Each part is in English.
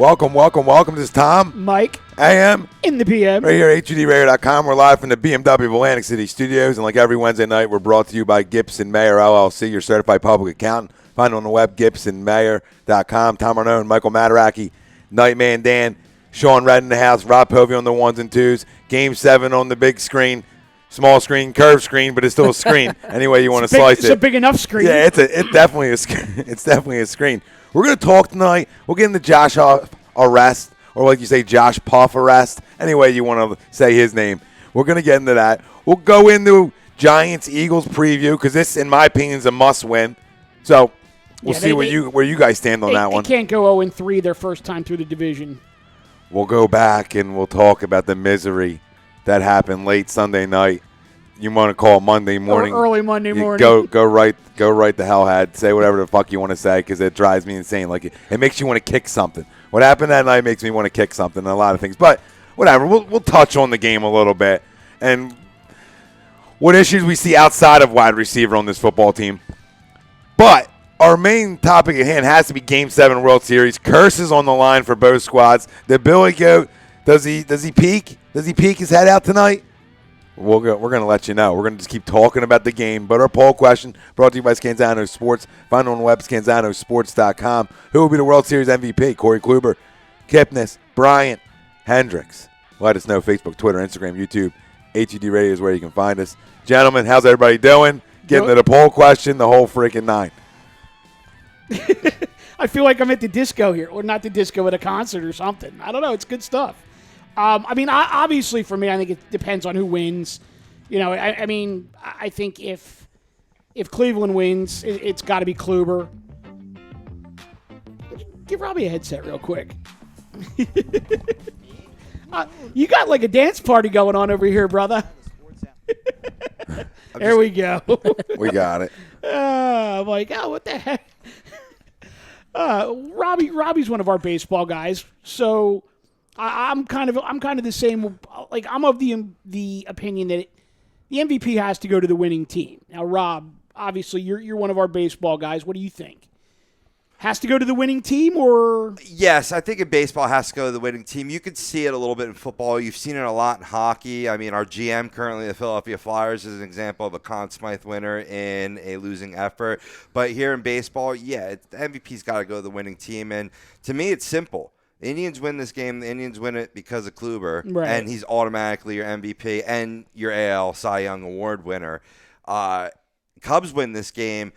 Welcome. This is Tom. Mike. AM. In the PM. Right here at HUDRadio.com. We're live from the BMW of Atlantic City studios. And like every Wednesday night, we're brought to you by Gibson Mayer, LLC, your certified public accountant. Find it on the web, GibsonMayer.com. Tom Arnone, Michael Mataraki, Nightman Dan, Sean Red in the house, Rob Povey on the ones and twos. Game 7 on the big screen. Small screen, curved screen, but it's still a screen. Any way you want to slice it. It's a big enough screen. Yeah, it's definitely a it's definitely a screen. We're going to talk tonight. We'll get into Josh arrest, or like you say, Josh Puff arrest. Any way you want to say his name. We're going to get into that. We'll go into Giants-Eagles preview because this, in my opinion, is a must-win. So we'll see where you guys stand on that one. They can't go 0-3 their first time through the division. We'll go back and we'll talk about the misery that happened late Sunday night. You want to call Monday morning. Or early Monday morning. Go right the hell ahead. Say whatever the fuck you want to say because it drives me insane. Like it makes you want to kick something. What happened that night makes me want to kick something and a lot of things. But whatever. We'll touch on the game a little bit and what issues we see outside of wide receiver on this football team. But our main topic at hand has to be Game 7 World Series. Curses on the line for both squads. The Billy Goat, does he peek? Does he peek his head out tonight? We're going to let you know. We're going to just keep talking about the game. But our poll question brought to you by Scanzano Sports. Find it on the web, scanzanosports.com. Who will be the World Series MVP? Corey Kluber, Kipnis, Bryant, Hendricks. Let us know. Facebook, Twitter, Instagram, YouTube. HUD Radio is where you can find us. Gentlemen, how's everybody doing? Getting to the poll question, the whole freaking nine. I feel like I'm at the disco here. Or not the disco, at a concert or something. I don't know. It's good stuff. Obviously for me, I think it depends on who wins. You know, I think if Cleveland wins, it's got to be Kluber. Give Robbie a headset real quick. You got like a dance party going on over here, brother. There we go. We got it. I'm like, what the heck? Robbie's one of our baseball guys, so I'm kind of the same. Like, I'm of the opinion that the MVP has to go to the winning team. Now, Rob, obviously you're one of our baseball guys. What do you think? Has to go to the winning team, or? Yes, I think in baseball it has to go to the winning team. You could see it a little bit in football. You've seen it a lot in hockey. I mean, our GM currently, the Philadelphia Flyers, is an example of a Conn Smythe winner in a losing effort. But here in baseball, the MVP's got to go to the winning team. And to me, it's simple. The Indians win this game. The Indians win it because of Kluber, right, and he's automatically your MVP and your AL Cy Young Award winner. Cubs win this game.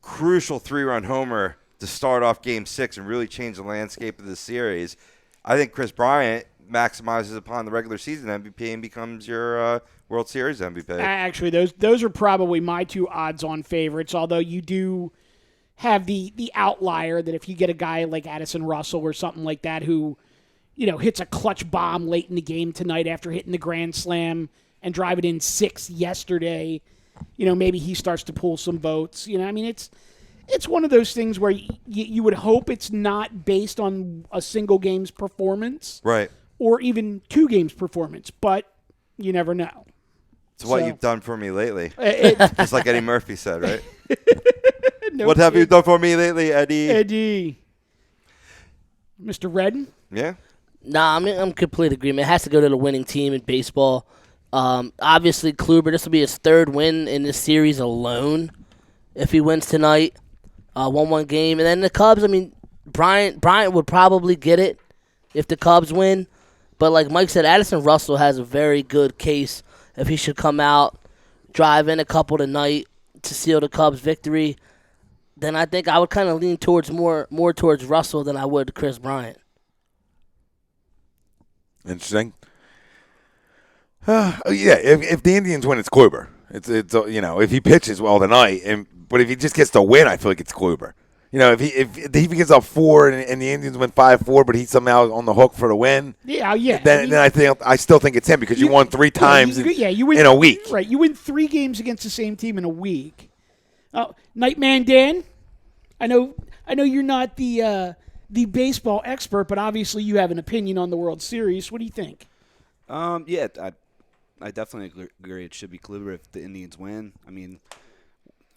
Crucial 3-run homer to start off Game 6 and really change the landscape of the series. I think Chris Bryant maximizes upon the regular season MVP and becomes your World Series MVP. Actually, those are probably my two odds-on favorites, although you do have the outlier that if you get a guy like Addison Russell or something like that who, hits a clutch bomb late in the game tonight after hitting the grand slam and driving in 6 yesterday, maybe he starts to pull some votes. It's one of those things where you would hope it's not based on a single game's performance. Right. Or even 2 games' performance, but you never know. It's what you've done for me lately. Just like Eddie Murphy said, right? What have you done for me lately, Eddie? Eddie. Mr. Redden? Yeah. Nah, I'm in complete agreement. It has to go to the winning team in baseball. Obviously, Kluber, this will be his 3rd win in this series alone if he wins tonight. 1-1 game. And then the Cubs, Bryant would probably get it if the Cubs win. But like Mike said, Addison Russell has a very good case if he should come out, drive in a couple tonight to seal the Cubs' victory. Then I think I would kind of lean towards more towards Russell than I would Chris Bryant. Interesting. If the Indians win, it's Kluber. It's if he pitches well tonight, but if he just gets to win, I feel like it's Kluber. If he gets up 4 and the Indians win 5-4, but he's somehow on the hook for the win. Then I still think it's him because you won 3 times you win, in a week. Right, you win 3 games against the same team in a week. Nightman Dan, I know you're not the baseball expert, but obviously you have an opinion on the World Series. What do you think? I definitely agree. It should be Kluber if the Indians win. I mean,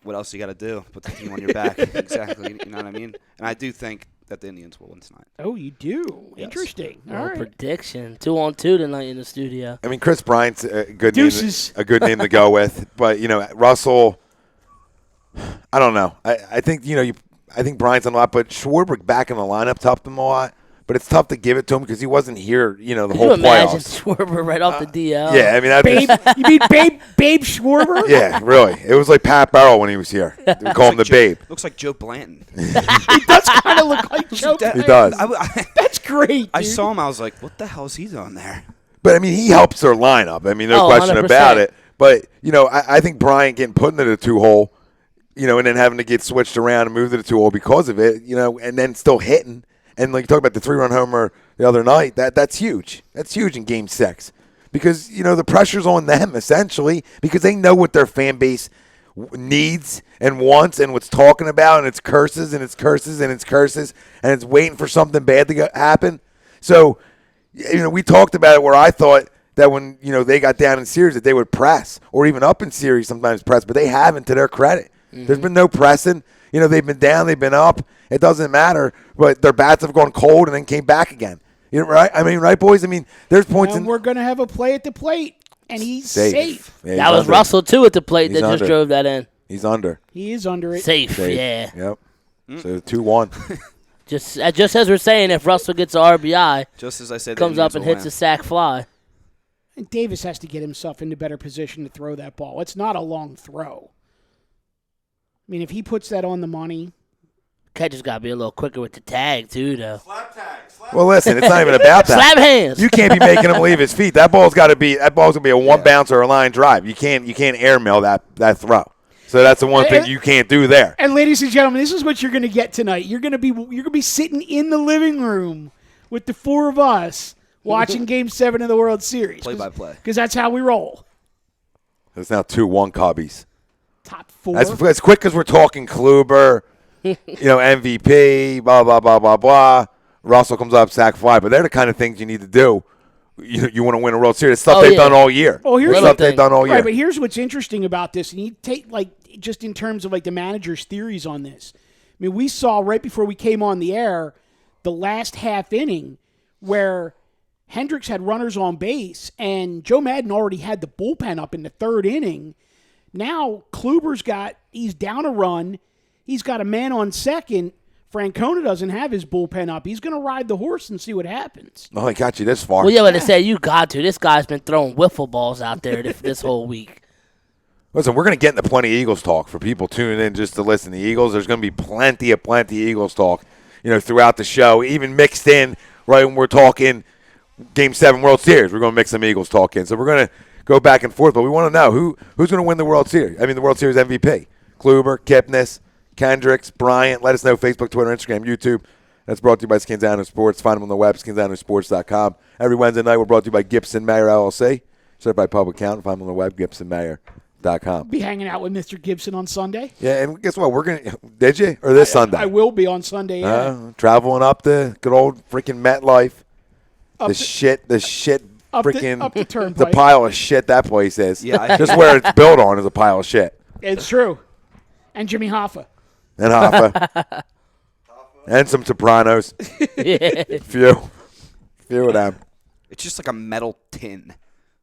what else you got to do? Put the team on your back. Exactly. You know what I mean? And I do think that the Indians will win tonight. Oh, you do. Yes. Interesting. All Well, right. prediction 2-on-2 tonight in the studio. I mean, Chris Bryant's a good Deuces. name to go with, but Russell. I don't know. I think I think Bryant's on a lot, but Schwarber back in the lineup helped him a lot. But it's tough to give it to him because he wasn't here, the Could whole you imagine playoffs. Schwarber right off the DL? Yeah, I mean, Babe, you mean Babe Schwarber? yeah, really. It was like Pat Barrow when he was here. We call him the Babe. Looks like Joe Blanton. He does kind of look like Joe. He does. That's great. I dude. saw him. I was like, what the hell is he doing there? But I mean, he helps their lineup. I mean, no Oh, question 100%. about it. But I think Bryant getting put into the 2-hole, and then having to get switched around and moved to the 2-hole because of it, and then still hitting. And like you talk about the 3-run homer the other night, that's huge. That's huge in Game 6 because the pressure's on them essentially because they know what their fan base needs and wants and what's talking about, and it's curses and it's curses and it's curses and it's waiting for something bad to happen. So, we talked about it where I thought that when they got down in series that they would press or even up in series sometimes press, but they haven't to their credit. There's been no pressing. They've been down, they've been up. It doesn't matter, but their bats have gone cold and then came back again. Right? I mean, right, boys? I mean, there's points And we're going to have a play at the plate, and he's safe. safe. Yeah, he's That was under. Russell, too, at the plate He's that under. just drove that in. He's under. He is under it. Safe, Safe. yeah. Yep. So 2-1. Just as we're saying, if Russell gets an RBI, Just as I said, the comes up Indians and will hits win. a sac fly. And Davis has to get himself into better position to throw that ball. It's not a long throw. I mean, if he puts that on the money, Catcher's got to be a little quicker with the tag, too, though. Well, listen, it's not even about that. Slap hands. You can't be making him leave his feet. That ball's going to be a one bounce or a line drive. You can't airmail that throw. So that's the one thing you can't do there. and ladies and gentlemen, this is what you're going to get tonight. You're going to be sitting in the living room with the four of us watching Game 7 of the World Series. Play-by-play. Because that's how we roll. It's now 2-1 Cubbies. Top four. As quick as we're talking Kluber, MVP, blah, blah, blah, blah, blah. Russell comes up, sack fly. But they're the kind of things you need to do. You want to win a World Series. It's stuff they've done all year. Oh, here's It's the stuff they've done all year. Right, but here's what's interesting about this, and you take just in terms of the manager's theories on this. I mean, we saw right before we came on the air the last half inning where Hendricks had runners on base, and Joe Madden already had the bullpen up in the third inning. Now Kluber's he's down a run. He's got a man on second. Francona doesn't have his bullpen up. He's going to ride the horse and see what happens. Oh, he got you this far. Well, yeah, but I said you got to. This guy's been throwing wiffle balls out there this whole week. Listen, we're going to get into plenty of Eagles talk for people tuning in just to listen to the Eagles. There's going to be plenty of Eagles talk, throughout the show, even mixed in right when we're talking Game 7 World Series. We're going to mix some Eagles talk in. So we're going to go back and forth, but we want to know who's going to win the World Series. I mean, the World Series MVP. Kluber, Kipnis, Kendricks, Bryant. Let us know. Facebook, Twitter, Instagram, YouTube. That's brought to you by Scanzano Sports. Find them on the web, scanzanosports.com. Every Wednesday night, we're brought to you by Gibson Mayer LLC. Certified public accountant. Find them on the web, gibsonmayer.com. Be hanging out with Mr. Gibson on Sunday. Yeah, and guess what? We're gonna. Did you or this Sunday? I will be on Sunday. Yeah. Traveling up the good old freaking MetLife. Up The the- shit up the freaking turnpike. the pile of shit that place is. Yeah, just where it's built on is a pile of shit. It's true. And Jimmy Hoffa. And Hoffa. And some Sopranos. Few of them. It's just like a metal tin.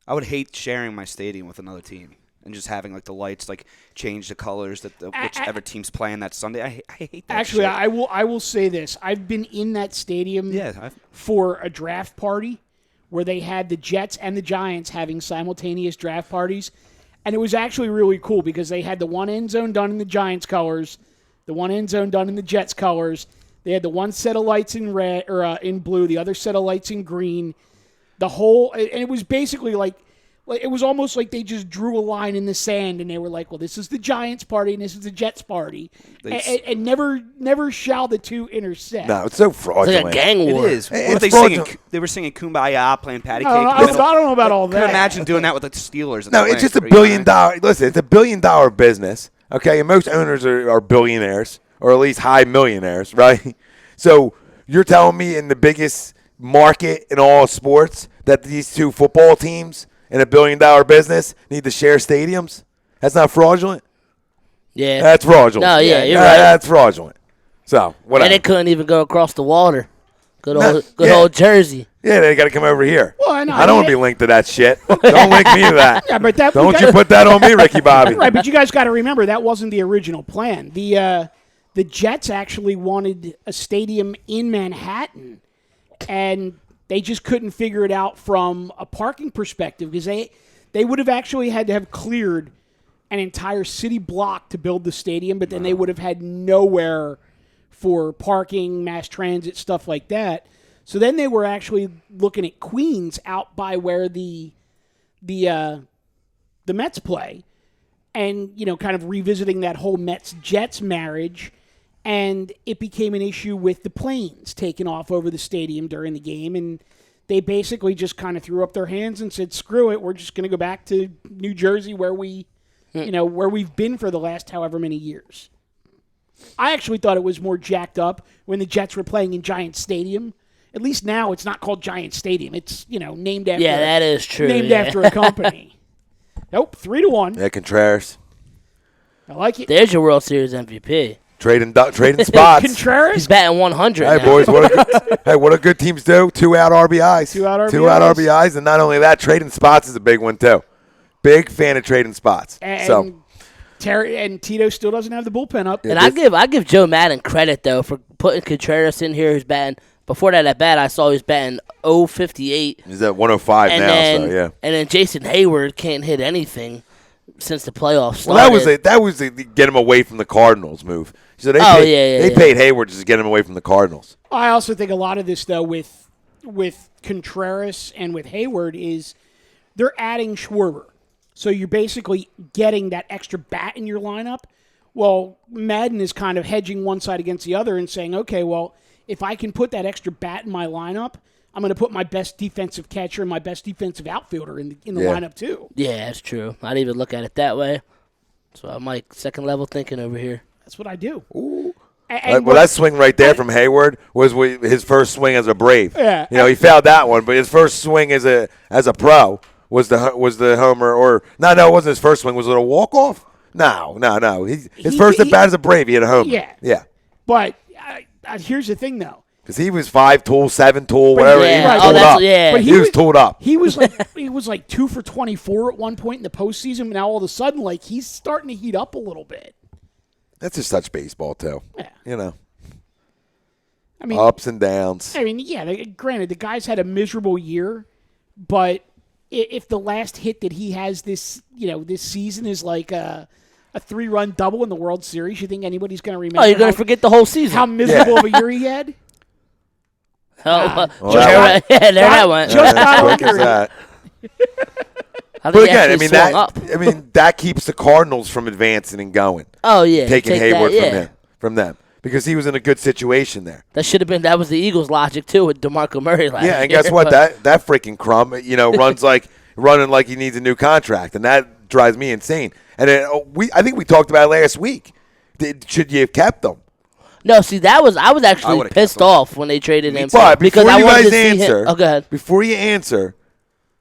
I would hate sharing my stadium with another team and just having the lights change the colors that whichever team's playing that Sunday. I hate that. Actually, shit. I will say this. I've been in that stadium for a draft party where they had the Jets and the Giants having simultaneous draft parties. And it was actually really cool because they had the one end zone done in the Giants colors, the one end zone done in the Jets colors. They had the one set of lights in red or in blue, the other set of lights in green. The whole, and it was basically it was almost like they just drew a line in the sand and they were like, well, this is the Giants party and this is the Jets party. And never shall the two intersect. No, it's so It's fraudulent. like a gang It war. is. It's What if fraudulent. they were singing Kumbaya, playing patty cake. I don't know about all Could that. imagine doing that with the Steelers. No, it's just $1 billion. Listen, it's $1 billion business. Okay, and most owners are billionaires or at least high millionaires, right? So you're telling me in the biggest market in all of sports that these two football teams in $1 billion business need to share stadiums? That's not fraudulent. Yeah. That's fraudulent. No, yeah, you're Yeah, right. That's fraudulent. So whatever. And they couldn't even go across the water. Good yeah. old Jersey. Yeah, they got to come over here. Well, I know. I don't want to be linked to that shit. Don't link me to that. Yeah, but that Don't you put that on me, Ricky Bobby. Right, but you guys got to remember that wasn't the original plan. The Jets actually wanted a stadium in Manhattan, and they just couldn't figure it out from a parking perspective because they would have actually had to have cleared an entire city block to build the stadium, but then they would have had nowhere for parking, mass transit, stuff like that. So then they were actually looking at Queens out by where the Mets play, and kind of revisiting that whole Mets-Jets marriage, and it became an issue with the planes taking off over the stadium during the game, and they basically just kind of threw up their hands and said, "Screw it, we're just going to go back to New Jersey where we've been for the last however many years." I actually thought it was more jacked up when the Jets were playing in Giant Stadium. At least now it's not called Giant Stadium. It's, named after Yeah, that is true. Named after a company. Nope, 3-1. Yeah, Contreras. I like it. There's your World Series MVP. Trading spots. Contreras? He's batting 100 Hey, now. boys, what do good teams do? 2 out RBIs. 2 out Two out RBIs. RBIs, and not only that, trading spots is a big one, too. Big fan of trading spots. And Tito still doesn't have the bullpen up. And I give Joe Madden credit, though, for putting Contreras in here who's batting. Before that at bat, I saw he was batting 0.58. He's at 105 now, so yeah. And then Jason Hayward can't hit anything since the playoffs started. Well, that was a get him away from the Cardinals move. So they paid Hayward just to get him away from the Cardinals. I also think a lot of this, though, with Contreras and with Hayward is they're adding Schwarber. So you're basically getting that extra bat in your lineup. Well, Madden is kind of hedging one side against the other and saying, okay, well, if I can put that extra bat in my lineup, I'm going to put my best defensive catcher and my best defensive outfielder in the lineup too. Yeah, that's true. I didn't even look at it that way. So I'm like second level thinking over here. That's what I do. Ooh. That swing right there from Hayward was his first swing as a Brave. Yeah. He fouled that one, but his first swing as a pro was the homer, or no, it wasn't his first swing. Was it a walk off? No. His first at bat as a Brave, he had a homer. Yeah. But here's the thing, though. Because he was 5-tool, 7-tool, whatever. Yeah. He was Oh, tooled that's- up. yeah. But He was tooled up. He was like 2 for 24 at one point in the postseason. But now all of a sudden, like he's starting to heat up a little bit. That's just such baseball too. Yeah. I mean, Ups and downs. I mean, yeah. Granted, the guy's had a miserable year, but if the last hit that he has this season is like a 3-run double in the World Series, you think anybody's going to remember? Oh, you're going to forget the whole season. how miserable of a year he had? That went. Just got Quick as under it. that. I think But he again, actually swung up. that keeps the Cardinals from advancing and going. Oh yeah, Taking take Hayward that, from them because he was in a good situation there. That was the Eagles' logic too with DeMarco Murray last year. Yeah, and guess what? That freaking crumb, running like he needs a new contract, and that drives me insane. And I think we talked about it last week. Should you have kept them? No, see, I was actually would've pissed kept him. off when they traded him But because before I you wanted guys to see answer, him. Oh, go ahead. Before you answer,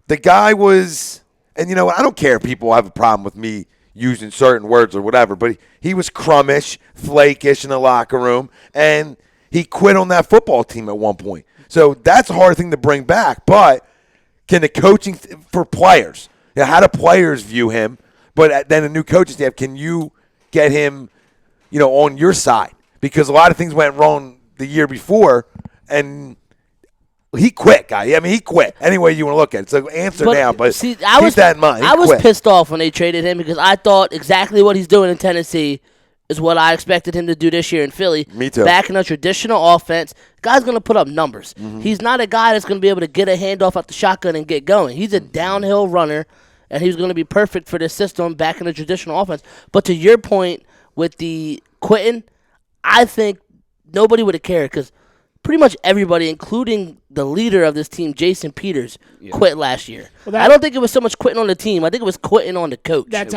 the guy was, and you know what? I don't care if people have a problem with me using certain words or whatever, but he was crummish, flakish in the locker room, and he quit on that football team at one point. So that's a hard thing to bring back. But can the coaching for players, how do players view him? But then a new coaching staff, can you get him, on your side? Because a lot of things went wrong the year before, and he quit, guy. I mean, he quit. Any way you want to look at it. So answer now, but see, keep that in mind. He I was quit. pissed off when they traded him because I thought exactly what he's doing in Tennessee is what I expected him to do this year in Philly. Me too. Back in a traditional offense, guy's going to put up numbers. Mm-hmm. He's not a guy that's going to be able to get a handoff out the shotgun and get going. He's a downhill runner, and he's going to be perfect for this system back in a traditional offense. But to your point with the quitting, I think nobody would have cared because pretty much everybody, including the leader of this team, Jason Peters, quit last year. Well, I don't think it was so much quitting on the team. I think it was quitting on the coach. That was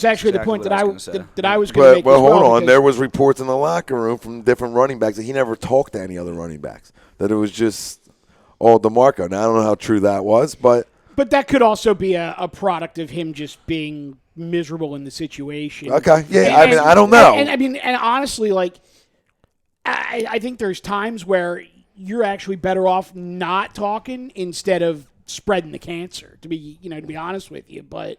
actually the Exactly point what that I I was gonna say. that I was going to make. Well, as well, hold on. because- There was reports in the locker room from different running backs that he never talked to any other running backs. That it was just all DeMarco. Now, I don't know how true that was, but that could also be a product of him just being miserable in the situation. okay. Yeah, And- I mean, I don't know. And honestly, like, I think there's times where you're actually better off not talking instead of spreading the cancer. To be honest with you, but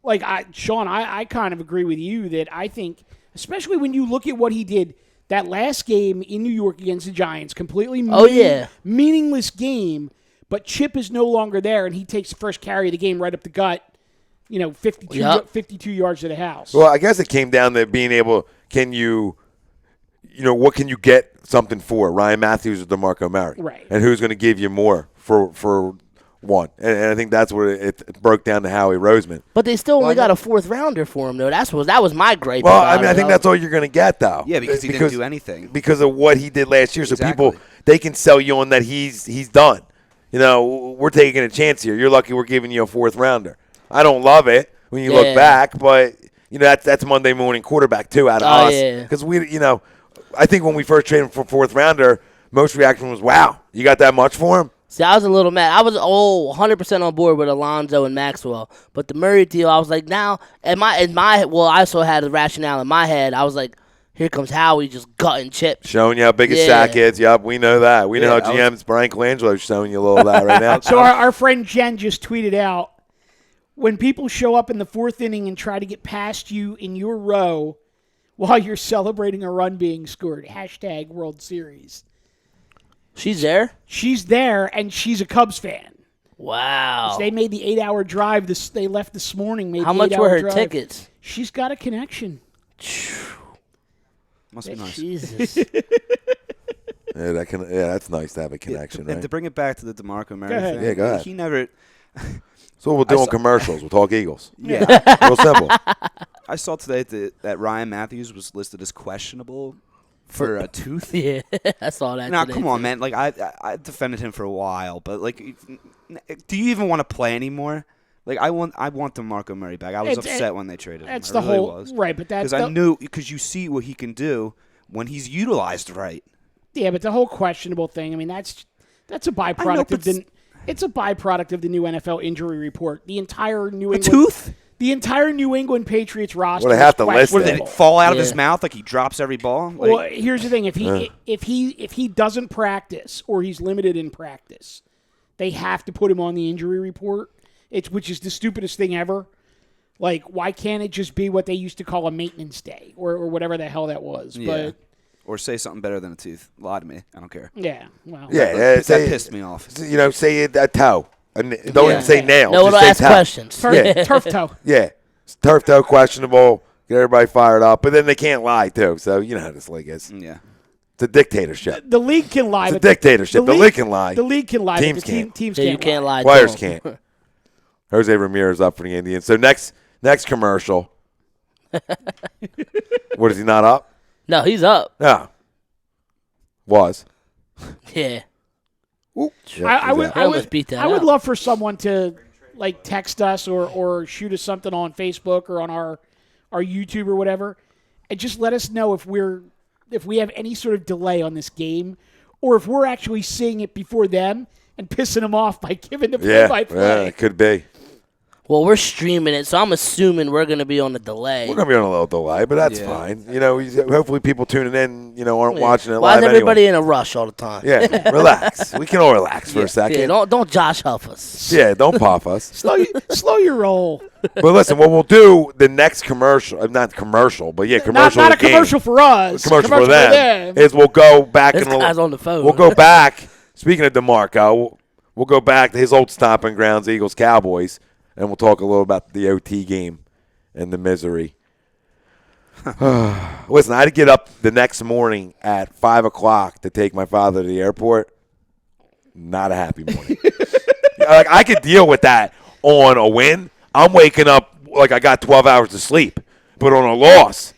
like Sean, I kind of agree with you that I think, especially when you look at what he did that last game in New York against the Giants, completely meaningless game, but Chip is no longer there, and he takes the first carry of the game right up the gut. 52 yards to the house. Well, I guess it came down to being able. What can you get something for? Ryan Matthews or DeMarco Murray, right? And who's going to give you more for one? And I think that's where it broke down to Howie Roseman. But they still only got a fourth rounder for him, though. That was my gripe. Well, I think that's all you're going to get, though. Yeah, because he didn't do anything. Because of what he did last year. So Exactly. people, they can sell you on that he's done. We're taking a chance here. You're lucky we're giving you a fourth rounder. I don't love it when you look back, but that's Monday morning quarterback too out of us. Because I think when we first traded him for fourth rounder, most reaction was, "Wow, you got that much for him?" See, I was a little mad. I was 100% on board with Alonzo and Maxwell, but the Murray deal, I was like, now I also had a rationale in my head. I was like, here comes Howie just gutting chips, showing you how big his sack is. Yep, we know that. We know how GM's Brian Colangelo's showing you a little of that right now. So our friend Jen just tweeted out, when people show up in the fourth inning and try to get past you in your row while you're celebrating a run being scored, # World Series. She's there? She's there, and she's a Cubs fan. Wow. So they made the 8-hour drive. They left this morning. How much were her tickets? She's got a connection. Must be nice. Jesus. That's nice to have a connection, And right? to bring it back to the DeMarco Murray thing, Yeah, go ahead. he never. So we'll do on commercials. We'll talk Eagles. Yeah, Real simple. I saw today that Ryan Matthews was listed as questionable for a tooth. Yeah, I saw that. Now, today, come on, too. man. Like I defended him for a while, but like, do you even want to play anymore? Like I want DeMarco Murray back. I was upset when they traded him. That's I the really whole was. right, but that's because you see what he can do when he's utilized right. Yeah, but the whole questionable thing. I mean, that's a byproduct of the. It's a byproduct of the new NFL injury report. The entire New England tooth. The entire New England Patriots roster. Well, they have to list What it. did it fall out of his mouth like he drops every ball? Like, Well, here's the thing: if he doesn't practice or he's limited in practice, they have to put him on the injury report. Which is the stupidest thing ever. Like, why can't it just be what they used to call a maintenance day or whatever the hell that was? yeah. But Or say something better than a tooth. Lie to me. I don't care. yeah, well, Yeah, That pissed me off. Say a toe. Don't even say nail. No one will just say ask toe. questions. turf toe. Yeah. Turf toe, questionable. Get everybody fired up. But then they can't lie, too. So you know how this league is. Yeah. It's a dictatorship. The league can lie. It's a but dictatorship. The league can lie. The league can lie. Teams but the can't. Teams Yeah, can't. you can't lie. Players to 'em. can't. Jose Ramirez up for the Indians. So next commercial. What, is he not up? No, he's up. No. Was. Yeah. Ooh. I would. They almost beat that I would out. love for someone to like text us or shoot us something on Facebook or on our YouTube or whatever, and just let us know if we have any sort of delay on this game, or if we're actually seeing it before them and pissing them off by giving the play-by-play. It could be. Well, we're streaming it, so I'm assuming we're going to be on a delay. We're going to be on a little delay, but that's fine. Hopefully people tuning in, aren't watching it Why live is everybody anyway. in a rush all the time? Yeah, relax. We can all relax for a second. Yeah, don't Josh Huff us. Yeah, don't pop us. Slow your roll. But listen, what we'll do, the next commercial, not commercial, but yeah, commercial. Not a of the game, commercial for us. commercial for them, is we'll go back This and guy's on the phone. We'll go back. Speaking of DeMarco, we'll go back to his old stomping grounds, Eagles Cowboys, and we'll talk a little about the OT game and the misery. Listen, I had to get up the next morning at 5 o'clock to take my father to the airport. Not a happy morning. Like, I could deal with that on a win. I'm waking up like I got 12 hours of sleep. But on a loss,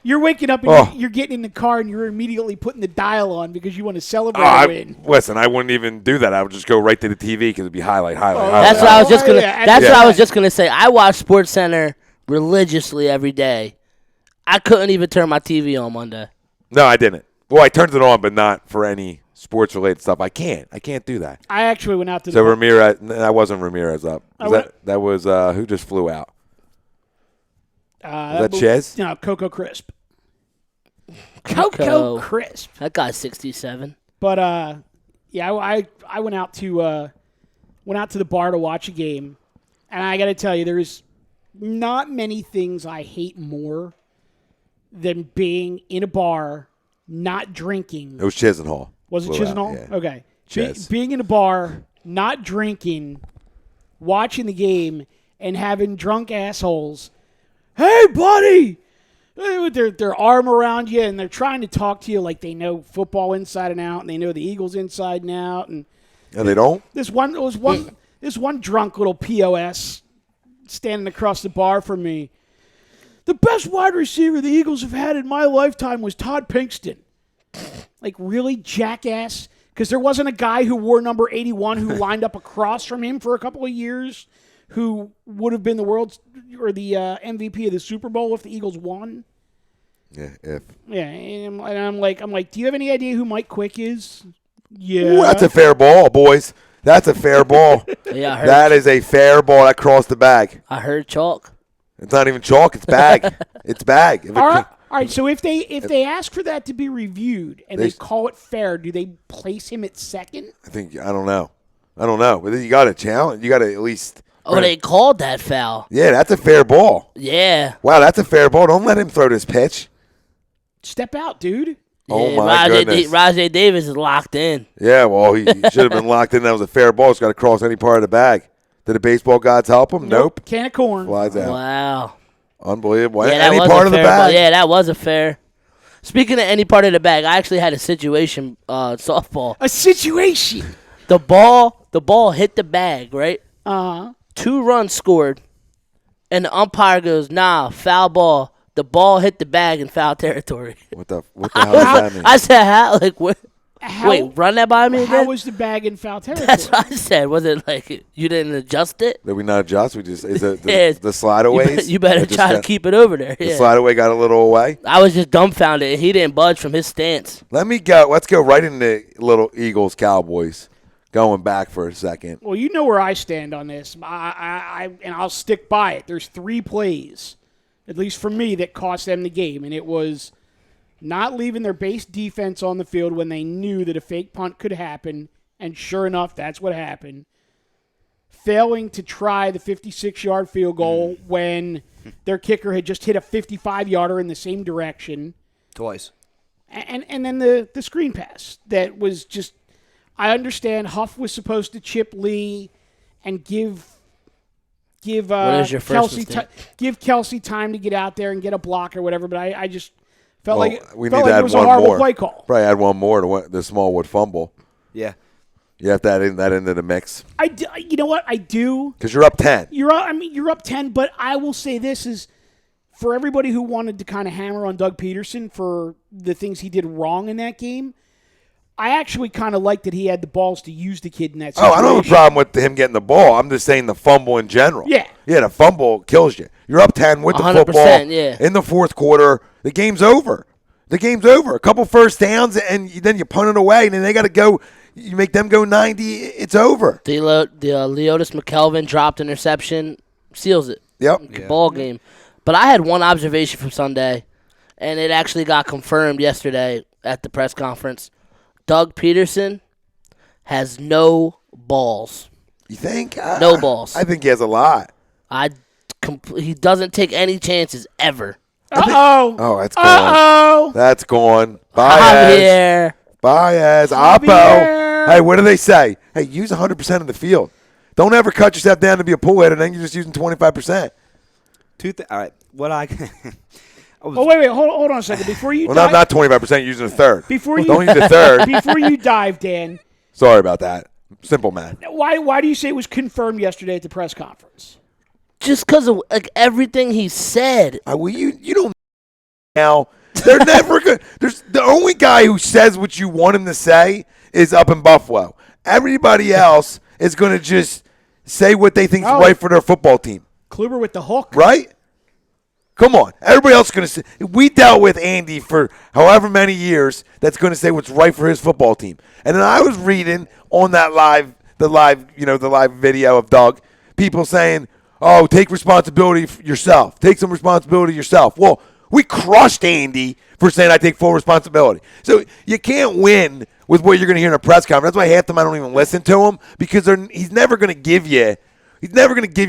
You're waking up and you're getting in the car and you're immediately putting the dial on because you want to celebrate a win. Listen, I wouldn't even do that. I would just go right to the TV because it'd be highlight. That's what I was just gonna. Yeah, That's yeah. what I was just gonna say. I watch Sports Center religiously every day. I couldn't even turn my TV on Monday. No, I didn't. Well, I turned it on, but not for any sports-related stuff. I can't do that. I actually went out to So the Ramirez, that wasn't Ramirez up. That was who just flew out? Was that Chez? No, Coco Crisp. Cocoa Crisp. That guy's 67. But yeah, I went out to the bar to watch a game, and I got to tell you, there's not many things I hate more than being in a bar, not drinking. It was Chisenhall. Was it Blew out, Chisenhall? yeah. Okay. Chiz. Being in a bar, not drinking, watching the game, and having drunk assholes. Hey, buddy! With their arm around you, and they're trying to talk to you like they know football inside and out, and they know the Eagles inside and out. And Yeah, they don't? this one drunk little POS standing across the bar from me. The best wide receiver the Eagles have had in my lifetime was Todd Pinkston. Like, really, jackass? Because there wasn't a guy who wore number 81 who lined up across from him for a couple of years who would have been the world's or the MVP of the Super Bowl if the Eagles won. Yeah, if. Yeah, and I'm like, do you have any idea who Mike Quick is? Yeah, Ooh, that's a fair ball, boys. That's a fair ball. Yeah, I heard. That is a fair ball that crossed the bag. I heard chalk. It's not even chalk. It's bag. It's bag. If it All right. So if they ask for that to be reviewed and they They- call it fair, do they place him at second? I don't know. But then you got to challenge. You got to at least. Oh, they called that foul. Yeah, that's a fair ball. Yeah. Wow, that's a fair ball. Don't let him throw this pitch. Step out, dude. Oh, Yeah, my goodness. Rajay Davis is locked in. Yeah, well, he should have been locked in. That was a fair ball. It's got to cross any part of the bag. Did the baseball gods help him? Nope. Can of corn. Flies out. Wow. Unbelievable. Yeah, that Any was part a of the fair bag. ball. Yeah, that was a fair. Speaking of any part of the bag, I actually had a situation, softball. A situation. The ball hit the bag, right? 2 runs scored, and the umpire goes, "Nah, foul ball." The ball hit the bag in foul territory. What the hell does that mean? I said, "How? Like, what? How, Wait, run that by me How again?" was the bag in foul territory? That's what I said. Was it like you didn't adjust it? Did we not adjust? We just is it the, Yeah, the slide-aways? You better It just try to got- keep it over there. The Yeah. slide-away got a little away. I was just dumbfounded, and he didn't budge from his stance. Let's go right into little Eagles Cowboys. Going back for a second. Well, you know where I stand on this. And I'll stick by it. There's 3 plays, at least for me, that cost them the game, and it was not leaving their base defense on the field when they knew that a fake punt could happen, and sure enough, that's what happened. Failing to try the 56-yard field goal when their kicker had just hit a 55-yarder in the same direction. Twice. And then the screen pass that was just, I understand Huff was supposed to chip Lee and give What is your first Kelsey mistake? give Kelsey time to get out there and get a block or whatever. But I just felt Well, like we felt need like to it add was a one horrible more. play call. Probably add one more to the Smallwood fumble. Yeah. You have to add that into the mix You know what I do. because you're up 10. You're up 10, but I will say this is for everybody who wanted to kind of hammer on Doug Peterson for the things he did wrong in that game. I actually kind of like that he had the balls to use the kid in that situation. Oh, I don't have a problem with him getting the ball. I'm just saying the fumble in general. Yeah. Yeah, the fumble kills you. You're up 10 with the 100%, football. yeah. In the fourth quarter, the game's over. The game's over. A couple first downs, and then you punt it away, and then they got to go. You make them go 90, it's over. The Leotis McKelvin dropped interception, seals it. Yep. Yeah. Ball game. But I had one observation from Sunday, and it actually got confirmed yesterday at the press conference. Doug Peterson has no balls. You think? No balls. I think he has a lot. He doesn't take any chances ever. Uh-oh. Oh, that's gone. Uh-oh. That's gone. Javier. Baez. Javier. Oppo. Hey, what do they say? Hey, use 100% of the field. Don't ever cut yourself down to be a pull hitter, then you're just using 25%. All right. What I Oh, wait, hold on a second. Before you Well, dive, not 25%, you're using a third. before you Don't use a third. before you dive, Dan, Sorry about that. Simple man. why do you say it was confirmed yesterday at the press conference? Just because of everything he said. Well, you don't now. They're never good. There's the only guy who says what you want him to say is up in Buffalo. Everybody else is going to just say what they think's Oh. right for their football team, Kluber with the hook. right? Come on. Everybody else is going to say. We dealt with Andy for however many years that's going to say what's right for his football team. And then I was reading on that the live video of Doug, people saying, oh, take responsibility for yourself. Take some responsibility yourself. Well, We crushed Andy for saying I take full responsibility. So you can't win with what you're going to hear in a press conference. That's why half the time I don't even listen to him because he's never going to give you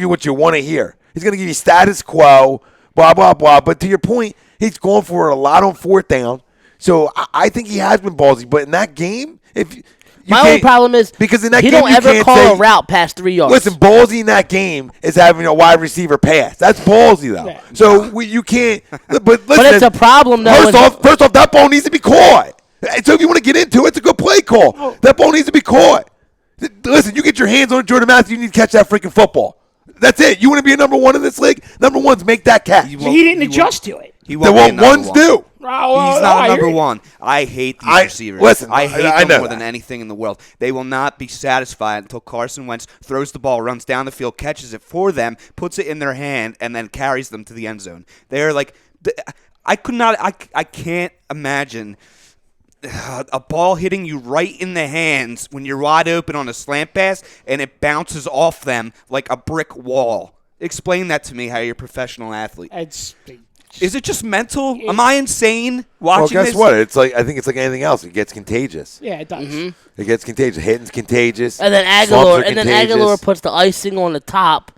what you want to hear. He's going to give you status quo, blah, blah, blah. But to your point, he's going for it a lot on fourth down. So I think he has been ballsy. But in that game, my only problem is because in that he game, don't you ever can't call say, a route past 3 yards. Listen, ballsy in that game is having a wide receiver pass. That's ballsy, though. Yeah. So you can't. But listen, but it's a problem, though. First off, that ball needs to be caught. So if you want to get into it, it's a good play call. That ball needs to be caught. Listen, you get your hands on Jordan Matthews, you need to catch that freaking football. That's it. You want to be a number one in this league? Number ones make that catch. So he didn't adjust to it. He won't be a number ones one. do. He's not a number one. I hate these receivers. Listen, I hate I them know more that. than anything in the world. They will not be satisfied until Carson Wentz throws the ball, runs down the field, catches it for them, puts it in their hand, and then carries them to the end zone. They're like, I can't imagine a ball hitting you right in the hands when you're wide open on a slant pass and it bounces off them like a brick wall. Explain that to me, how you're a professional athlete. Is it just mental? Am I insane watching Well, guess this? what? I think it's like anything else. It gets contagious. Yeah, it does. It gets contagious. Hitting's contagious. And then Slumps are Aguilar contagious. puts the icing on the top.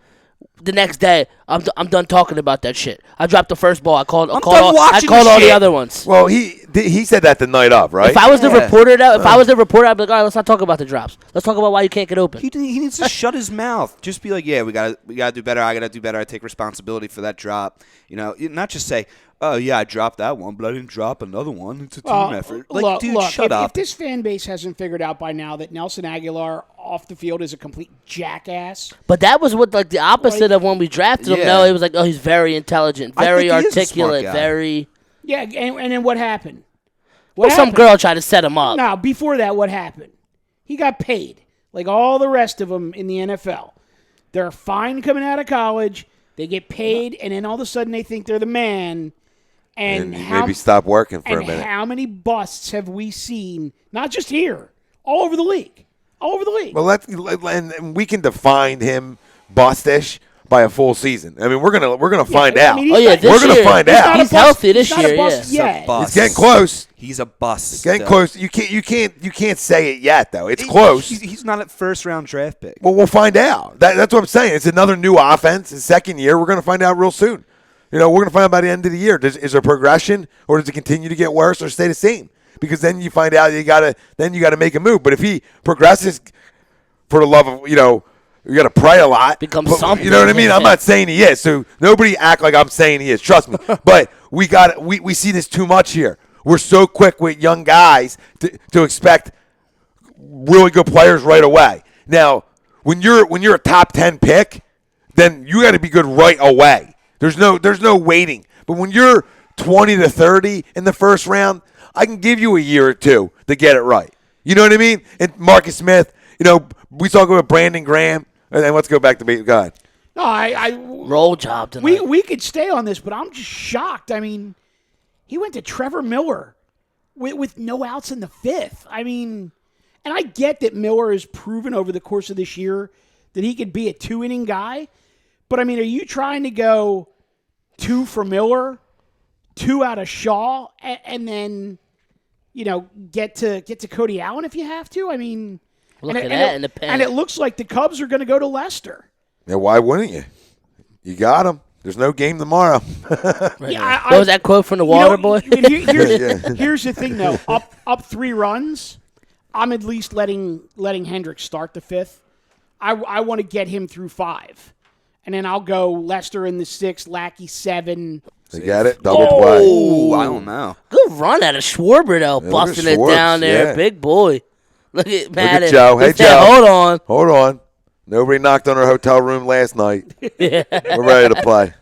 The next day, I'm done talking about that shit. I dropped the first ball. I called done all watching the shit. other ones. Well, he said that the night of, right? If I was the Yeah. reporter, I'd be like, all right, let's not talk about the drops. Let's talk about why you can't get open. He needs to shut his mouth. Just be like, yeah, we gotta do better. I gotta do better. I take responsibility for that drop. Not just say, oh yeah, I dropped that one, but I didn't drop another one. It's a team effort. Like, dude, shut up. If this fan base hasn't figured out by now that Nelson Aguilar off the field is a complete jackass, But that was what the opposite of when we drafted him. Yeah. No, it was like, oh, he's very intelligent, I very think he is a smart articulate, guy. very. yeah, and then what happened? Some girl tried to set him up. Now, before that, what happened? He got paid like all the rest of them in the NFL. They're fine coming out of college. They get paid, and then all of a sudden they think they're the man. And maybe stop working for a minute. How many busts have we seen? Not just here, all over the league. All over the league. Well, and we can define him bustish by a full season. I mean, we're gonna find out. he's this we're gonna year, find he's out. not a He's bust- healthy this he's not year, a bust He's yet. a bust. He's getting close. He's a bust. Getting still. close. You can't say it yet though. It's close. He's not a first-round draft pick. Well, we'll find out. That's what I'm saying. It's another new offense. His second year. We're gonna find out real soon. We're going to find out by the end of the year. Is there progression, or does it continue to get worse, or stay the same? Because then you find out you got to make a move. But if he progresses, for the love of you got to pray a lot. Becomes something. You know what I mean? I'm not saying he is. So nobody act like I'm saying he is. Trust me. But we see this too much here. We're so quick with young guys to expect really good players right away. Now, when you're a top 10 pick, then you got to be good right away. There's no waiting. But when you're 20 to 30 in the first round, I can give you a year or two to get it right. You know what I mean? And Marcus Smith, we talk about Brandon Graham, and then let's go back to God. No, Roll job tonight. we could stay on this, but I'm just shocked. I mean, he went to Trevor Miller with no outs in the fifth. I mean, and I get that Miller has proven over the course of this year that he could be a 2-inning guy. But, I mean, are you trying to go 2 for Miller, 2 out of Shaw, and then, get to Cody Allen if you have to? I mean, Look at that in the pen. and it looks like the Cubs are going to go to Lester. Yeah, why wouldn't you? You got him. There's no game tomorrow. Yeah, What was that quote from the Water Boy? Here's the thing, though. Up 3 runs, I'm at least letting Hendricks start the 5th. I want to get him through 5. And then I'll go Lester in the 6th, Lackey 7. They got it. Double play. Oh, I don't know. Good run out of Schwarber, though, look at busting it Schwartz, down there. yeah. Big boy. Look at Madden. Joe. He Hey, said, Joe. hold on. Hold on. Nobody knocked on our hotel room last night. We're ready to play.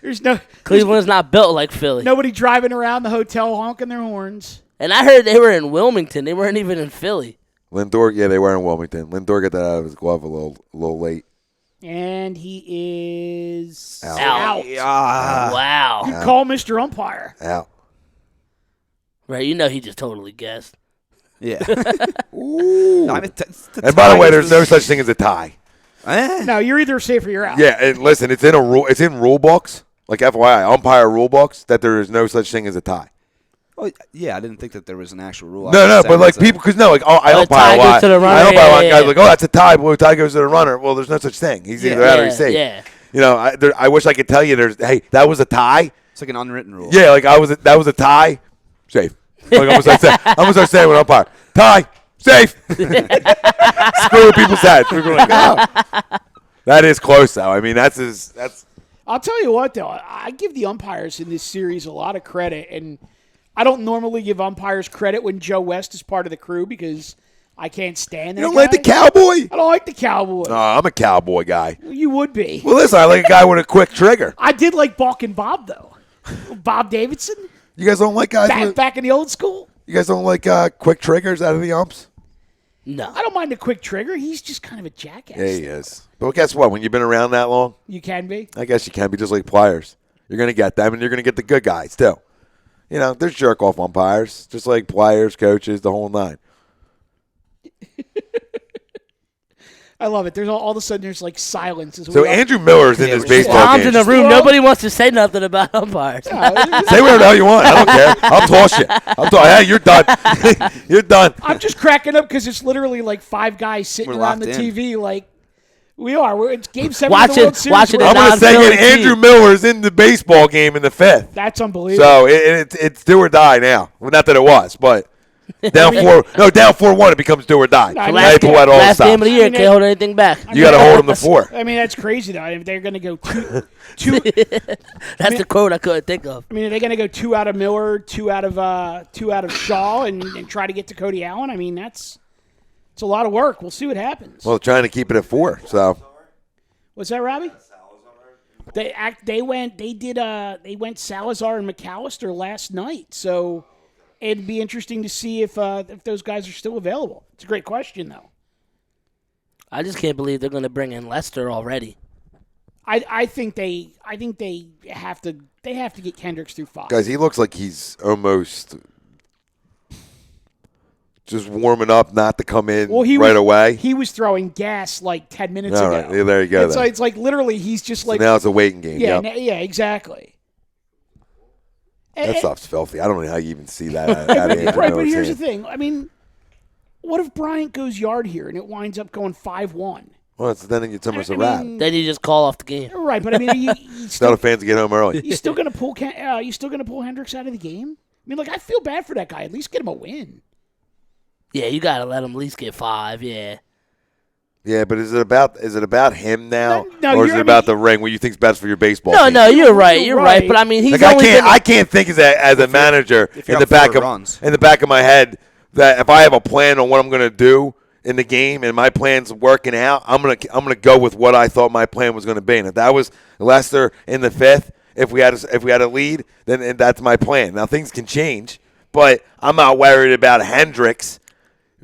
There's Cleveland's not built like Philly. nobody driving around the hotel honking their horns. And I heard they were in Wilmington. They weren't even in Philly. Lindor, yeah, they were in Wilmington. Lindor got that out of his glove a little late. And he is Out. Wow. Good call, Mr. Umpire. Out. Right, he just totally guessed. Yeah. Ooh. I mean, And by the way, there's no such thing as a tie. No, you're either safe or you're out. Yeah, and listen, it's in rule books. like FYI, umpire rule books that there is no such thing as a tie. Oh, yeah, I didn't think that there was an actual rule. No, but like people, because no, like I Oh, umpire tie a goes lot. to the runner, I umpire a lot. yeah, Guys yeah. like, oh, that's a tie. Boy, tie goes to the runner. Well, there's no such thing. He's either out or he's safe. Yeah. You know, I wish I could tell you. Hey, that was a tie. It's like an unwritten rule. Yeah, like that was a tie. Safe. Like I'm gonna start saying with umpire. Tie. Safe. Screw with people's heads. We're like, oh. That is close though. I mean, that's. I'll tell you what, though. I give the umpires in this series a lot of credit, and I don't normally give umpires credit when Joe West is part of the crew because I can't stand that You don't guy. like the cowboy? I don't like the Cowboy. No, I'm a cowboy guy. You would be. Well, listen, I like a guy with a quick trigger. I did like Balkin Bob, though. Bob Davidson, You guys don't like guys? back in the old school. You guys don't like quick triggers out of the umps? No. I don't mind a quick trigger. He's just kind of a jackass. Yeah, he is. But guess what? When you've been around that long, You can be. I guess you can be just like players. You're going to get them, and you're going to get the good guys, too. You know, there's jerk-off umpires, just like players, coaches, the whole nine. I love it. There's all of a sudden there's like silence. As So we all- Andrew Miller's in this baseball Tom's game. in the room. Well- Nobody wants to say nothing about umpires. Say whatever the hell you want. I don't care. I'll toss you. Hey, you're done. You're done. I'm just cracking up because it's literally like five guys sitting We're around the locked in. TV like we are. It's Game 7 of the Watching- World Series. watching We're- it I'm going to say non-Philly again, Andrew team. Miller's in the baseball game in the fifth. That's unbelievable. So it's do or die now. Well, not that it was, but down 4-1, it becomes do or die. I mean, Now you pull out all the Last game of stops. the year, I mean, can't hold anything back. You got to hold them to 4. I mean, that's crazy though. I mean, they're going to go two. That's the quote I couldn't think of. I mean, are they going to go 2 out of Miller, 2 out of Shaw, and try to get to Cody Allen? I mean, it's a lot of work. We'll see what happens. Well, trying to keep it at 4. So What's that, Robbie? They went Salazar and McAllister last night, so it'd be interesting to see if those guys are still available. It's a great question, though. I just can't believe they're going to bring in Lester already. I think they have to get Kendricks through 5. guys, he looks like he's almost just warming up not to come in right away. He was throwing gas like 10 minutes All ago. right, yeah, there you go. It's then. like literally he's just like Now it's a waiting game. yeah, Yep. yeah, exactly. That stuff's filthy. I don't know how you even see that out of Andrew Right, but Miller's here's the hand. thing. I mean, what if Bryant goes yard here and it winds up going 5-1? Well, then it's almost a I wrap. mean, Then you just call off the game. right, but I mean, you Tell still, the fans to get home early. you still gonna pull Hendricks out of the game? I mean, like I feel bad for that guy. At least get him a win. Yeah, you got to let him at least get 5, yeah. Yeah, but is it about him now, No, or is you're- it about the ring? What you think's best for your baseball? No, team? no, you're right. You're You're right. right. But I mean, he's Like I only can't, been I can't think as a manager if in you're the up back 4 of runs. in the back of my head that if I have a plan on what I'm going to do in the game and my plan's working out, I'm gonna go with what I thought my plan was going to be. And if that was Lester in the 5th, if we had a lead, then that's my plan. Now things can change, but I'm not worried about Hendricks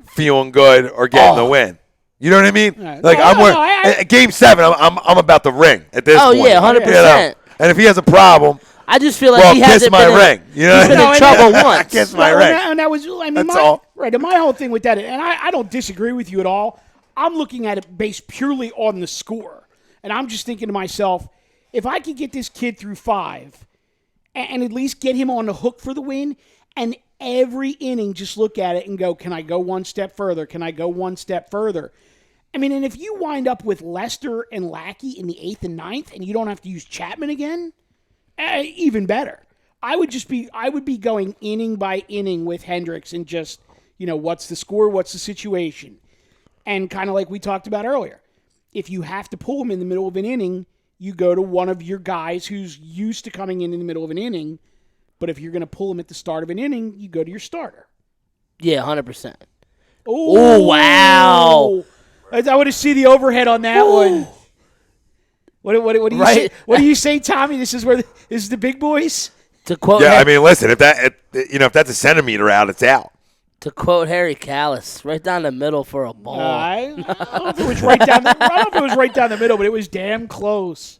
feeling good or getting the win. You know what I mean? Right. Like No, I'm no, worried. I- Game 7, I'm about the ring at this Oh, point. yeah, 100%. You know? And if he has a problem, I just feel like well, he kiss hasn't my been ring. You know he's what been I No, in I trouble know. once. Kiss my No, ring. and that was, I mean, That's my, all. right. And my whole thing with that, and I don't disagree with you at all. I'm looking at it based purely on the score, and I'm just thinking to myself, if I could get this kid through 5, and at least get him on the hook for the win, and every inning just look at it and go, can I go one step further? Can I go one step further? I mean, and if you wind up with Lester and Lackey in the 8th and 9th, and you don't have to use Chapman again, even better. I would be going inning by inning with Hendricks and just, what's the score, what's the situation, and kind of like we talked about earlier. If you have to pull him in the middle of an inning, you go to one of your guys who's used to coming in the middle of an inning. But if you're going to pull him at the start of an inning, you go to your starter. Yeah, 100%. Oh, wow. I want to see the overhead on that one. What do you say? Right. What do you say, Tommy? This is the big boys. To quote Yeah, I Harry, mean, listen, if that's a centimeter out, it's out. to quote Harry Callis, right down the middle for a ball. I don't know if it was right down. I don't know if it was right down the middle, but it was damn close.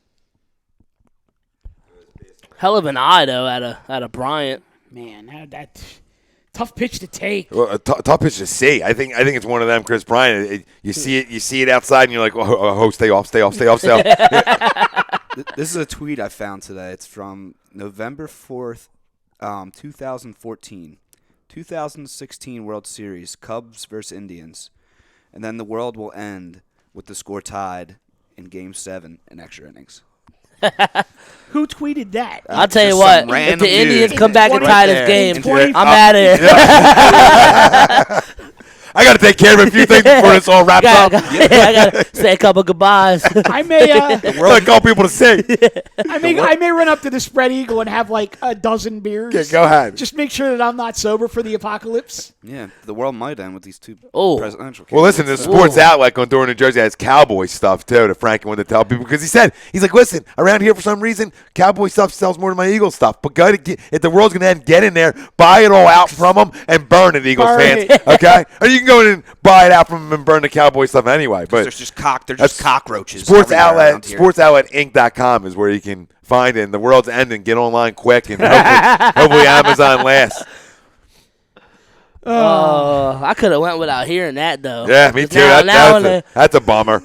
Hell of an eye though at a Bryant. Man, that tough pitch to take. Well, a tough pitch to see. I think it's one of them, Chris Bryant. You see it outside, and you're like, oh, stay off. This is a tweet I found today. It's from November 4th, 2014. 2016 World Series, Cubs versus Indians. And then the world will end with the score tied in Game 7 in extra innings. Who tweeted that? I'll tell you Just what, some if random the Indians dude. come back and Right tie there. this game, 20 I'm out of here. I got to take care of a few things before this all wraps up. I gotta say a couple goodbyes. I may I call people to sing. I may run up to the Spread Eagle and have like a dozen beers. Okay, go ahead. Just make sure that I'm not sober for the apocalypse. Yeah, the world might end with these two Oh. presidential Well, listen, the candidates. sports outlet going through New Jersey has cowboy stuff too. That Frankie wanted to tell people because he's like, listen, around here for some reason, cowboy stuff sells more than my Eagle stuff. But if the world's gonna end, get in there, buy it all out from them, and burn it, Eagles Burn fans. it. Okay, or you can go in and buy it out from them and burn the cowboy stuff anyway. But They're just cockroaches. sports everywhere outlet, around here. sportsoutletinc.com is where you can find it. And the world's ending. Get online quick, and hopefully Amazon lasts. I could have went without hearing that though. Yeah, me too. Now, That's a bummer.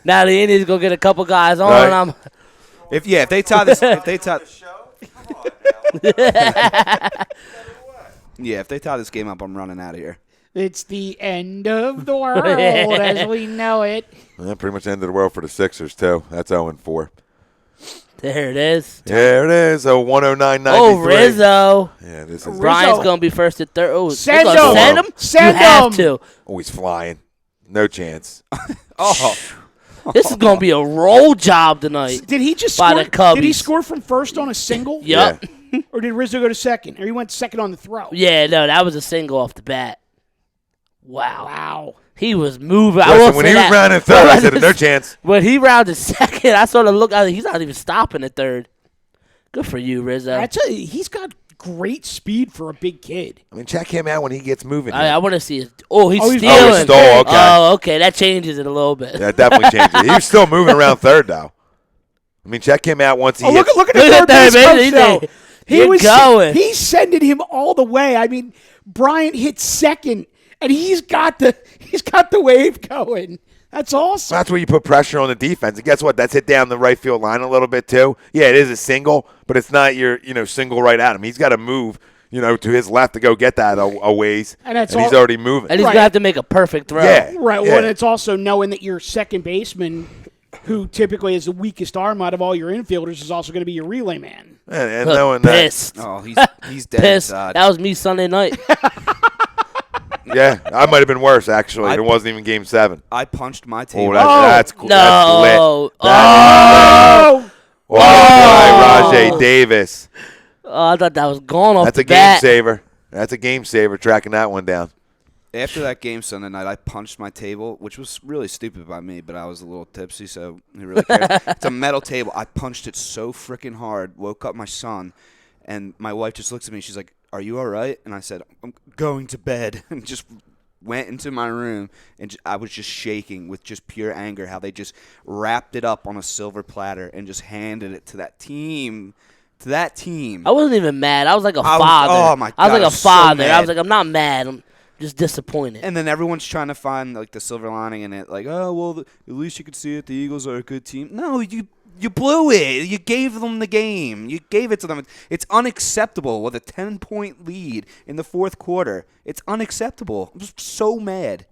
now the Indians go get a couple guys on. Right. I'm If they tie this, if they tie this game up, I'm running out of here. It's the end of the world as we know it. Yeah, pretty much the end of the world for the Sixers too. That's 0-4. there. It is. There it is. 109.93. Oh, Rizzo. Yeah, this is Brian's gonna be first at third. Oh, Send they're gonna him. Send him. Send you have him. to. always flying. No chance. Oh, This is gonna be a roll job tonight. Did he just By score? the Cubbies. Did he score from first on a single? Yep. Yeah. Or did Rizzo go to second? Or he went second on the throw? Yeah, no, that was a single off the bat. Wow. Wow. He was moving. Listen, when he was rounding third, I said, no chance. When he rounded second, I sort of looked. He's not even stopping at third. Good for you, Rizzo. I tell you, he's got great speed for a big kid. I mean, check him out when he gets moving. I want to see it. Oh, he's Oh, he's- stealing. Oh, he stole, okay. Oh, okay. That changes it a little bit. That definitely changes it. He was still moving around third, though. I mean, check him out once he Oh, look hits. at the Look at third that, base man. coach, though. You're going. He's sending him all the way. I mean, Bryant hit second, and he's got the wave going. That's awesome. That's where you put pressure on the defense. And guess what? That's hit down the right field line a little bit, too. Yeah, it is a single, but it's not your, single right at him. He's got to move, to his left to go get that a ways. And that's he's all- already moving. And he's Right. gonna have to make a perfect throw. Yeah. Right. Yeah. Well, and it's also knowing that your second baseman, who typically is the weakest arm out of all your infielders, is also going to be your relay man. And knowing that. Pissed. oh, he's dead Pissed. inside. That was me Sunday night. Yeah, I might have been worse, actually. I- It wasn't even Game 7. I punched my Oh, table. that's cool. No. That's lit. Oh, Oh! Oh, Rajay Davis. I thought that was gone off That's the a game bat. saver. That's a game saver, tracking that one down. After that game Sunday night, I punched my table, which was really stupid by me, but I was a little tipsy, so he really cared. It's a metal table. I punched it so freaking hard, woke up my son, and my wife just looks at me. She's like, "Are you all right?" And I said, "I'm going to bed," and just went into my room, and I was just shaking with just pure anger how they just wrapped it up on a silver platter and just handed it to that team. To that team. I wasn't even mad. I was like a I was- father. oh, my I was God, I like a was so father. I mad. was like, I'm not mad. I'm just disappointed. And then everyone's trying to find like the silver lining in it, like, oh well, at least you could see it. The Eagles are a good team. No, you blew it. You gave them the game. You gave it to them. It's unacceptable with a 10-point lead in the fourth quarter. It's unacceptable. I'm just so mad.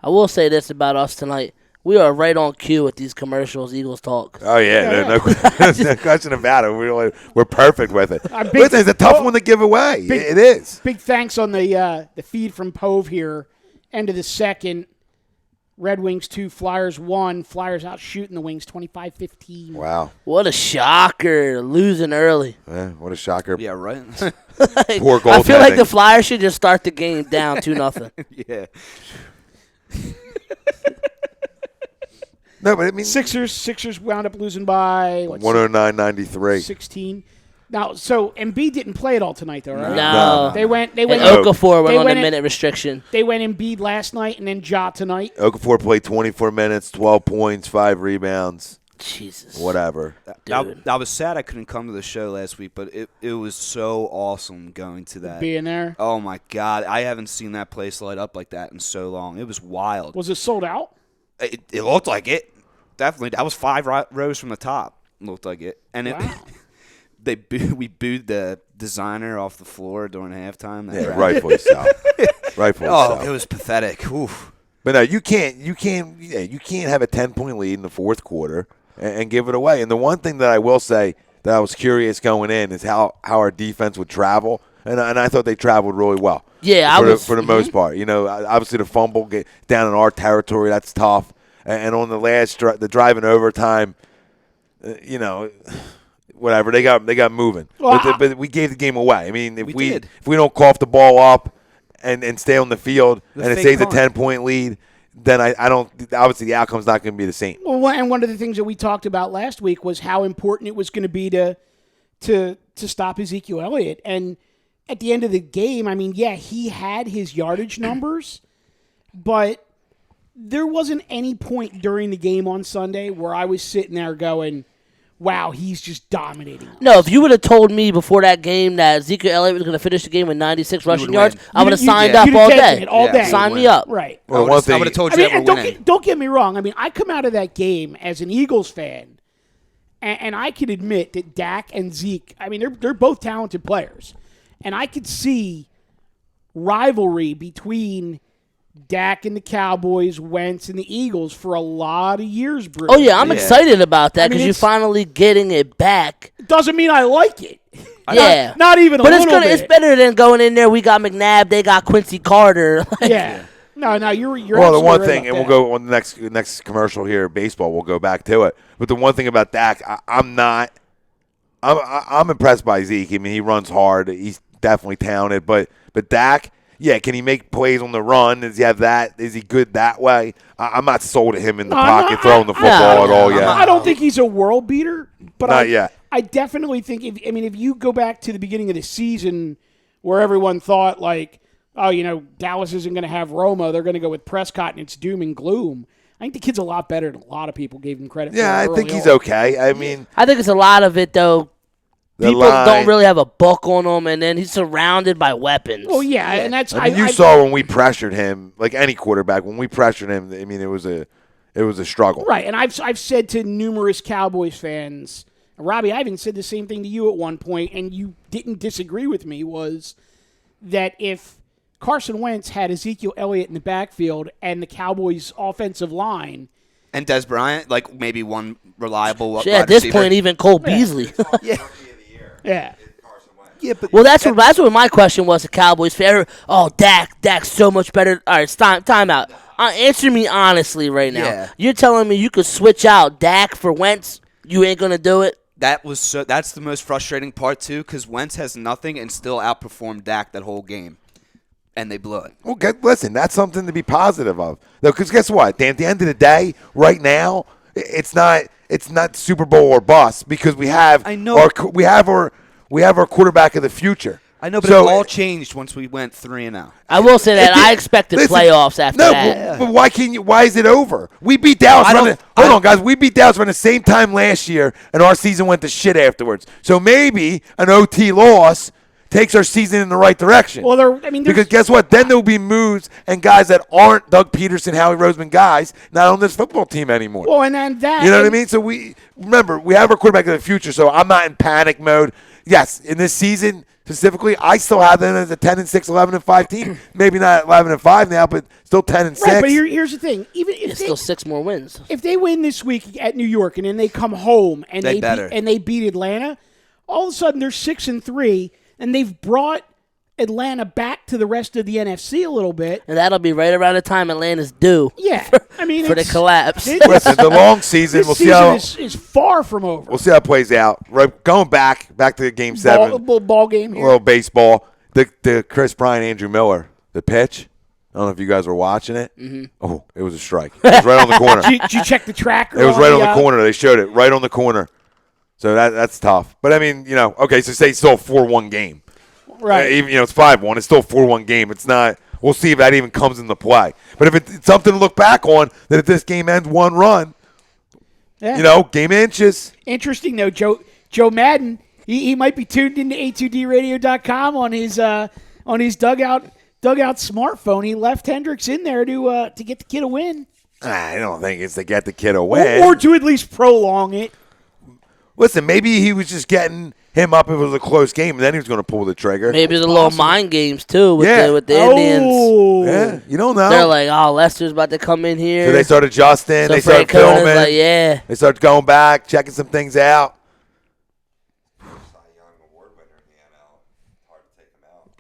I will say this about us tonight. We are right on cue with these commercials, Eagles talk. Oh, yeah. No question about it. We're perfect with it. Big- Listen, it's a tough one to give away. It is. Big thanks on the feed from Pove here. End of the second. Red Wings 2, Flyers 1. Flyers out shooting the Wings 25-15. Wow. What a shocker. Losing early. What a shocker. Yeah, right. Poor I feel like goaltending. the Flyers should just start the game down 2-0. yeah. No, but I mean, Sixers wound up losing by 109.93. 16. Now, so Embiid didn't play at all tonight, though, right? No. They went. And No. Okafor went They on went a in- minute restriction. They went Embiid last night and then Ja tonight. Okafor played 24 minutes, 12 points, 5 rebounds, Jesus. whatever. Dude. I was sad I couldn't come to the show last week, but it was so awesome going to that. Being there. Oh my God, I haven't seen that place light up like that in so long. It was wild. Was it sold out? It looked like it. Definitely. I was 5 rows from the top. Looked like it. And Wow. we booed the designer off the floor during halftime. Yeah, rightfully so. Rightfully Oh, so. it was pathetic. Oof. But no, you can't have a 10-point lead in the fourth quarter and give it away. And the one thing that I will say that I was curious going in is how our defense would travel, and I thought they traveled really well. Yeah, for the most part. You know, obviously the fumble get down in our territory, that's tough. And on the last the drive in overtime, you know, whatever they got moving. Well, but we gave the game away. I mean, if We did. if we don't cough the ball up and stay on the field The and it fake stays a punt. 10-point lead, then I don't. Obviously, the outcome's not going to be the same. Well, and one of the things that we talked about last week was how important it was going to be to stop Ezekiel Elliott. And at the end of the game, I mean, yeah, he had his yardage numbers, but there wasn't any point during the game on Sunday where I was sitting there going, wow, he's just dominating us. No, if you would have told me before that game that Ezekiel Elliott was going to finish the game with 96 rushing would yards, win. I would have You'd- signed you'd up have all taken day. it all day. Sign me win. up. Right. Well, one I thing would have told I you mean, that and we're winning. don't get me wrong. I mean, I come out of that game as an Eagles fan, and I can admit that Dak and Zeke, I mean, they're both talented players. And I could see rivalry between Dak and the Cowboys, Wentz and the Eagles for a lot of years, Bruce. Oh, yeah, I'm Yeah. excited about that I mean, because you're it's- finally getting it back. Doesn't mean I like it. Yeah. Not even a But it's little bit. it's better than going in there. We got McNabb, they got Quincy Carter. Yeah. No, you're Well, the absolutely one right thing, about and that. we'll go on the next commercial here, baseball. We'll go back to it. But the one thing about Dak, I'm impressed by Zeke. I mean, he runs hard. He's definitely talented. But Dak, yeah, can he make plays on the run? Does he have that? Is he good that way? I'm not sold at him in the No, pocket throwing the football at all yet. I don't think he's a world beater, but Not yet. I definitely think if you go back to the beginning of the season where everyone thought like, oh, you know, Dallas isn't going to have Roma, they're going to go with Prescott and it's doom and gloom. I think the kid's a lot better than a lot of people gave him credit for. Yeah, I early think he's on. okay. I mean, I think it's a lot of it, though. the People line- don't really have a book on him, and then he's surrounded by weapons. Well, yeah, and that's I mean, you saw when we pressured him, like any quarterback, when we pressured him. I mean, it was a struggle. right. And I've said to numerous Cowboys fans, Robbie, I even said the same thing to you at one point, and you didn't disagree with me. Was that if Carson Wentz had Ezekiel Elliott in the backfield and the Cowboys' offensive line, And Des Bryant, like maybe one reliable Shit, at wide this receiver. point, even Cole Beasley. yeah, Yeah, but Well, that's what my question was to Cowboys fan. Oh, Dak's so much better. All right, it's time out. Answer me honestly right now. Yeah. You're telling me you could switch out Dak for Wentz? You ain't gonna do it? that's the most frustrating part too, because Wentz has nothing and still outperformed Dak that whole game, and they blew it. Well, listen, that's something to be positive of. Though, because guess what? At the end of the day, right now, it's not Super Bowl or bust because we have I know. we have our quarterback of the future. I know, but So- it all changed once we went 3-0. I will say that It did- I expected listen, playoffs after no, that. but why can't you? Why is it over? We beat Dallas. Hold on, guys. We beat Dallas around the same time last year, and our season went to shit afterwards. So maybe an OT loss takes our season in the right direction. well, because guess what? Then there'll be moves and guys that aren't Doug Peterson, Howie Roseman guys, not on this football team anymore. well, and then that You know what I mean? So we have our quarterback of the future. So I'm not in panic mode. Yes, in this season specifically, I still have them as a 10-6, 11-5 team. Maybe not 11-5 now, but still 10-6. Right, but here's the thing: even if It's still 6 more wins. if they win this week at New York and then they come home and They they better. beat Atlanta, all of a sudden they're 6-3, and they've brought Atlanta back to the rest of the NFC a little bit. And that'll be right around the time Atlanta's due Yeah, I mean for the it's- collapse. Listen, the long season. This We'll see season how is far from over. we'll see how it plays out. Right, going back to Game 7. Ball game A here. little baseball. The Chris Bryant, Andrew Miller, the pitch. I don't know if you guys were watching it. Mm-hmm. Oh, it was a strike. It was right on the corner. Did you check the tracker? It was right on the uh, corner. They showed it right on the corner. So that's tough. But I mean, okay. So say it's still a 4-1 game. Right. Even it's 5-1. It's still a 4-1 game. It's not. We'll see if that even comes into play. But if it's something to look back on, that if this game ends 1 run, Yeah. game inches. Interesting though, Joe Madden. He might be tuned into A2DRadio.com on his dugout smartphone. He left Hendricks in there to get the kid a win, I don't think it's to get the kid a win. or to at least prolong it. Listen, maybe he was just getting him up if it was a close game, and then he was going to pull the trigger. Maybe there's a little mind games too with Yeah. the Indians. Yeah, you don't know. They're like, oh, Lester's about to come in here. So they start adjusting. So They start Francona's filming. like, yeah. They start going back, checking some things out.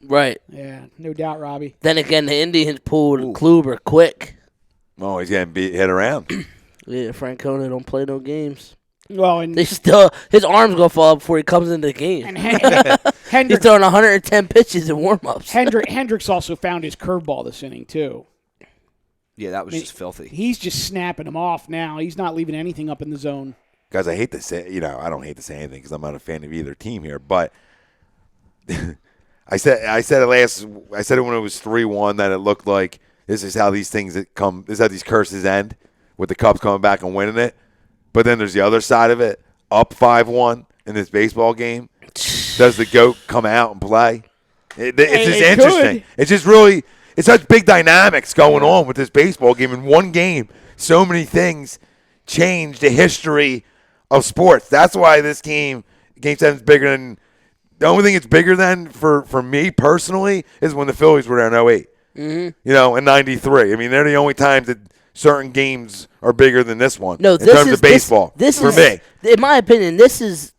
Right. Yeah, no doubt, Robbie. Then again, the Indians pulled Kluber quick. Oh, he's getting hit around. Yeah, Francona don't play no games. Well, and They still his arm's gonna fall before he comes into the game. and He's Hendricks, throwing 110 pitches in warm-ups. Hendricks also found his curveball this inning too. Yeah, that was just filthy. He's just snapping him off now. He's not leaving anything up in the zone. Guys, I hate to say, I don't hate to say anything because I'm not a fan of either team here, but I said it when it was 3-1 that it looked like this is how these things that come, this is how these curses end with the Cubs coming back and winning it. But then there's the other side of it, up 5-1 in this baseball game. Does the GOAT come out and play? It's just It interesting. could. It's just really, it's such big dynamics going on with this baseball game. In one game, so many things change the history of sports. That's why this Game 7 is bigger than, the only thing it's bigger than for me personally is when the Phillies were there in 08. Mm-hmm. In 93. I mean, they're the only times that certain games are bigger than this one No, in this terms is of baseball. This for is, me. in my opinion, this is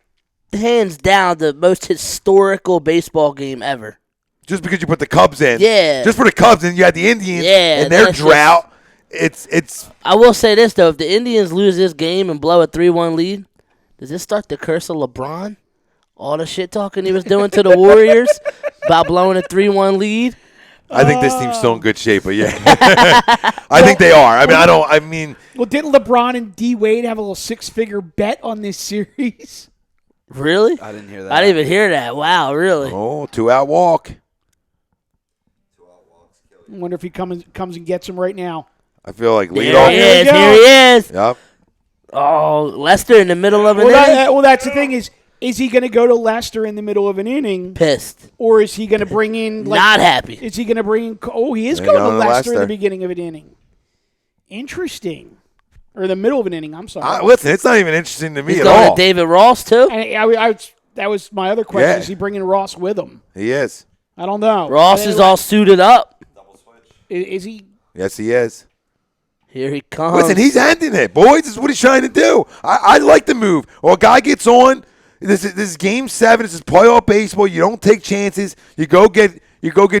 hands down the most historical baseball game ever. Just because you put the Cubs in. Yeah. Just for the Cubs in, you had the Indians Yeah, and their that's drought. It's I will say this though: if the Indians lose this game and blow a 3-1 lead, does this start the curse of LeBron? All the shit talking he was doing to the Warriors about blowing a 3-1 lead. I think this team's still in good shape, but yeah. I think they are. I mean, Well, didn't LeBron and D Wade have a little 6-figure bet on this series? Really? I didn't hear that. I didn't even hear that. Wow, really? 2-out walk. I wonder if he comes and gets him right now. I feel like Here leadoff. he There is. you go. Here he is. Yep. Oh, Lester in the middle of an Well, inning. that's the thing is he going to go to Lester in the middle of an inning, Pissed. or is he going to bring in Not happy. Is he going to bring in? Oh, he is They're going to going to Lester in the Lester. beginning of an inning. Interesting, or the middle of an inning. I'm sorry. Listen, it's not even interesting to me He's at going all. to David Ross too. That was my other question. Yeah. Is he bringing Ross with him? He is. I don't know. Ross is all suited up. Is he? Yes, he is. Here he comes. Listen, he's ending it, boys. This is what he's trying to do. I like the move. Or a guy gets on. This is Game 7. This is playoff baseball. You don't take chances. You go get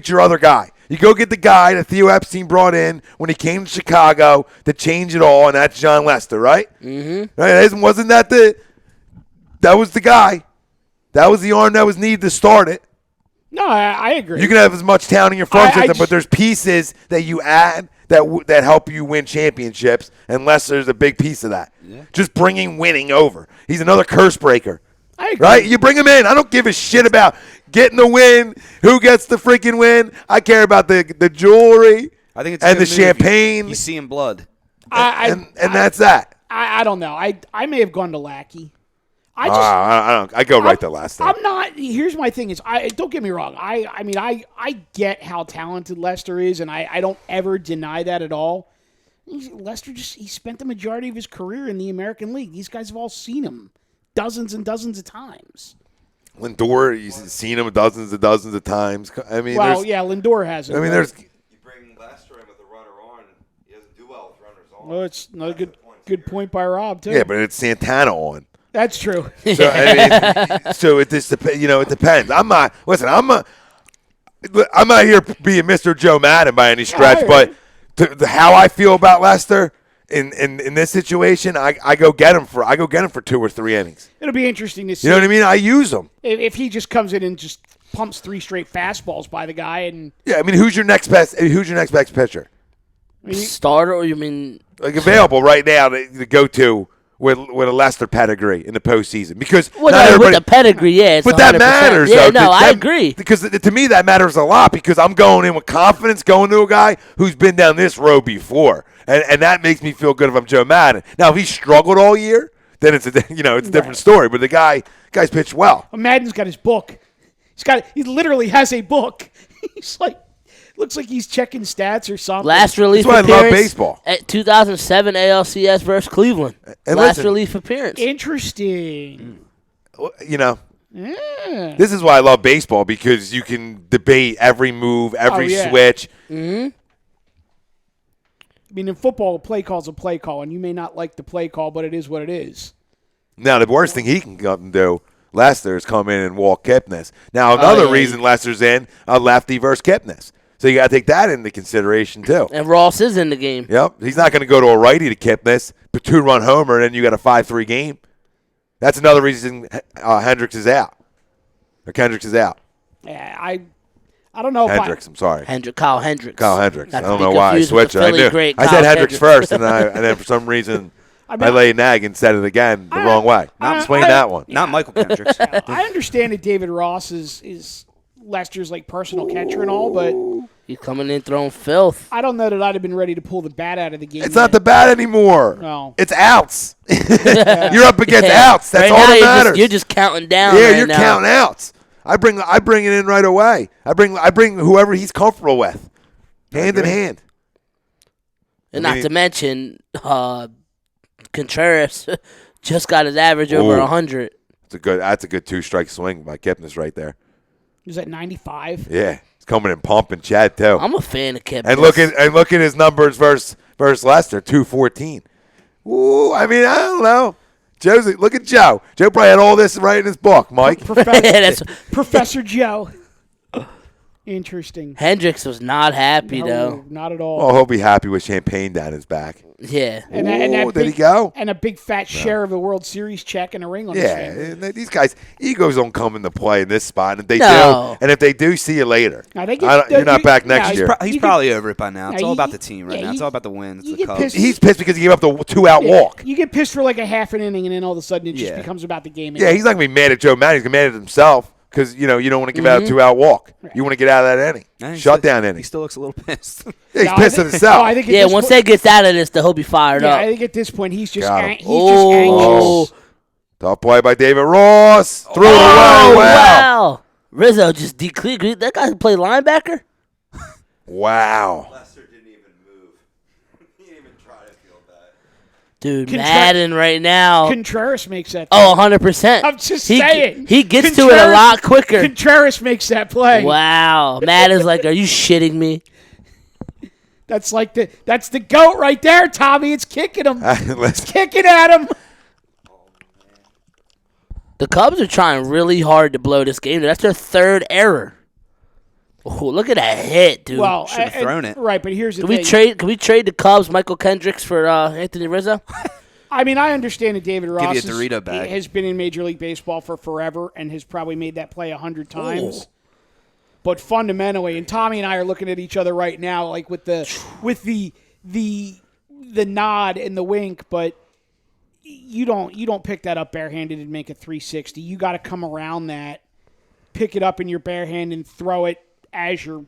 your other guy. You go get the guy that Theo Epstein brought in when he came to Chicago to change it all, and that's John Lester, right? Mm-hmm. Right? Wasn't that that was the guy? That was the arm that was needed to start it. No, I agree. You can have as much talent in your farm I system, just- but there's pieces that you add that help you win championships, and Lester's a big piece of that. Yeah. Just bringing winning over. He's another curse breaker. I agree. Right? You bring him in. I don't give a shit about getting the win, who gets the freaking win. I care about the jewelry I think it's a and good the move. champagne, He's seeing blood. and that's that. I don't know. I may have gone to Lackey. I just I go right to Lester. I'm not. Here's my thing: is I don't get me wrong. I mean I get how talented Lester is, and I don't ever deny that at all. Lester he spent the majority of his career in the American League. These guys have all seen him dozens and dozens of times. Lindor, you've seen him dozens and dozens of times. I mean, Well, yeah, Lindor hasn't. I mean, but- there's You bring Lester in with a runner on, he doesn't do well with runners on. Well, it's another good point by Rob too. yeah, but it's Santana on. That's true. So I mean, so it just it depends. I'm not here being Mr. Joe Madden by any stretch, but how I feel about Lester in this situation, I go get him for 2 or 3 innings. It'll be interesting to see. You know what I mean? I use him. If he just comes in and just pumps 3 straight fastballs by the guy, and Yeah, I mean, who's your next best pitcher? Starter, or you mean Like available right now to go to with a Lester pedigree in the postseason, because with, not with everybody. the pedigree? Yeah, it's But that 100%. matters, Yeah, though. no, I That- agree. Because to me, that matters a lot, because I'm going in with confidence, going to a guy who's been down this road before. And that makes me feel good if I'm Joe Madden. Now, if he struggled all year, then it's a different story. But the guy's pitched well. Madden's got his book. He literally has a book. He's like, looks like he's checking stats or something. Last relief That's why I love appearance baseball. at 2007 ALCS versus Cleveland. And Last listen, relief appearance. Interesting. you know, Yeah. this is why I love baseball, because you can debate every move, every yeah. switch. I mean, in football, a play call is a play call, and you may not like the play call, but it is what it is. Now, the worst thing he can come and do, Lester, is come in and walk Kipnis. Now, another reason Lester's in, a lefty versus Kipnis. So you got to take that into consideration, too. And Ross is in the game. Yep. He's not going to go to a righty to Kipnis, but 2-run homer, and then you got a 5-3 game. That's another reason Hendricks is out. Or Kendricks is out. Yeah, I don't know Hendricks, I'm sorry. Kyle Hendricks. Kyle Hendricks. Not I to don't be know why I confused with switched the it. I Philly knew. great I Kyle said Hendricks Hendricks. first, and then for some reason I mean, I laid an egg and said it again the wrong way. Explain that one. Not Michael Kendricks. I understand that David Ross is Lester's like personal catcher and all, but He's coming in throwing filth. I don't know that I'd have been ready to pull the bat out of the game. It's not the bat anymore. No. It's outs. You're up against Yeah. outs. That's Right all now, that you're matters. You're just counting down. yeah, right you're now. counting outs. I bring it in right away. I bring whoever he's comfortable with, hand in hand. And I mean, not to mention, Contreras just got his average over Ooh. 100. That's a good 2-strike swing by Kipnis right there. He was at 95. Yeah, he's coming in pumping Chad too. I'm a fan of Kip. And look at his numbers versus Lester, 214. Ooh, I mean, I don't know. Look at Joe. Joe probably had all this right in his book, Mike. Professor Joe. Interesting. Hendricks was not happy, No, though. not at all. Well, he'll be happy with champagne down his back. Yeah. And that Ooh, big, did he go? And a big fat share of the World Series check and a ring on his finger. Yeah, and these guys, egos don't come into play in this spot. And if they No. do, and if they do, see you later. Now, they You're not back next year. He's You probably over it by now. It's Yeah, all about you- the team right yeah, now. you- It's all about the win. It's you the get Cubs. pissed- He's pissed because he gave up the 2-out walk. You get pissed for like a half an inning, and then all of a sudden it just Yeah. becomes about the game. Yeah, he's not going to be mad at Joe Madden. He's going to be mad at himself because, you don't want to give out a 2-out walk. You want to get out of that inning. Yeah, he Shut still- down He inning. still looks a little pissed. Yeah, he's No, I pissed think- at himself. no, I think at Yeah, this once point- they gets out of this, he'll be fired Yeah, up. I think at this point he's just Got him. he's just anxious. Tough play by David Ross. Threw it away. Oh, Wow. wow. Rizzo just decleared. That guy can play linebacker? Wow. Lester didn't even move. He didn't even try to feel that. Dude, Contra- Madden right now. Contreras makes that. Oh, 100%. I'm just he, saying. He gets to it a lot quicker. Contreras makes that play. Wow. Madden's like, are you shitting me? That's the goat right there, Tommy. It's kicking him. Listen, Kicking at him. The Cubs are trying really hard to blow this game. That's their third error. Oh, look at that hit, dude. Well, Should've thrown it. Right, but here's the Can thing. we trade the Cubs, Michael Kendricks, for Anthony Rizzo? I mean, I understand that David Ross you a Dorito bag. has been in Major League Baseball for forever and has probably made that play 100 times. But fundamentally, and Tommy and I are looking at each other right now, like with the nod and the wink, but you don't pick that up barehanded and make a 360. You got to come around that, pick it up in your bare hand and throw it as you're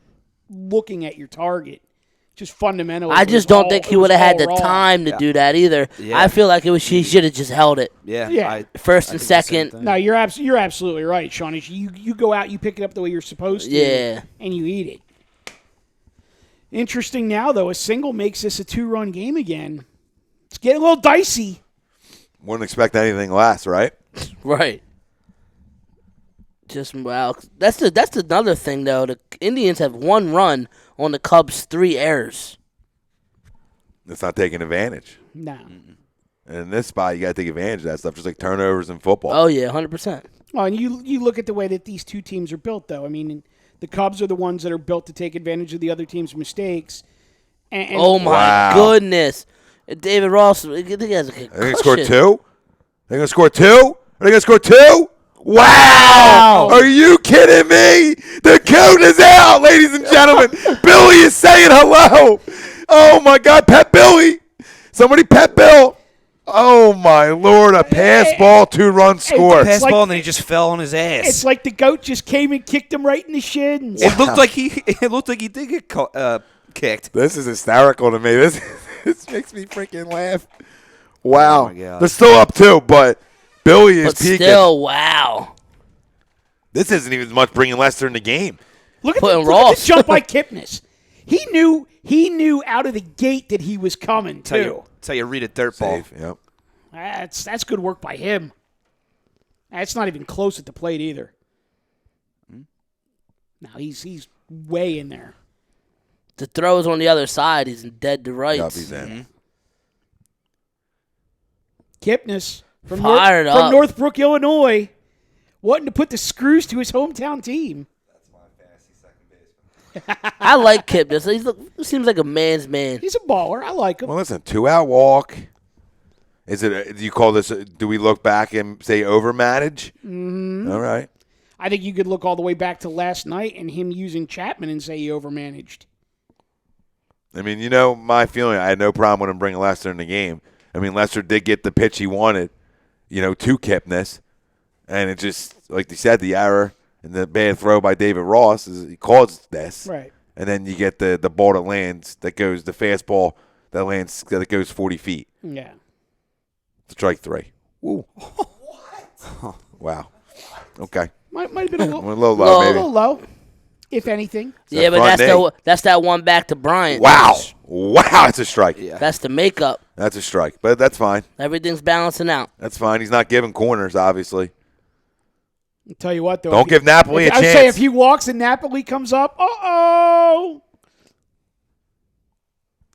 looking at your target. Just fundamentally, I just don't think he would have had the wrong. time to do that either. Yeah. I feel like he should have just held it. Yeah. Yeah. First I and think the same second. thing. No, you're absolutely right, Sean. You go out, you pick it up the way you're supposed to, Yeah. and you eat it. Interesting now, though, a single makes this a 2-run game again. It's getting a little dicey. wouldn't expect anything less, right? Right. Just wow. That's another thing though. The Indians have 1 run on the Cubs' 3 errors. It's not taking advantage. No. And in this spot, you got to take advantage of that stuff, just like turnovers in football. Oh yeah, 100%. Well, and you look at the way that these two teams are built, though. I mean, the Cubs are the ones that are built to take advantage of the other team's mistakes. And Oh my Wow. goodness. David Ross, I think he has a Are they concussion. going to score 2? They're going to score 2? Are they going to score 2? Wow! Are you kidding me? The coat is out, ladies and gentlemen. Billy is saying hello. Oh, my God. Pet Billy. Somebody pet Bill. Oh, my Lord. A pass ball, 2-run score. Pass like- ball and then he just fell on his ass. it's like the goat just came and kicked him right in the shins. It looked like he did get kicked. This is hysterical to me. This makes me freaking laugh. Wow. Oh, my God. They're still up, too, but Billy is But peaking. still, wow. This isn't even as much bringing Lester in the game. Look at Putting the Ross. jump by Kipnis. He knew out of the gate that he was coming too. That's how you read a dirt ball. Safe, yep. That's good work by him. That's not even close at the plate either. No, he's way in there. The throw is on the other side. He's dead to rights. Yup, he's in. Kipnis from, Fired from up. Northbrook, Illinois, wanting to put the screws to his hometown team. That's my fantasy second baseman. I like Kipnis. He seems like a man's man. He's a baller. I like him. Well, listen, 2-out walk. Is it? Do you call this? Do we look back and say overmanage? Mm-hmm. All right. I think you could look all the way back to last night and him using Chapman and say he overmanaged. I mean, you know my feeling. I had no problem with him bringing Lester in the game. I mean, Lester did get the pitch he wanted, to Kipnis. And it just, like they said, the error and the bad throw by David Ross he caused this. Right. And then you get the ball that lands, the fastball that goes 40 feet. Yeah. Strike 3. Ooh. What? Wow. Okay. Might have been a A little little low, Low. a maybe. little low, if anything. Yeah, but front knee. that's that one back to Bryant. Wow. That's a strike. Yeah. That's the makeup. That's a strike. But that's fine. Everything's balancing out. That's fine. He's not giving corners, obviously. I'll tell you what, though. Don't give Napoli a I would say chance. if he walks and Napoli comes up, uh-oh.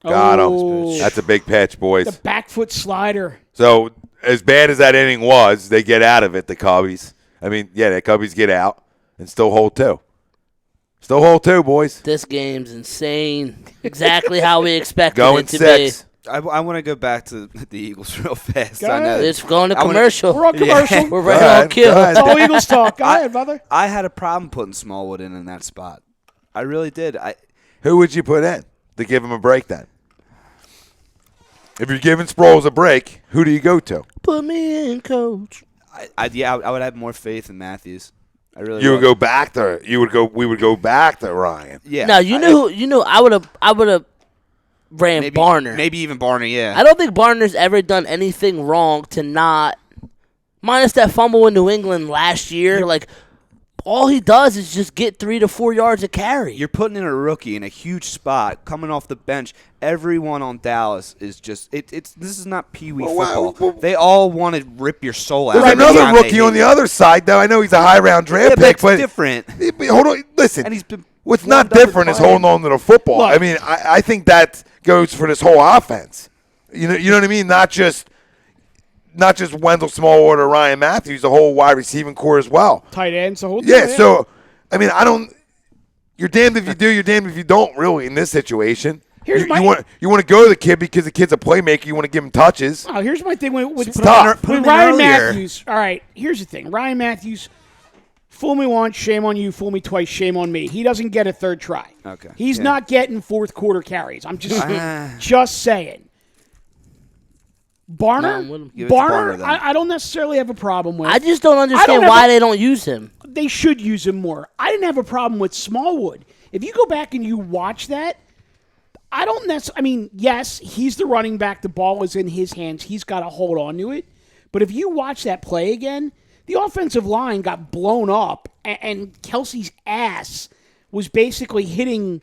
Got him. Oh, That's a big pitch, boys. the back foot slider. So, as bad as that inning was, they get out of it, the Cubbies. I mean, yeah, the Cubbies get out and still hold 2. Still hold 2, boys. This game's insane. Exactly how we expected Going it to 6. I want to go back to the Eagles real fast. Go I know. ahead. be. It's going to I wanna- commercial. We're on commercial. We're Go right ahead, on cue. go ahead. It's all Eagles talk. Go ahead, brother. I had a problem putting Smallwood in that spot. I really did. Who would you put in to give him a break then? If you're giving Sproles a break, who do you go to? Put me in, coach. I would have more faith in Matthews. I really You would would. go back there. We would go back to Ryan. Yeah. Now I would have ran maybe, Barner. Maybe even Barner, yeah. I don't think Barner's ever done anything wrong to not, minus that fumble in New England last year. Like, all he does is just get 3 to 4 yards of carry. You're putting in a rookie in a huge spot, coming off the bench. Everyone on Dallas is just this is not peewee football. They all want to rip your soul out. There's every another time they rookie hit on the you. other side, though. I know he's a high-round draft Yeah, pick, that's but different. Hold on, listen. And he's been What's warmed not up different and is playing. holding on to the football. Look. I mean, I think that goes for this whole offense. You know what I mean? Not just Wendell Smallwood or Ryan Matthews, the whole wide receiving core as well. Tight ends, the whole Yeah, deal, so, I mean, you're damned if you do, you're damned if you don't, really, in this situation. Here's You my- want to go to the kid because the kid's a playmaker. You want to give him touches. Oh, here's my thing with Stop. Put him in Ryan earlier. Matthews. All right, here's the thing. Ryan Matthews, fool me once, shame on you. Fool me twice, shame on me. He doesn't get a third try. Okay, He's yeah. not getting fourth quarter carries. I'm just saying. No, I'm Barner, with him. Give it to Barner, Barner, then. I don't necessarily have a problem with. I just don't understand have why a- they don't use him. They should use him more. I didn't have a problem with Smallwood. If you go back and you watch that, I don't necessarily. I mean, yes, he's the running back. The ball is in his hands. He's got to hold on to it. But if you watch that play again, the offensive line got blown up, and Kelsey's ass was basically hitting.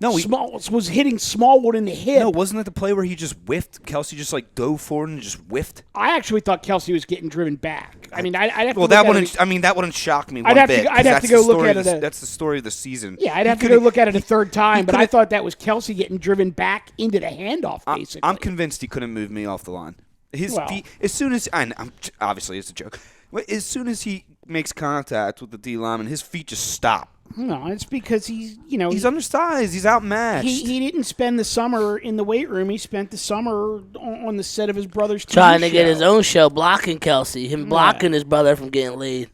Was hitting Smallwood in the hip. No, wasn't it the play where he just whiffed? Kelsey just dove forward and just whiffed. I actually thought Kelsey was getting driven back. I mean, I'd have to Well, look that at wouldn't. it. I mean, that wouldn't shock me I'd one have to- bit. I'd 'cause have that's to go the look story at of the- it. That's the story of the season. Yeah, I'd He have to go could've- look at it a third time, but I could've- thought that was Kelsey getting driven back into the handoff, basically. I'm convinced he couldn't move me off the line. His Well. feet, as soon as I'm obviously it's a joke. But as soon as he makes contact with the D lineman, his feet just stop. No, it's because he's He's undersized. He's outmatched. he didn't spend the summer in the weight room. He spent the summer on the set of his brother's TV Trying to get show. his own show, blocking Kelsey, him blocking his brother from getting laid.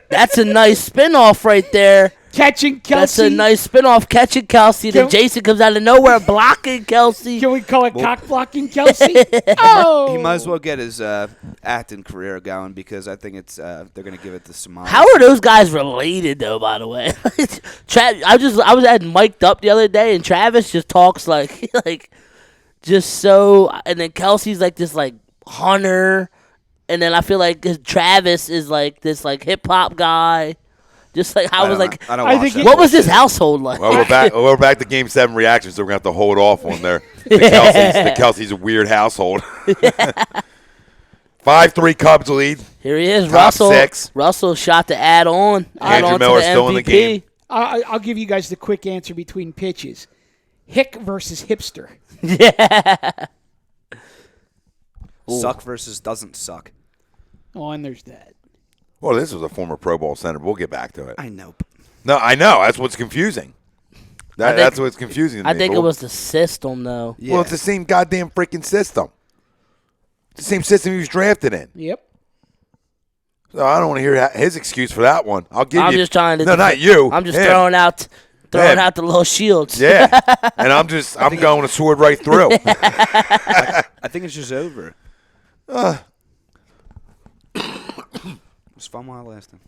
That's a nice spinoff right there. catching Kelsey. That's a nice spinoff, catching Kelsey. Then Can- Jason comes out of nowhere, blocking Kelsey. Can we call it cock blocking Kelsey? Oh, he might as well get his acting career going because I think it's they're going to give it to Somali. How are those guys related, though? By the way, I was at mic'd up the other day, and Travis just talks like just so, and then Kelsey's like this hunter, and then I feel like Travis is like this hip hop guy. Just like I was like, I don't I watch think that. what was this household like? Well, we're back to Game 7 reactions, so we're going to have to hold off on there. The Kelsey's a weird household. 5-3 Cubs lead Here he is, Top Russell. 6. Russell shot to add on Andrew to Miller's the still in the MVP. game. I'll give you guys the quick answer between pitches. Hick versus hipster. Suck versus doesn't suck. Oh, and there's that. Well, this was a former Pro Bowl center. We'll get back to it. I know. No, I know. That's what's confusing. That's what's confusing to I me. think But- it was the system, though. Yeah. Well, it's the same goddamn freaking system. It's the same system he was drafted in. Yep. So I don't want to hear his excuse for that one. I'll give I'm you. just trying to. No, not you. I'm just him. throwing out Him. the little shields. Yeah, and I'm going a sword right through. I think it's just over. It was fun while it lasted.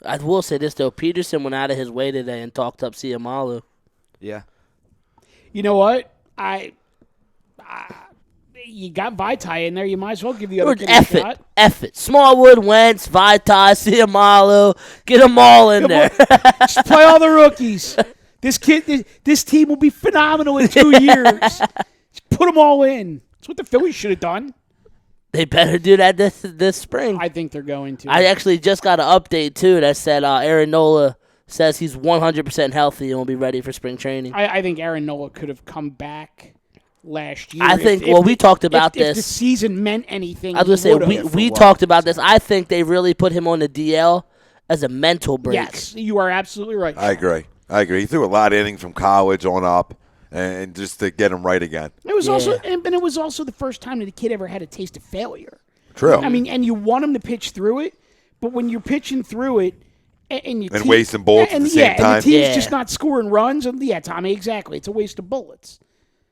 I will say this though: Peterson went out of his way today and talked up Siamalu. Yeah. You know what? You got Vitae in there. You might as well give the other kid a shot. F it. Smallwood, Wentz, Vitae, Siamalu, get them all in there. Just play all the rookies. This team will be phenomenal in 2 years. Just put them all in. That's what the Phillies should have done. They better do that this spring. I think they're going to. I actually just got an update too that said Aaron Nola says he's 100% healthy and will be ready for spring training. I think Aaron Nola could have come back last year. I think. We talked about if the this. season meant anything. I was he gonna say would've. we talked about this. I think they really put him on the DL as a mental break. Yes, you are absolutely right. I agree. He threw a lot of innings from college on up, and just to get him right again. It was Yeah. it was also the first time that a kid ever had a taste of failure. True. I mean, and you want him to pitch through it, but when you're pitching through it, and you wasting bullets at the same time. and the team's Yeah. just not scoring runs, and Tommy, exactly, it's a waste of bullets.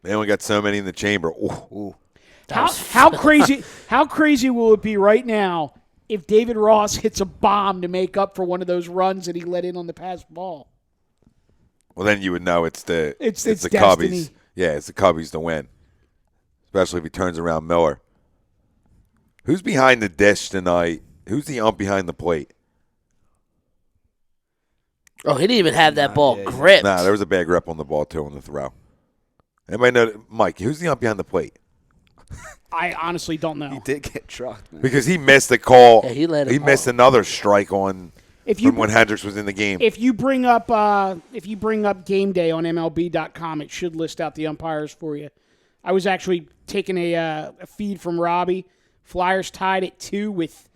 They only got so many in the chamber. Ooh. How crazy will it be right now if David Ross hits a bomb to make up for one of those runs that he let in on the past ball? Well, then you would know it's the It's the destiny. Cubbies. Yeah, it's the Cubbies to win, especially if he turns around Miller. Who's behind the dish tonight? Who's the ump behind the plate? Oh, he didn't even have that ball gripped. Nah, there was a bad grip on the ball too on the throw. Anybody know, Mike? Who's the ump behind the plate? I honestly don't know. He did get trucked, man. Because he missed the call. Yeah, he let him missed another strike on If you from when Hendricks was in the game. If you bring up game day on MLB.com, it should list out the umpires for you. I was actually taking a feed from Robbie. Flyers tied at 2 with,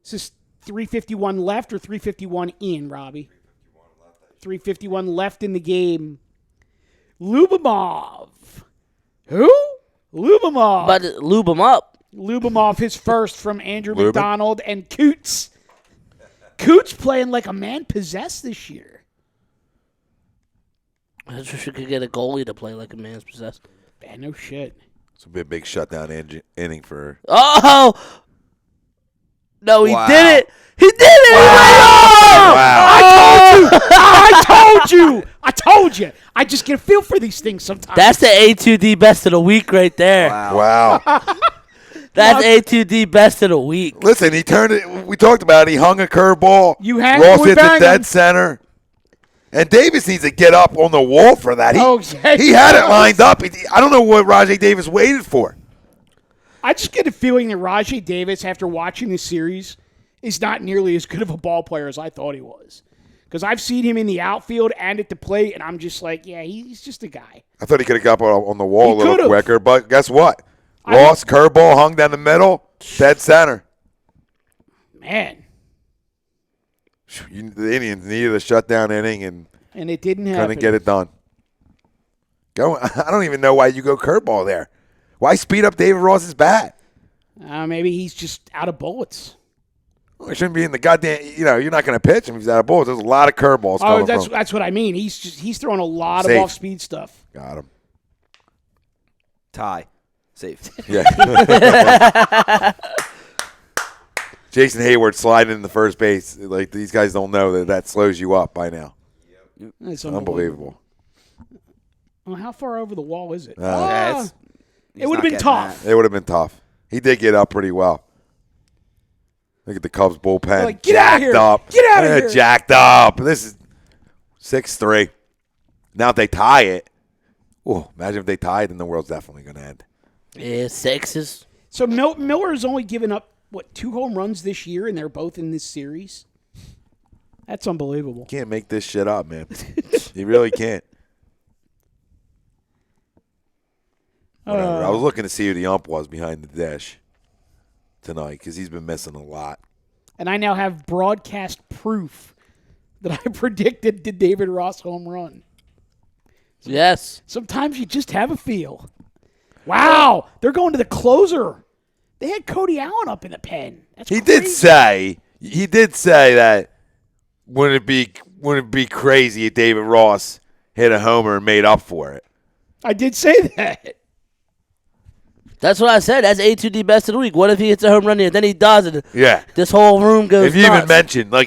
is this 3:51 left or 3:51 in, Robbie? 3:51 left in the game. Lubomov. Who? Lubomov. But lube him up. Lubomov, his first from Andrew Lubin? McDonald and Coots. Coots playing like a man possessed this year. I wish we could get a goalie to play like a man's possessed. Man, no shit. It's a big shutdown inning for. Oh! No, he Wow. did it! He did it! Wow. I told you. I just get a feel for these things sometimes. That's the A2D best of the week right there. Wow. That's A2D best of the week. Listen, he turned it. We talked about it. He hung a curveball. You hang Ross with hits bang it dead 'em. center. And Davis needs to get up on the wall for that. He had it does. lined up. I don't know what Rajay Davis waited for. I just get a feeling that Rajay Davis, after watching this series, is not nearly as good of a ball player as I thought he was. Because I've seen him in the outfield and at the plate, and I'm just like, yeah, he's just a guy. I thought he could have got up on the wall He a little could've. quicker, but guess what? I- Ross curveball hung down the middle, dead center. Man. The Indians needed a shutdown inning and And it didn't happen. couldn't get it done. I don't even know why you go curveball there. Why speed up David Ross's bat? Maybe he's just out of bullets. Well, he shouldn't be in the goddamn. You're not going to pitch him if he's out of bullets. There's a lot of curveballs Oh, coming from. that's what I mean. He's throwing a lot Safe. of off-speed stuff. Got him. Tie. Safe. Yeah. Jason Hayward sliding in the first base. Like, these guys don't know that slows you up by now. It's Unbelievable. Well, how far over the wall is it? Yeah, it he's would have not been getting tough. that. It would have been tough. He did get up pretty well. Look at the Cubs bullpen. Like, get outta here. Jacked up. Get outta Yeah, here. Jacked up. This is 6-3. Now if they tie it, imagine if they tie it, then the world's definitely going to end. Yeah, sixes. So Miller's only given up, 2 home runs this year, and they're both in this series? That's unbelievable. Can't make this shit up, man. You really can't. Whatever. I was looking to see who the ump was behind the dish tonight because he's been missing a lot. And I now have broadcast proof that I predicted the David Ross home run. Yes. Sometimes you just have a feel. Wow, they're going to the closer. They had Cody Allen up in the pen. That's He crazy. did say that wouldn't it be crazy if David Ross hit a homer and made up for it. I did say that. That's what I said. That's A2D best of the week. What if he hits a home run here? Then he does it. Yeah. This whole room goes If you nuts. even mentioned well,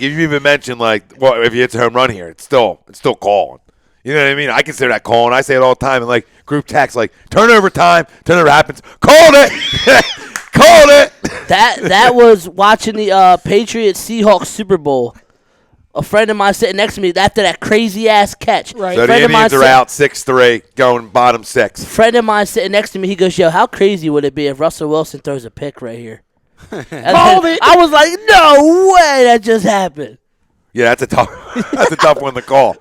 if he hits a home run here, it's still calling. You know what I mean? I consider that calling. I say it all the time in like group text, like turnover time, turnover happens. Called it. Called it. That was watching the Patriots Seahawks Super Bowl. A friend of mine sitting next to me after that crazy ass catch. Right. So the Friend of mine Indians are out 6-3, going bottom 6. Friend of mine sitting next to me, he goes, "Yo, how crazy would it be if Russell Wilson throws a pick right here?" Called it. I was like, "No way, that just happened." Yeah, that's a tough one to call.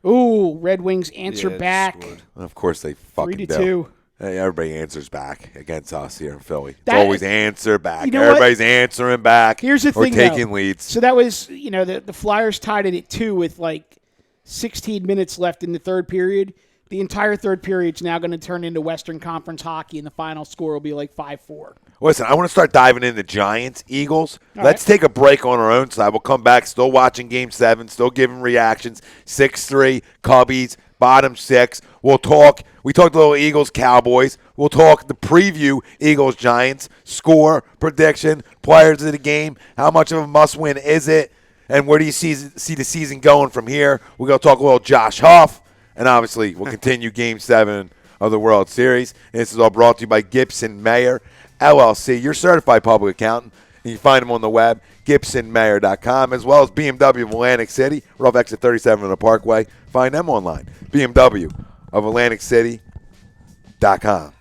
Ooh, Red Wings answer Yeah, back. scored. Of course they fucking 3-2. do. Hey, everybody answers back against us here in Philly. That- Always answer back. You know what? Everybody's answering back. Here's the or thing, taking though. leads. So that was, the Flyers tied it at 2 with like 16 minutes left in the third period. The entire third period's now going to turn into Western Conference hockey, and the final score will be like 5-4. Listen, I want to start diving into Giants, Eagles. All Let's take a break on our own side. We'll come back, still watching Game 7, still giving reactions. 6-3, Cubbies, bottom 6. We'll talk. We talked a little Eagles, Cowboys. We'll talk the preview, Eagles, Giants, score, prediction, players of the game. How much of a must-win is it? And where do you see the season going from here? We're going to talk a little Josh Huff. And obviously, we'll continue Game 7 of the World Series. And this is all brought to you by Gibson Mayer, LLC, your certified public accountant. And you find them on the web, GibsonMayer.com, as well as BMW of Atlantic City, rough exit 37 on the Parkway. Find them online, BMW of AtlanticCity.com.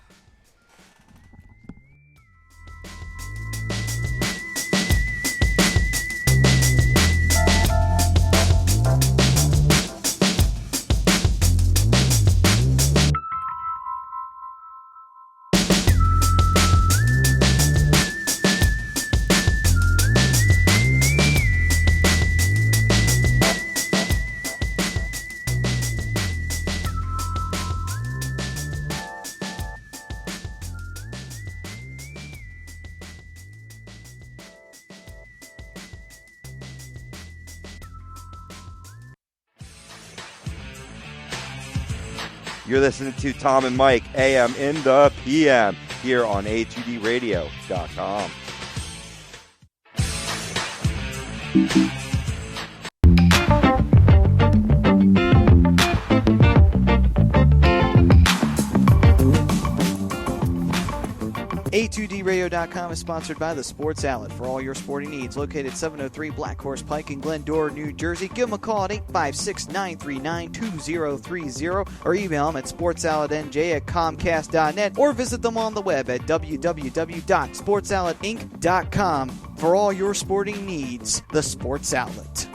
You're listening to Tom and Mike, AM in the PM, here on A2DRadio.com. A2DRadio.com is sponsored by The Sports Outlet for all your sporting needs. Located 703 Black Horse Pike in Glendora, New Jersey. Give them a call at 856-939-2030 or email them at sportsoutletnj@comcast.net or visit them on the web at www.sportsoutletinc.com for all your sporting needs. The Sports Outlet.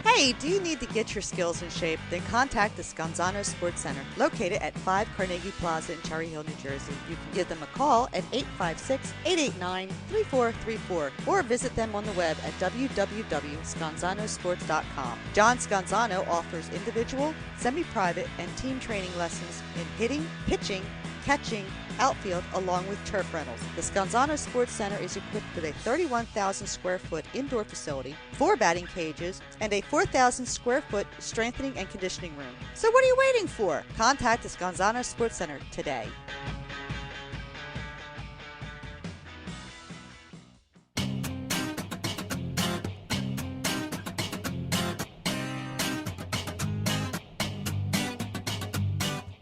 Hey, do you need to get your skills in shape? Then contact the Scanzano Sports Center, located at 5 Carnegie Plaza in Cherry Hill, New Jersey. You can give them a call at 856-889-3434 or visit them on the web at www.scanzanosports.com. John Scanzano offers individual, semi-private, and team training lessons in hitting, pitching, catching, outfield, along with turf rentals. The Scanzano Sports Center is equipped with a 31,000 square foot indoor facility, 4 batting cages, and a 4,000 square foot strengthening and conditioning room. So what are you waiting for? Contact the Scanzano Sports Center today.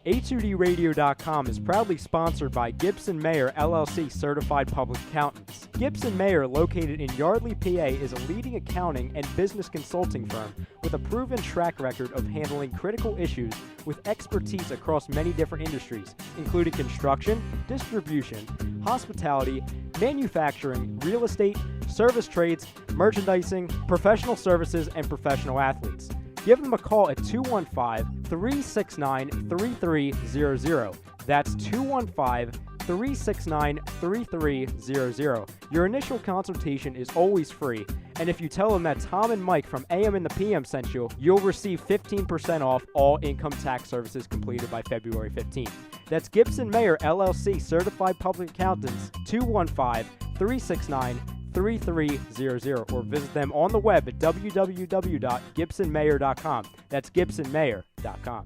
A2DRadio.com is proudly sponsored by Gibson Mayer LLC Certified Public Accountants. Gibson Mayer, located in Yardley, PA, is a leading accounting and business consulting firm with a proven track record of handling critical issues with expertise across many different industries, including construction, distribution, hospitality, manufacturing, real estate, service trades, merchandising, professional services, and professional athletes. Give them a call at 215-369-3300. That's 215-369-3300. Your initial consultation is always free, and if you tell them that Tom and Mike from AM and the PM sent you, you'll receive 15% off all income tax services completed by February 15th. That's Gibson Mayer LLC Certified Public Accountants, 215-369-3300, or visit them on the web at www.gibsonmayer.com. That's gibsonmayer.com.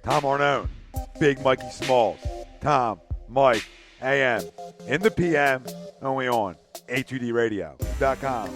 Tom Arnone, Big Mikey Smalls, Tom, Mike, AM, in the PM, only on A2DRadio.com.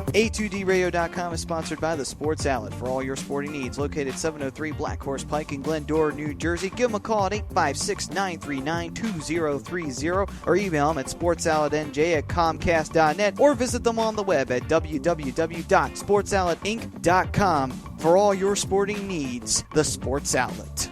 A2DRadio.com is sponsored by the Sports Outlet for all your sporting needs. Located 703 Black Horse Pike in Glendora, New Jersey. Give them a call at 856-939-2030 or email them at sportsoutletnj@comcast.net or visit them on the web at www.sportsoutletinc.com for all your sporting needs. The Sports Outlet.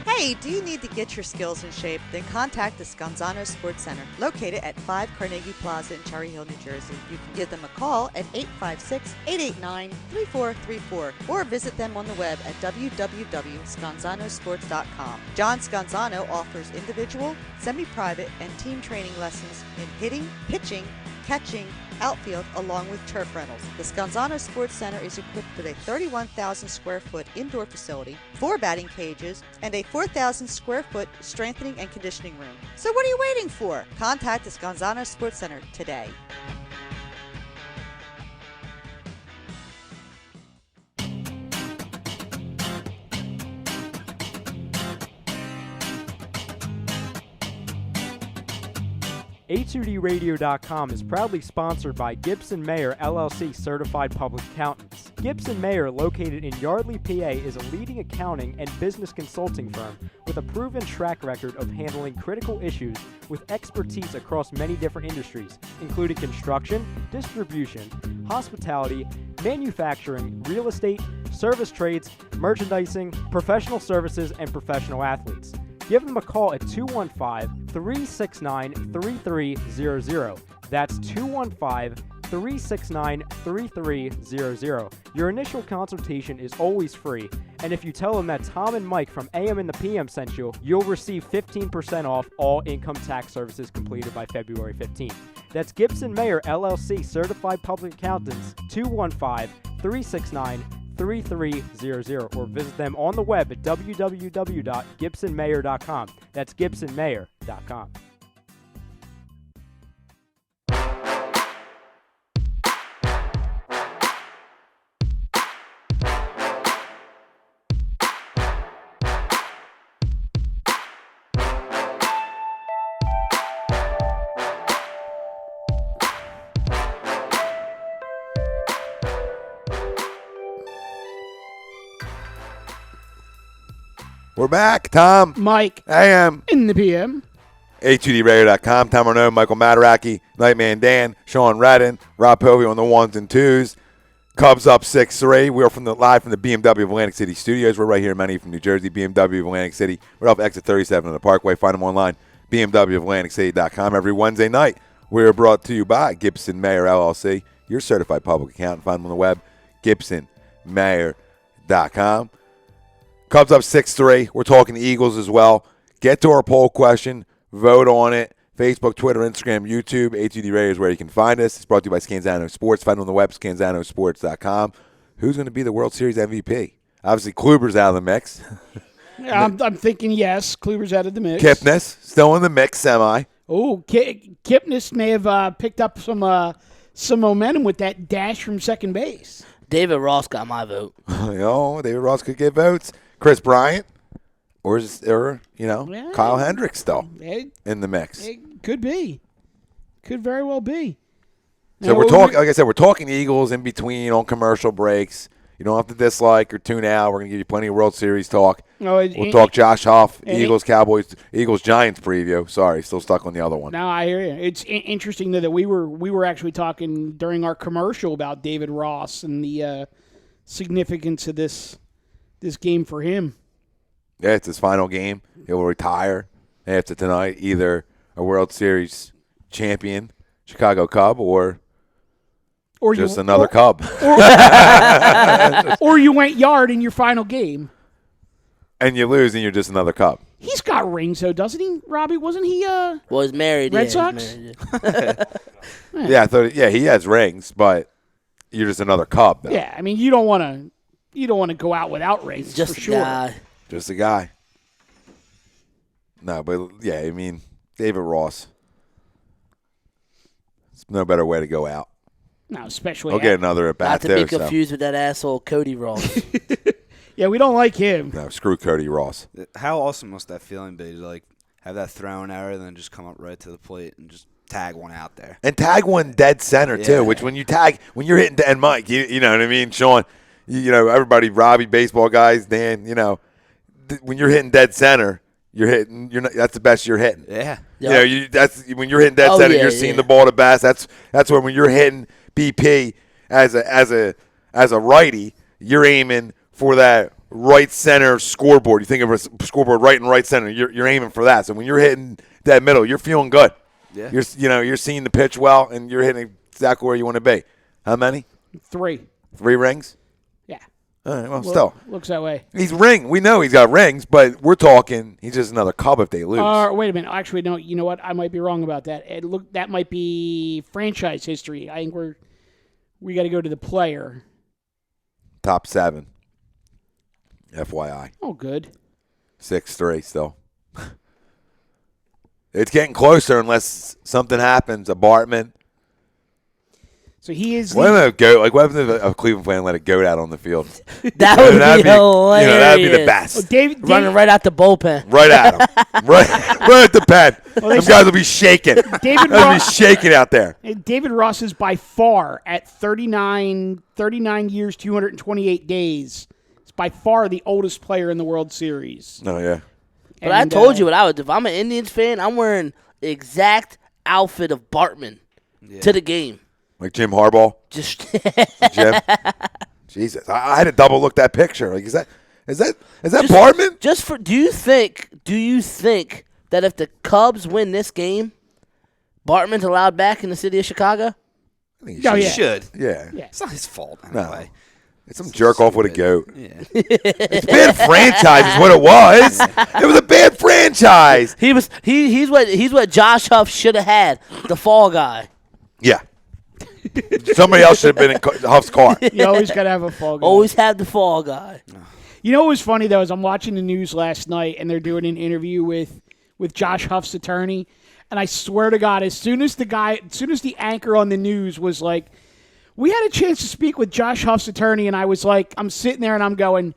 Hey, do you need to get your skills in shape? Then contact the Scanzano Sports Center, located at 5 Carnegie Plaza in Cherry Hill, New Jersey. You can give them a call at 856-889-3434 or visit them on the web at www.scanzanosports.com. John Scanzano offers individual, semi-private, and team training lessons in hitting, pitching, catching, outfield, along with turf rentals. The Scanzano Sports Center is equipped with a 31,000 square foot indoor facility, 4 batting cages, and a 4,000 square foot strengthening and conditioning room. So what are you waiting for? Contact the Scanzano Sports Center today. A2DRadio.com is proudly sponsored by Gibson Mayer LLC Certified Public Accountants. Gibson Mayer, located in Yardley, PA, is a leading accounting and business consulting firm with a proven track record of handling critical issues with expertise across many different industries, including construction, distribution, hospitality, manufacturing, real estate, service trades, merchandising, professional services, and professional athletes. Give them a call at 215-369-3300. That's 215-369-3300. Your initial consultation is always free, and if you tell them that Tom and Mike from AM and the PM sent you, you'll receive 15% off all income tax services completed by February 15th. That's Gibson Mayer LLC Certified Public Accountants, 215-369-3300, or visit them on the web at www.gibsonmayer.com. That's gibsonmayer.com. We're back. Tom, Mike, AM, in the PM. A2DRadio.com. Tom Arnone, Michael Mataraki, Nightman Dan, Sean Redden, Rob Povey on the ones and twos. Cubs up 6-3. We're live from the BMW of Atlantic City studios. We're right here in Many from New Jersey, BMW of Atlantic City. We're off exit 37 on the Parkway. Find them online, BMWofAtlanticCity.com. Every Wednesday night, we're brought to you by Gibson Mayer LLC, your certified public accountant. Find them on the web, GibsonMayer.com. Cubs up 6-3. We're talking Eagles as well. Get to our poll question. Vote on it. Facebook, Twitter, Instagram, YouTube. A2D Radio is where you can find us. It's brought to you by Scanzano Sports. Find it on the web, scanzanosports.com. Who's going to be the World Series MVP? Obviously, Kluber's out of the mix. I'm thinking yes. Kluber's out of the mix. Kipnis, still in the mix, semi. Oh, Kipnis may have picked up some momentum with that dash from second base. David Ross got my vote. David Ross could get votes. Chris Bryant, or Yeah. Kyle Hendricks still It, in the mix. it could be. Could very well be. So we're talking, like I said, we're talking Eagles in between on commercial breaks. You don't have to dislike or tune out. We're going to give you plenty of World Series talk. We'll talk Josh Huff, Eagles, Cowboys, Eagles, Giants preview. Sorry, still stuck on the other one. No, I hear you. It's interesting though, that we were actually talking during our commercial about David Ross and the significance of this game for him. Yeah, it's his final game. He'll retire after tonight, either a World Series champion, Chicago Cub, or just another Cub. Or you went yard in your final game. And you lose, and you're just another Cub. He's got rings, though, doesn't he, Robbie? Wasn't he? Well, he's married. Red yeah, Sox? He's married, yeah. Yeah, I thought. Yeah, he has rings, but you're just another Cub. Though. Yeah, I mean, you don't want to go out without rings. He's just for a sure. guy. Just a guy. No, but yeah, I mean, David Ross. There's no better way to go out. No, especially. He'll get another at bat Not to too. be confused with that asshole Cody Ross. Yeah, we don't like him. No, screw Cody Ross. How awesome must that feeling be to like have that throwing error and then just come up right to the plate and just tag one out there? And tag one dead center Yeah. too. Which when you're hitting and Mike, you know what I mean, Sean. You know everybody, Robbie, baseball guys, Dan. You know when you're hitting dead center, that's the best you're hitting. Yeah. Yep. You know, that's when you're hitting dead Oh, center. yeah, You're seeing yeah. the ball to best. That's when you're hitting BP as a righty. You're aiming for that right center scoreboard. You think of a scoreboard right and right center. You're aiming for that. So when you're hitting that middle, you're feeling good. Yeah. You're seeing the pitch well, and you're hitting exactly where you want to be. How many? 3. 3 rings. Yeah. All right. Well, still, Looks that way. he's ring. We know he's got rings, but we're talking he's just another Cub if they lose. Wait a minute. Actually, no. You know what? I might be wrong about that. That might be franchise history. I think we got to go to the player. Top 7. FYI. Oh, good. 6-3 still. It's getting closer unless something happens. A Bartman. So he is. What if a goat? Like what if a Cleveland fan let a goat out on the field? That would That'd be hilarious. that'd be the best. David Running right out the bullpen. Right at him. right at the pen. they Some guys will be shaking. David They'll be Ross. shaking out there. David Ross is by far at 39 years, 228 days. It's by far the oldest player in the World Series. Oh yeah. But I told you what I would do. If I'm an Indians fan, I'm wearing the exact outfit of Bartman to the game. Like Jim Harbaugh. Just Jim. Jesus. I had to double look that picture. Like is that Bartman? do you think that if the Cubs win this game, Bartman's allowed back in the city of Chicago? I think he Oh, should. yeah. Should. Yeah. Yeah. It's not his fault No. anyway. It's some jerk off with a goat. Yeah. It's bad franchise is what it was. It was a bad franchise. He's what Josh Huff should have had, the fall guy. Yeah. Somebody else should have been in Huff's car. You always got to have a fall guy. Always have the fall guy. You know what was funny, though, is I'm watching the news last night, and they're doing an interview with Josh Huff's attorney, and I swear to God, as soon as the anchor on the news was like, we had a chance to speak with Josh Huff's attorney, and I was like, I'm sitting there and I'm going,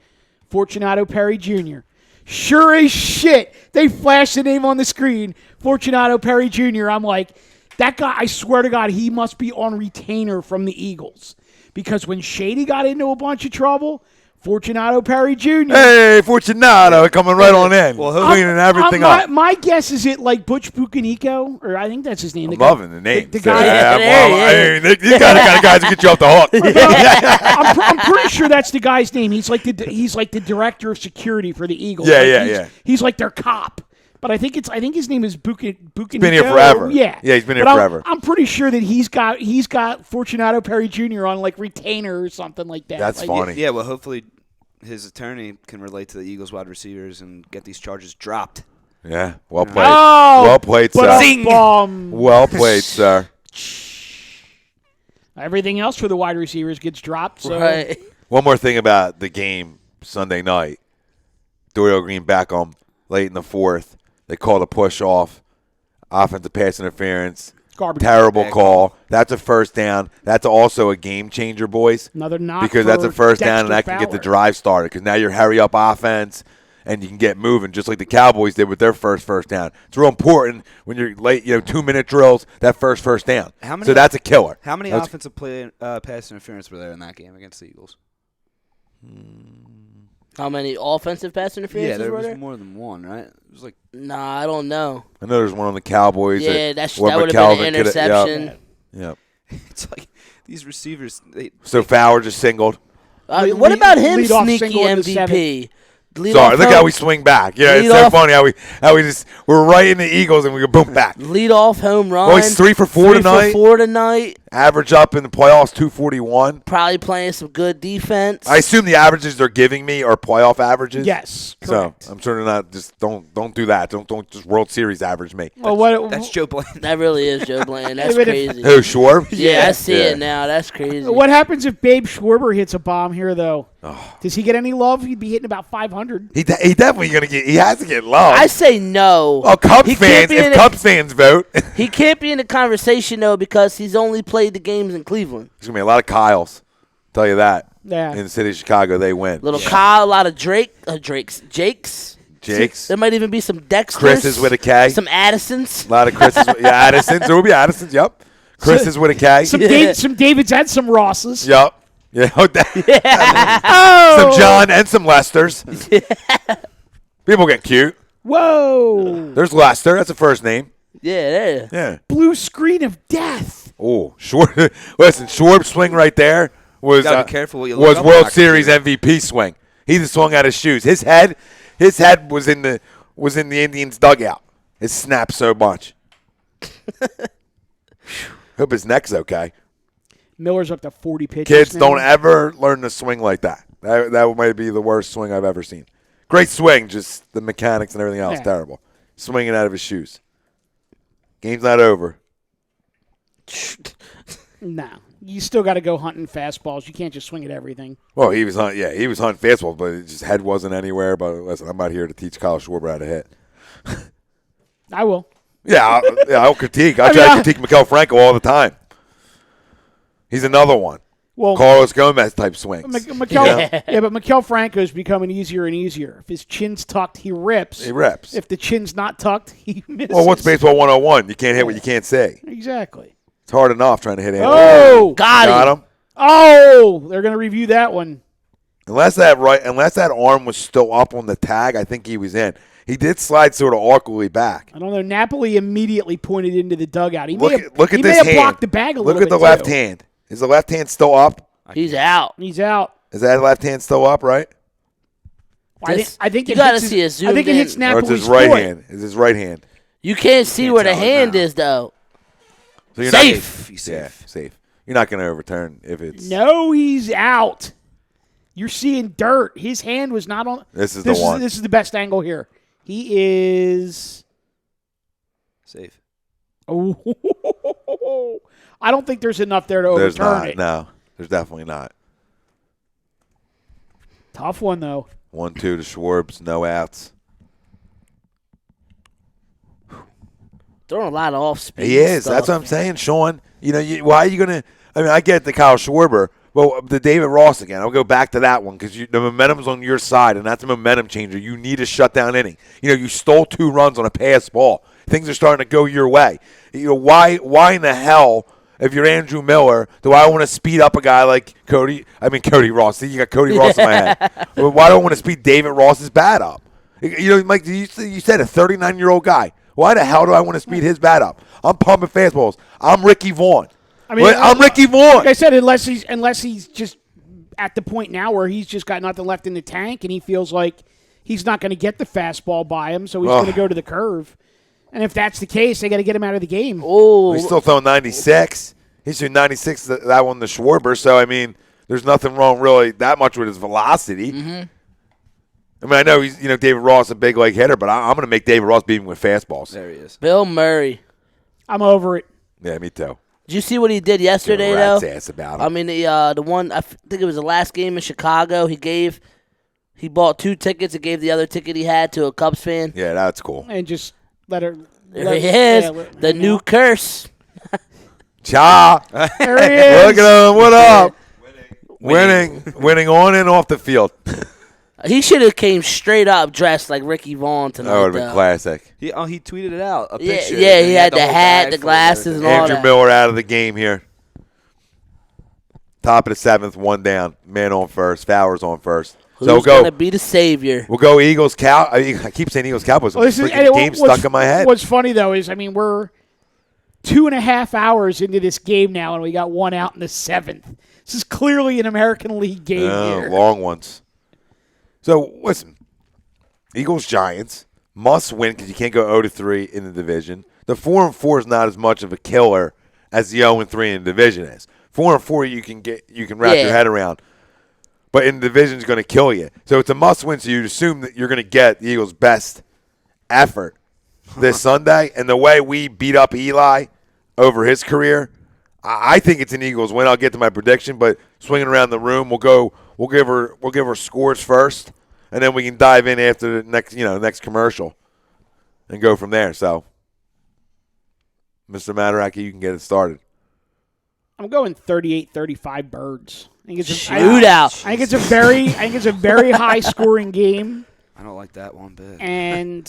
Fortunato Perry Jr. Sure as shit, they flashed the name on the screen, Fortunato Perry Jr. I'm like, that guy, I swear to God, he must be on retainer from the Eagles. Because when Shady got into a bunch of trouble, Fortunato Perry Jr. Hey, Fortunato coming right on in. Well, cleaning everything up. My guess is it like Butch Bucanico, or I think that's his name. I'm loving the name. The guy. These kind of guys that get you off the hook. I'm pretty sure that's the guy's name. He's like the director of security for the Eagles. Yeah, Like, yeah, he's, yeah. He's like their cop. But I think his name is Bucanico. Been here forever. Yeah, Yeah, he's been here But forever. I'm pretty sure that he's got Fortunato Perry Jr. on like retainer or something like that. That's Like, funny. Yeah, well, hopefully his attorney can relate to the Eagles wide receivers and get these charges dropped. Yeah, well played. Oh, Well played, sir. Zing. Well played, sir. Everything else for the wide receivers gets dropped. So Right. One more thing about the game Sunday night. Dorial Green back on late in the fourth. They called a push off. Offensive pass interference. garbage. Terrible call. That's a first down. That's also a game changer, boys. Another knock Because that's a for first down, and that Dexter can get the Fowler. drive started. Because now you're hurry up offense, and you can get moving, just like the Cowboys did with their first down. It's real important when you're late, 2-minute drills. That first down. How many- So that's a killer. How many That's- offensive pass interference were there in that game against the Eagles? How many offensive pass Yeah, interferences there were was there? more than one, right? It was like Nah, I don't know. I know there's one on the Cowboys. Yeah, that that would have been an interception. Yep. it's like these receivers. So Fowler just singled. What about him, lead off sneaky single in the MVP? Lead Sorry, off look home- how we swing back. Yeah, it's Lead so off- funny how we just we're right in the Eagles and we go boom back. Lead off home run. Well, he's 3 for 4 tonight. 3 for 4 tonight. Average up in the playoffs 241. Probably playing some good defense. I assume the averages they're giving me are playoff averages. Yes, So correct. I'm sure they're not just don't do that. Don't just World Series average me. Well, what? that's Joe Bland. That really is Joe Bland. That's Even if- crazy. Who, Schwarb? Yeah, I see Yeah. it now. That's crazy. What happens if Babe Schwarber hits a bomb here, though? Oh. Does he get any love? He'd be hitting about 500. He definitely gonna get. He has to get love. I say no. Oh, Cubs He fans! can't be in If the- Cubs fans vote, there's He can't be in the conversation though because he's only played the games in Cleveland. gonna be a lot of Kyles. Tell you that. Yeah. In the city of Chicago, they win. Little Kyle, a lot of Jakes. Jakes. There might even be some Dexters. Chris's with a K. Some Addisons. A lot of Chris's. Yeah, Addisons. There will be Addisons. Yep. Chris's with a K. Some Davids and some Rosses. Yep. Yeah. Oh! Some John and some Lesters. People get cute. Whoa! There's Lester. That's a first name. Yeah, there. Yeah. Blue screen of death. Oh, Schwarb. Listen, Schwarb's swing right there was Gotta be careful what you look was up World back Series MVP swing. He just swung out his shoes. His head was in the Indians dugout. It snapped so much. Hope his neck's okay. Miller's up to 40 pitches. Kids, now. don't ever learn to swing like that. That might be the worst swing I've ever seen. Great swing, just the mechanics and everything else Yeah. terrible. Swinging out of his shoes. Game's not over. No. You still got to go hunting fastballs. You can't just swing at everything. Well, he was hunting fastballs, but his head wasn't anywhere. But listen, I'm not here to teach Kyle Schwarber how to hit. I will. Yeah, I'll critique. I I try mean, to critique Miguel Franco all the time. He's another one. Well, Carlos Gomez type swings. but Mikel Franco is becoming easier and easier. If his chin's tucked, he rips. He rips. If the chin's not tucked, he misses. Well, what's baseball 101? You can't hit what you can't say. Exactly. It's hard enough trying to hit Anthony. Oh! Got him. him. Oh! They're going to review that one. Unless that arm was still up on the tag, I think he was in. He did slide sort of awkwardly back. I don't know. Napoli immediately pointed into the dugout. He Look may have, at he this may have hand. blocked the bag a Look little at bit, the left too. hand. Is the left hand still up? He's out. He's out. Is that left hand still up? Right? I think you it gotta hits his- see it I zoomed think it hits in. Or it's Napoli's his right foot. hand? Is his right hand? You can't see Can't where the tell hand now. is though. So you're Safe. He's Yeah, safe. safe. You're not going to overturn if it's. No, he's out. You're seeing dirt. His hand was not on. This is the one. This is the best angle here. He is. Safe. Oh, I don't think there's enough there to There's overturn not. it. No, there's definitely not. Tough one though. 1-2 to Schwarbs, no outs. Throwing a lot of off speed. He is. That's what I'm saying, Sean. You know, why are you going to – I mean, I get the Kyle Schwarber. Well, the David Ross again. I'll go back to that one because the momentum's on your side, and that's a momentum changer. You need a shutdown inning. You know, you stole 2 runs on a pass ball. Things are starting to go your way. You know, why in the hell, if you're Andrew Miller, do I want to speed up a guy like Cody Ross? See, you got Cody Ross in my head. Well, why do I want to speed David Ross's bat up? You know, Mike, you said a 39-year-old guy. Why the hell do I want to speed his bat up? I'm pumping fastballs. I'm Ricky Vaughn. I'm Ricky Vaughn. Like I said, unless he's just at the point now where he's just got nothing left in the tank and he feels like he's not going to get the fastball by him, so he's going to go to the curve. And if that's the case, they got to get him out of the game. Oh, He's still throwing 96. He's doing 96 that one to Schwarber. So I mean, there's nothing wrong really that much with his velocity. Mm-hmm. I mean, I know he's David Ross a big leg hitter, but I'm going to make David Ross beat him with fastballs. There he is. Bill Murray. I'm over it. Yeah, me too. Did you see what he did yesterday, Give a rat's though? ass about I him. mean, the one, I think it was the last game in Chicago, he bought 2 tickets and gave the other ticket he had to a Cubs fan. Yeah, that's cool. And just let her. There he is, the new curse. Cha. There he is. Look at him. What up? Winning on and off the field. He should have came straight up dressed like Ricky Vaughn tonight. That would have been classic. He tweeted it out. A Yeah, picture. yeah, and he had the whole hat, bag the full of glasses, everything. and all Andrew that. Miller out of the game here. Top of the 7th, 1 down. Man on first. Fowler's on first. So Who's we'll gonna be the savior? We'll go Eagles. I keep saying Eagles Cowboys. Well, this is- Freaking and game what's- stuck in my head. What's funny though is, I mean, we're 2.5 hours into this game now, and we got one out in the 7th. This is clearly an American League game here. Long ones. So listen, Eagles Giants must win because you can't go 0-3 in the division. The 4-4 is not as much of a killer as the 0-3 in the division is. 4-4 you can wrap your head around, but in the division is going to kill you. So it's a must win. So you assume that you're going to get the Eagles' best effort this Sunday, and the way we beat up Eli over his career, I think it's an Eagles win. I'll get to my prediction, but swinging around the room, we'll give her scores first, and then we can dive in after the next commercial and go from there. So, Mr. Mataraki, you can get it started. I'm going 38-35 Birds. I think it's Shootout. I think it's a very high scoring game, I don't like that one bit. and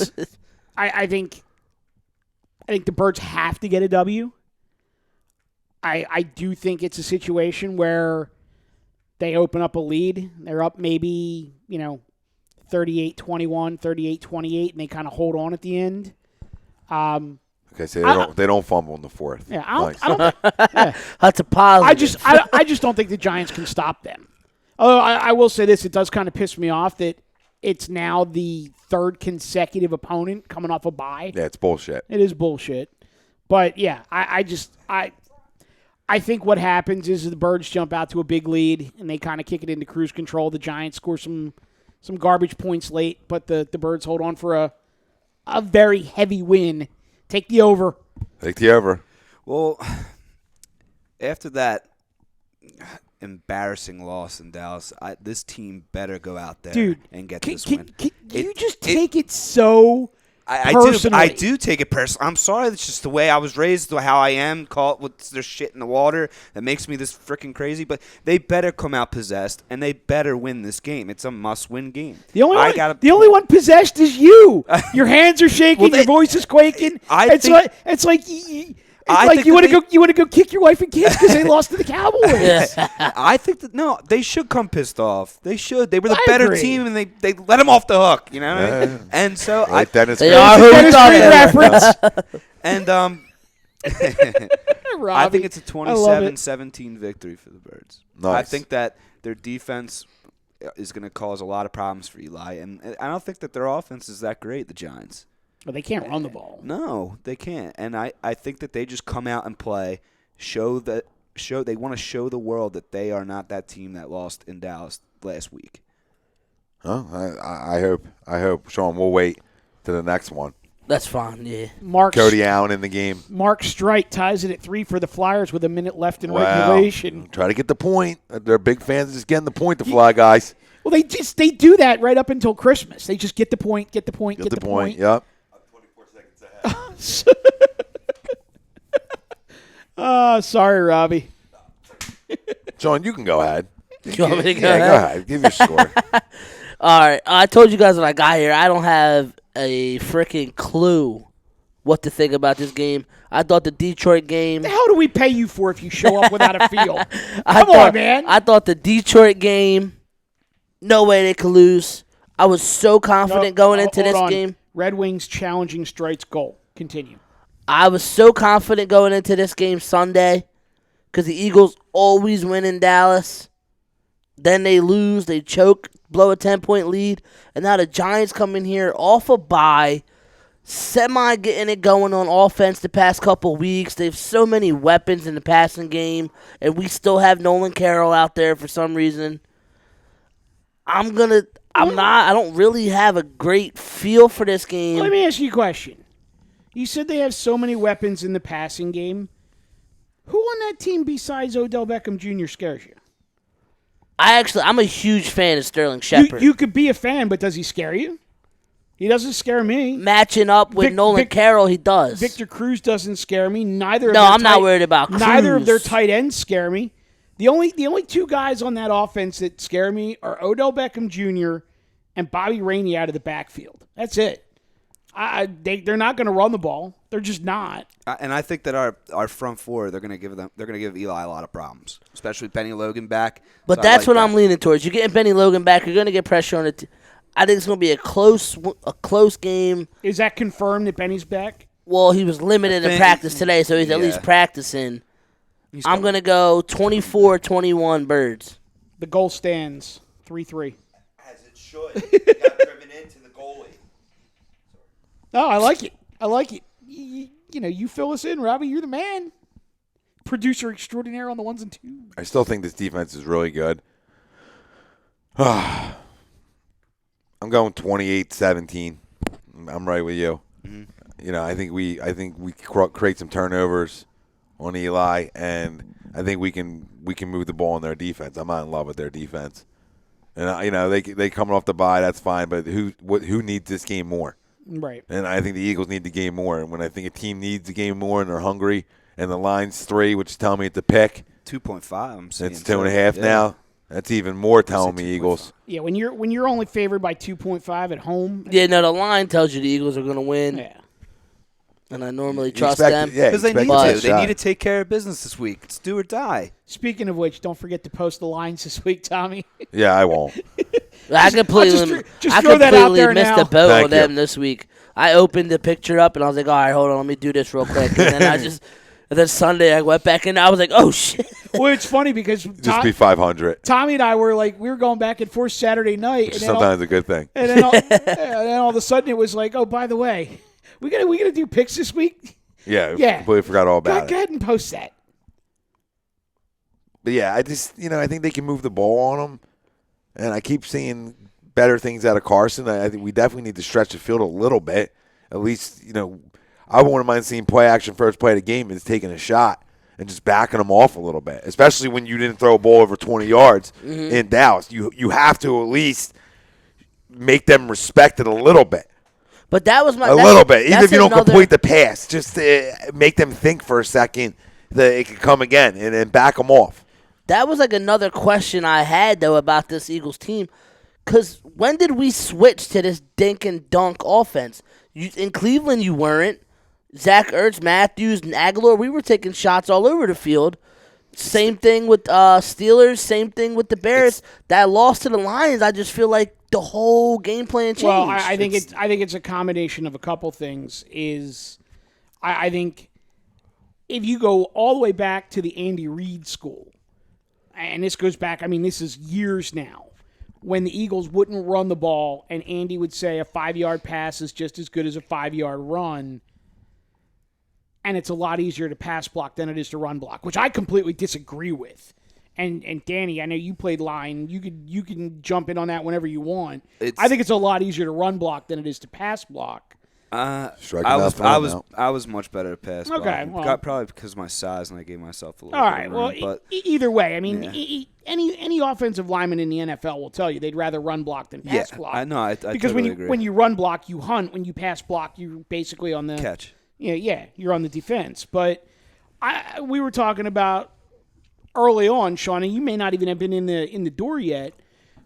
I think the Birds have to get a W. I do think it's a situation where they open up a lead. They're up maybe, 38-21, 38-28, and they kind of hold on at the end. Okay, so they don't fumble in the 4th. Yeah, Nice. I don't That's a positive. I just don't think the Giants can stop them. Although I will say this, it does kind of piss me off that it's now the 3rd consecutive opponent coming off a bye. Yeah, it's bullshit. It is bullshit. But yeah, I think what happens is the Birds jump out to a big lead and they kind of kick it into cruise control. The Giants score some garbage points late, but the Birds hold on for a very heavy win. Take the over. Take the over. Well, after that embarrassing loss in Dallas, this team better go out there Dude, and get can, this can, win. can you just take it so I personally? do take it personally. I'm sorry. That's just the way I was raised, how I am. Call it what's their shit in the water that makes me this freaking crazy. But they better come out possessed, and they better win this game. It's a must-win game. The only one possessed is you. Your hands are shaking. Your voice is quaking. It's like you want to go kick your wife and kids because they lost to the Cowboys. I think that they should come pissed off. They should. They were the I better agree. team, and they let them off the hook. You know what I mean? And so Like Dennis They Green. are who we Dennis thought Green they were. reference. and Robbie, I think it's a I love it. 27-17 victory for the Birds. Nice. I think that their defense is going to cause a lot of problems for Eli, and I don't think that their offense is that great, the Giants. Well, they can't run the ball. No, they can't. And I think that they just come out and play, they want to show the world that they are not that team that lost in Dallas last week. Oh, I hope. Sean, we'll wait to the next one. That's fine, yeah. Cody Allen in the game. Mark Streit ties it at 3 for the Flyers with a minute left in Wow. regulation. Try to get the point. They're big fans of just getting the point, the Fly guys. Well, they do that right up until Christmas. They just get the point, get the point, Get the point. Yep. Sorry, Robbie. Sean, you can go ahead. You want me to go Yeah, ahead? go ahead. Give your score. All right. I told you guys when I got here, I don't have a freaking clue what to think about this game. I thought the Detroit game. The hell do we pay you for if you show up without a field? I Come on, man. I thought the Detroit game, no way they could lose. I was so confident going into Hold this on. game. Red Wings challenging Streit's goal. Continue. I was so confident going into this game Sunday because the Eagles always win in Dallas. Then they lose, they choke, blow a 10-point lead, and now the Giants come in here off a bye, semi getting it going on offense the past couple weeks. They have so many weapons in the passing game, and we still have Nolan Carroll out there for some reason. I'm gonna I don't really have a great feel for this game. Let me ask you a question. You said they have so many weapons in the passing game. Who on that team besides Odell Beckham Jr. scares you? I'm a huge fan of Sterling Shepard. You could be a fan, but does he scare you? He doesn't scare me. Matching up with Nolan Carroll, he does. Victor Cruz doesn't scare me. I'm not worried about Cruz. Neither of their tight ends scare me. The only two guys on that offense that scare me are Odell Beckham Jr. and Bobby Rainey out of the backfield. That's it. They're not going to run the ball. They're just not. And I think that our front four, they're going to give Eli a lot of problems, especially with Benny Logan back. But So that's I like what I'm leaning towards. You're getting Benny Logan back. You're going to get pressure on it. I think it's going to be a close game. Is that confirmed that Benny's back? Well, he was limited in practice today, so he's at least practicing. I'm going to go 24-21 Birds. The goal stands 3-3. As it should. He got driven into the goalie. Oh, I like it. I like it. You fill us in, Robbie. You're the man. Producer extraordinaire on the ones and twos. I still think this defense is really good. I'm going 28-17. I'm right with you. Mm-hmm. I think we create some turnovers on Eli, and I think we can move the ball in their defense. I'm not in love with their defense, and they coming off the bye, that's fine. But who needs this game more? Right. And I think the Eagles need the game more. And when I think a team needs the game more and they're hungry, and the line's 3, which is telling me it's a pick. 2.5. I'm seeing it's 2.5 now. That's even more telling me Eagles. Yeah, when you're only favored by 2.5 at home. Yeah, no, the line tells you the Eagles are going to win. Yeah. And I normally trust them. Yeah, because they need to. They need to take care of business this week. It's do or die. Speaking of which, don't forget to post the lines this week, Tommy. Yeah, I won't. I completely missed the boat on them this week. I opened the picture up and I was like, all right, hold on, let me do this real quick. And then Sunday I went back in and I was like, oh shit. Well, it's funny because just be 500. Tommy and I were we were going back and forth Saturday night. Which is sometimes a good thing. And then all of a sudden it was like, oh, by the way, we gotta do picks this week. Yeah. Completely forgot all about it. Go ahead and post that. But yeah, I just I think they can move the ball on them, and I keep seeing better things out of Carson. I think we definitely need to stretch the field a little bit. At least I wouldn't mind seeing play action first play of the game is taking a shot and just backing them off a little bit, especially when you didn't throw a ball over 20 yards in Dallas. You have to at least make them respect it a little bit. But that was a little bit. Even if you don't complete the pass, just to make them think for a second that it could come again and then back them off. That was another question I had, though, about this Eagles team. Because when did we switch to this dink and dunk offense? In Cleveland, you weren't. Zach Ertz, Matthews, and Aguilar, we were taking shots all over the field. Same thing with Steelers. Same thing with the Bears. That loss to the Lions, I just feel like the whole game plan changed. Well, I think it's a combination of a couple things. I think if you go all the way back to the Andy Reid school, and this goes back, this is years now, when the Eagles wouldn't run the ball, and Andy would say a 5-yard pass is just as good as a 5-yard run. And it's a lot easier to pass block than it is to run block, which I completely disagree with. And Danny, I know you played line. You can jump in on that whenever you want. I think it's a lot easier to run block than it is to pass block. I was much better at pass block. Okay, well, probably because of my size, and I gave myself a little. All right. Well, but either way, any offensive lineman in the NFL will tell you they'd rather run block than pass block. I know. I because totally agree. when you run block, you hunt. When you pass block, you're basically on the catch. Yeah, you're on the defense. But we were talking about early on, Sean, and you may not even have been in the door yet,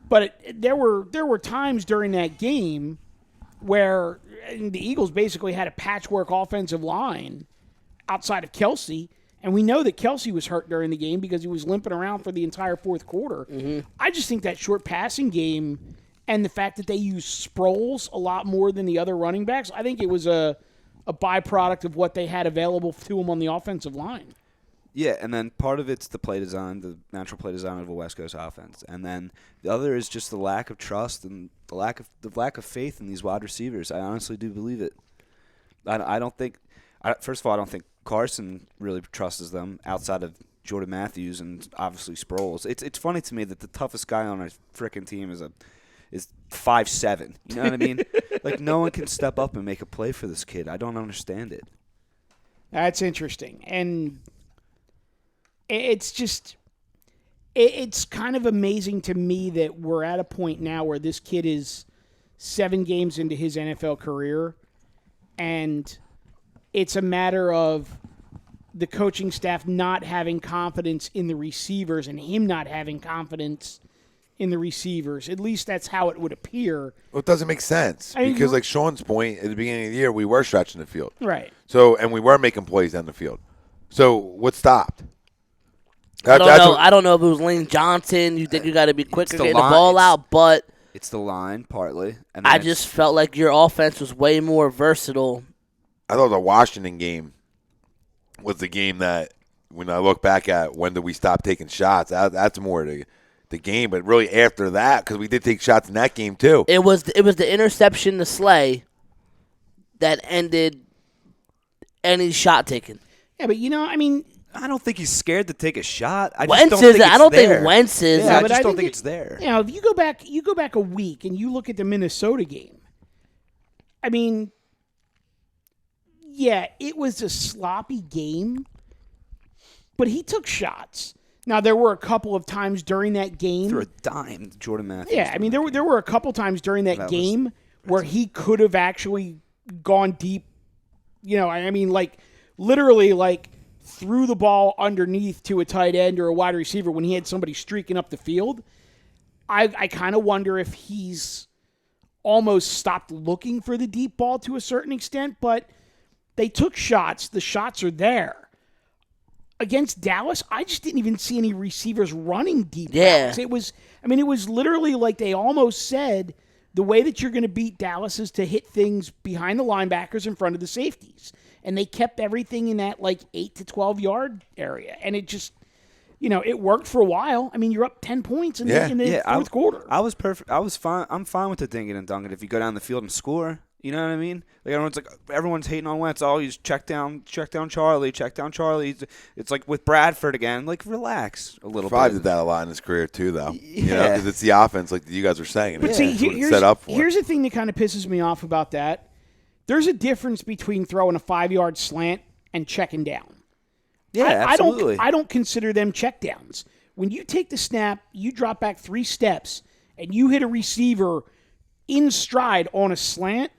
but there were times during that game where the Eagles basically had a patchwork offensive line outside of Kelsey, and we know that Kelsey was hurt during the game because he was limping around for the entire fourth quarter. Mm-hmm. I just think that short passing game and the fact that they use Sproles a lot more than the other running backs, I think it was a byproduct of what they had available to them on the offensive line. Yeah, and then part of it's the play design, the natural play design of a West Coast offense, and then the other is just the lack of trust and the lack of faith in these wide receivers. I honestly do believe it. I don't think. First of all, I don't think Carson really trusts them outside of Jordan Matthews and obviously Sproles. It's funny to me that the toughest guy on our frickin' team is 5'7". You know what I mean? Like, no one can step up and make a play for this kid. I don't understand it. That's interesting. And it's just it's kind of amazing to me that we're at a point now where this kid is 7 games into his NFL career, and it's a matter of the coaching staff not having confidence in the receivers and him not having confidence in the receivers. At least that's how it would appear. Well, it doesn't make sense because, like Sean's point, at the beginning of the year, we were stretching the field. Right. So, and we were making plays down the field. So, what stopped? I don't know if it was Lane Johnson. You think you got to be quicker getting the ball out, but it's the line partly. And I just felt like your offense was way more versatile. I thought the Washington game was the game that, when I look back at when did we stop taking shots, that's more the game. But really after that, because we did take shots in that game too. It was the interception to Slay that ended any shot taken. Yeah, but I mean, I don't think he's scared to take a shot. I Wentz just don't think I don't there. think Wentz is. Yeah, I but just I don't think think it's there. If you go back a week and you look at the Minnesota game, I mean, yeah, it was a sloppy game, but he took shots. Now, there were a couple of times during that game. Threw a dime, Jordan Matthews. Yeah, I mean, there were a couple times during that game where he could have actually gone deep. I mean, like, literally, like, threw the ball underneath to a tight end or a wide receiver when he had somebody streaking up the field. I kind of wonder if he's almost stopped looking for the deep ball to a certain extent, but they took shots. The shots are there. Against Dallas, I just didn't even see any receivers running deep balls. It was literally like they almost said the way that you're going to beat Dallas is to hit things behind the linebackers in front of the safeties. And they kept everything in that, like, 8 to 12-yard area. And it just, it worked for a while. I mean, you're up 10 points in the fourth quarter. I was perfect. I was fine. I'm fine with the dinking and dunking if you go down the field and score. You know what I mean? Like, everyone's hating on Wentz. Oh, he's check down Charlie. It's like with Bradford again. Like, relax a little Fry bit. did that a lot in his career too, though. Yeah. Because it's the offense, like you guys were saying. But It's see, what it's set up for. Here's the thing that kind of pisses me off about that. There's a difference between throwing a 5-yard slant and checking down. Yeah, absolutely. I don't consider them checkdowns. When you take the snap, you drop back 3 steps, and you hit a receiver in stride on a slant,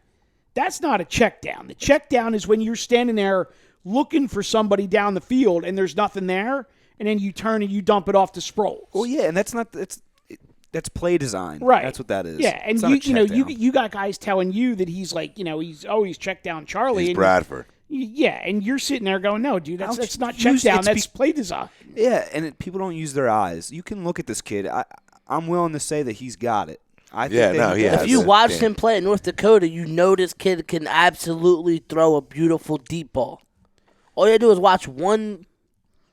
that's not a check down. The check down is when you're standing there looking for somebody down the field and there's nothing there, and then you turn and you dump it off to Sproles. Well, yeah, and that's play design. Right. That's what that is. Yeah, and you got guys telling you that he's like, he's checked down Charlie. He's Bradford. Yeah, and you're sitting there going, no, dude, that's not check down. That's play design. Yeah, and people don't use their eyes. You can look at this kid. I'm willing to say that he's got it. He has. If you watched him play at North Dakota, you know this kid can absolutely throw a beautiful deep ball. All you gotta do is watch one.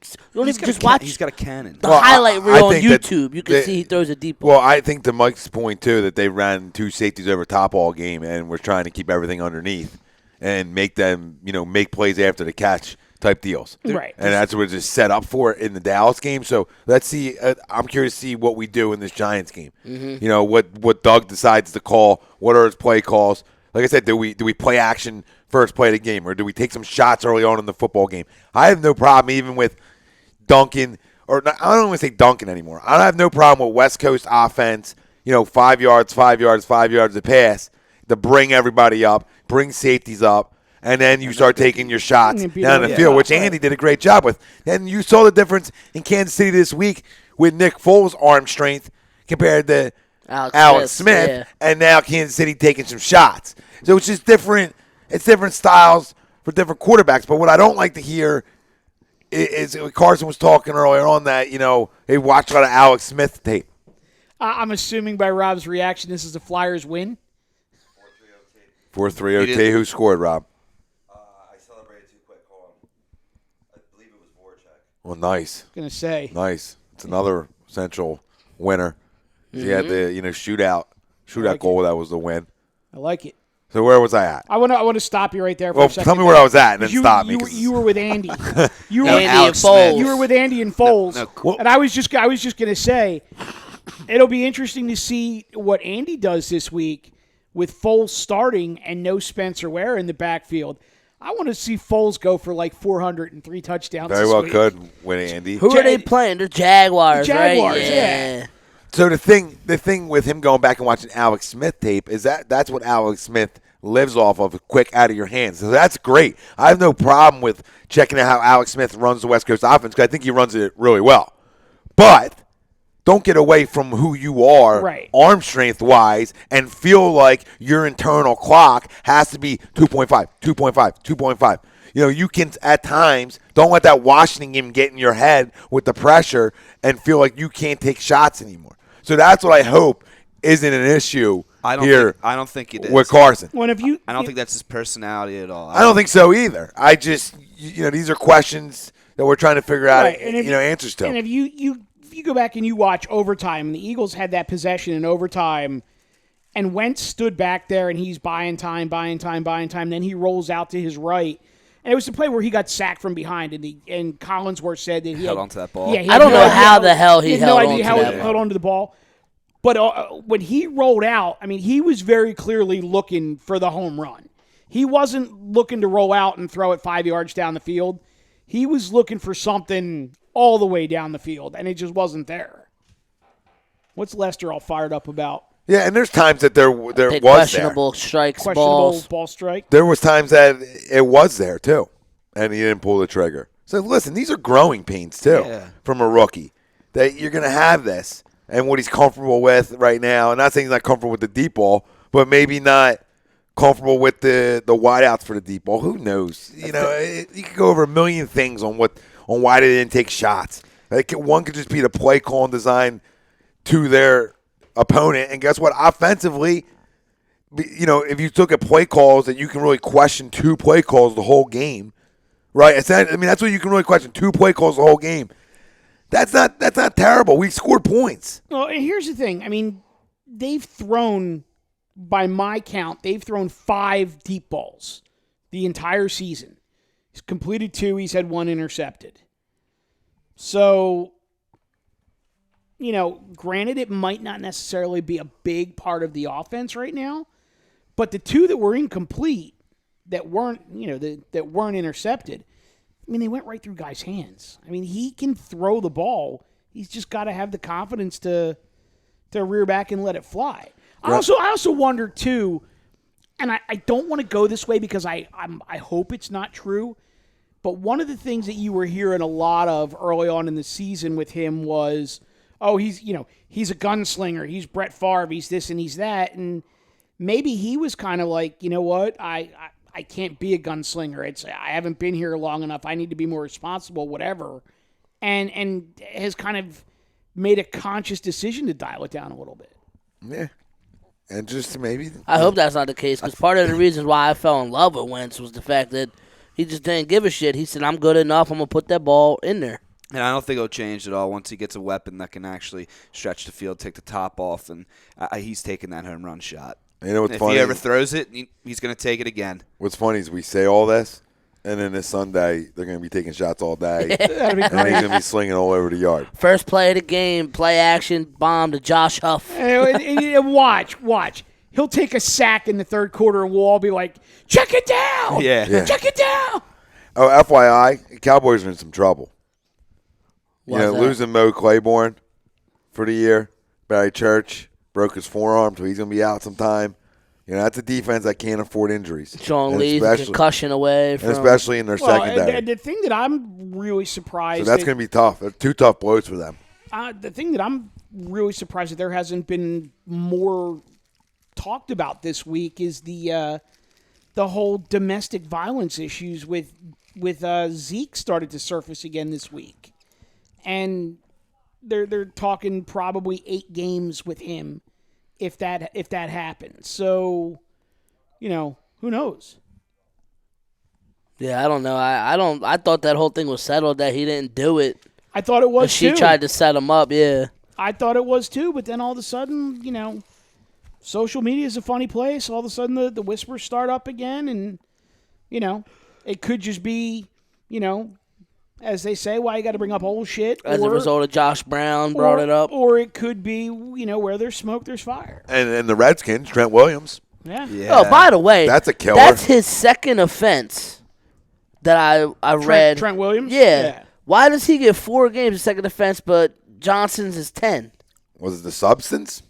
You don't even just watch. He's got a cannon. The highlight reel on YouTube. You can see he throws a deep ball. Well, I think to Mike's point too that they ran 2 safeties over top all game, and we're trying to keep everything underneath and make them, make plays after the catch type deals. Right. And that's what it's set up for in the Dallas game. So let's see. I'm curious to see what we do in this Giants game. Mm-hmm. What Doug decides to call. What are his play calls? Like I said, do we play action first play of the game, or do we take some shots early on in the football game? I have no problem even with dunking, or not, I don't want to say dunking anymore. I have no problem with West Coast offense. 5 yards, 5 yards, 5 yards to pass to bring everybody up, bring safeties up. And then you start taking your shots down the field, which Andy did a great job with. And you saw the difference in Kansas City this week with Nick Foles' arm strength compared to Alex Smith, and now Kansas City taking some shots. So it's just different. It's different styles for different quarterbacks. But what I don't like to hear is Carson was talking earlier on that, they watched a lot of Alex Smith tape. I'm assuming by Rob's reaction, this is the Flyers win. 4-3 OT. Who scored, Rob? Well, nice. Gonna say nice. It's another Central winner. Mm-hmm. He had the shootout goal. That was the win. I like it. So where was I at? I want to stop you right there for a second. Tell me where I was at and then stop me. You were with Andy. You were Andy and Foles. You were with Andy and Foles. And I was just gonna say, It'll be interesting to see what Andy does this week with Foles starting and no Spencer Ware in the backfield. I want to see Foles go for like 400 and 3 touchdowns. Very this well week. could win, Andy. Who are they playing? The Jaguars, Jaguars, right? yeah. So the thing with him going back and watching Alex Smith tape is that's what Alex Smith lives off of, quick out of your hands. So that's great. I have no problem with checking out how Alex Smith runs the West Coast offense because I think he runs it really well. But don't get away from who you are Right. arm strength wise and feel like your internal clock has to be 2.5, 2.5, 2.5. You know, you can at times don't let that Washington game get in your head with the pressure and feel like you can't take shots anymore. So that's what I hope isn't an issue I don't think it is. with Carson. When if you, I don't think that's his personality at all. I don't think so either. I just, these are questions that we're trying to figure out, Right, and if- answers to. And if you go back and you watch overtime, and the Eagles had that possession in overtime, and Wentz stood back there and he's buying time. Then he rolls out to his right. And it was the play where he got sacked from behind, and Collinsworth said that he Held had, onto that ball. Yeah, he I had don't no know idea how the hell he had held no idea onto how that he ball. held onto the ball. But when he rolled out, I mean, he was very clearly looking for the home run. He wasn't looking to roll out and throw it 5 yards down the field. He was looking for something all the way down the field, and it just wasn't there. What's Lester all fired up about? Yeah, and there's times that there was there. Questionable strikes, Questionable balls. ball strike? There was times that it was there too, and he didn't pull the trigger. So listen, these are growing pains too from a rookie. That you're going to have this, and what he's comfortable with right now. I'm not saying he's not comfortable with the deep ball, but maybe not comfortable with the wideouts for the deep ball. Who knows? You could go over a million things on why they didn't take shots. Like one could just be the play call and design to their opponent, and guess what? Offensively, if you look at play calls, that you can really question 2 play calls the whole game, right? That's what you can really question: 2 play calls the whole game. That's not terrible. We scored points. Well, and here's the thing. I mean, they've thrown, by my count, 5 deep balls the entire season. He's completed 2. He's had 1 intercepted. So, granted, it might not necessarily be a big part of the offense right now, but the 2 that were incomplete, that weren't intercepted, I mean, they went right through guys' hands. I mean, he can throw the ball. He's just got to have the confidence to rear back and let it fly. I also wonder too, and I don't want to go this way because I hope it's not true, but one of the things that you were hearing a lot of early on in the season with him was, oh, he's a gunslinger, he's Brett Favre, he's this and he's that, and maybe he was kind of like, you know what, I can't be a gunslinger. I haven't been here long enough. I need to be more responsible, whatever. And has kind of made a conscious decision to dial it down a little bit. Yeah. And just maybe. I hope that's not the case, because part of the reason why I fell in love with Wentz was the fact that he just didn't give a shit. He said, I'm good enough. I'm going to put that ball in there. And I don't think it'll change at all once he gets a weapon that can actually stretch the field, take the top off, and he's taking that home run shot. You know what's if funny? he ever throws it, he's going to take it again. What's funny is we say all this, and then this Sunday they're going to be taking shots all day, That'd be and great. he's going to be slinging all over the yard. First play of the game, play action, bomb to Josh Huff. And watch. He'll take a sack in the third quarter, and we'll all be like, check it down. Yeah. Check it down. Oh, FYI, Cowboys are in some trouble. Why's that? Losing Mo Claiborne for the year. Barry Church broke his forearm, so he's going to be out sometime. That's a defense that can't afford injuries. Sean And Lee's a concussion away from. especially in their secondary. And the thing that I'm really surprised So that's going to be tough. They're 2 tough blows for them. the thing that I'm really surprised that there hasn't been more talked about this week is the whole domestic violence issues with Zeke started to surface again this week, and they're talking probably 8 games with him if that happens. So, who knows? Yeah, I don't know. I thought that whole thing was settled, that he didn't do it. I thought it was But she too. tried to set him up, yeah. I thought it was too, but then all of a sudden, social media is a funny place. All of a sudden, the whispers start up again, and it could just be, as they say. Why you got to bring up old shit? As a result of Josh Brown brought it up. Or it could be, where there's smoke, there's fire. And the Redskins, Trent Williams. Yeah. Oh, by the way, That's a killer. That's his second offense that I read. Trent Williams? Yeah. Why does he get 4 games of second offense, but Johnson's is 10? Was it the substance?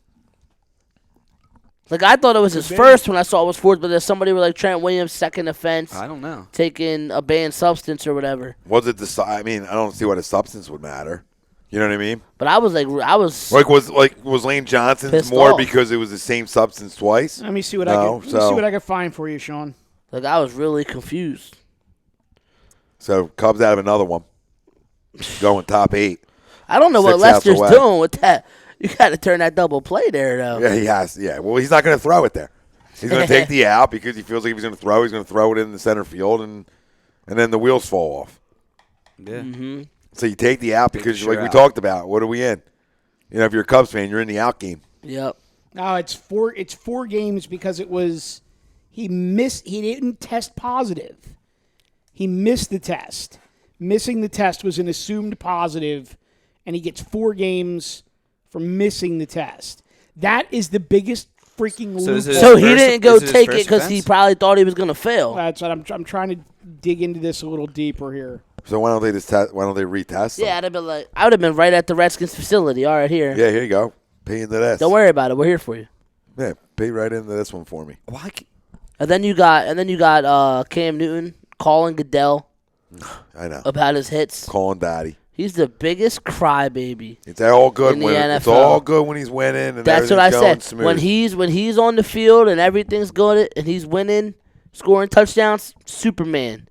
Like, I thought it was his first when I saw it was 4th, but there's somebody with, like, Trent Williams' second offense. I don't know. Taking a banned substance or whatever. Was it the? I mean, I don't see why the substance would matter. You know what I mean? But I was like, was Lane Johnson's Pissed more off. because it was the same substance twice? Let me see what No, I can find for you, Sean. like, I was really confused. So Cubs out of another one, going top 8. I don't know what 6 outs Lester's away. doing with that. You got to turn that double play there, though. Yeah, he has. Yeah, well, he's not going to throw it there. He's going to take the out because he feels like if he's going to throw, he's going to throw it in the center field, and then the wheels fall off. Yeah. Mm-hmm. So you take the out because, sure like we out. talked about, what are we in? If you're a Cubs fan, you're in the out game. Yep. No, it's 4 games because it was he didn't test positive. He missed the test. Missing the test was an assumed positive, and he gets 4 games for missing the test. That is the biggest freaking So loop. is it- So he first- didn't go is it his take it first because he offense? probably thought he was going to fail. That's what I'm trying to dig into this a little deeper here. So why don't they why don't they retest them? Yeah, I would have been right at the Redskins facility. All right, here. Yeah, here you go. Pay into this. Don't worry about it. We're here for you. Yeah, pay right into this one for me. Why? And then you got Cam Newton calling Goodell I know. about his hits. Calling daddy. He's the biggest crybaby. It's all good In the when it's NFL. all good when he's winning and That's what I everything's going said. smooth. When he's on the field and everything's good and he's winning, scoring touchdowns, Superman.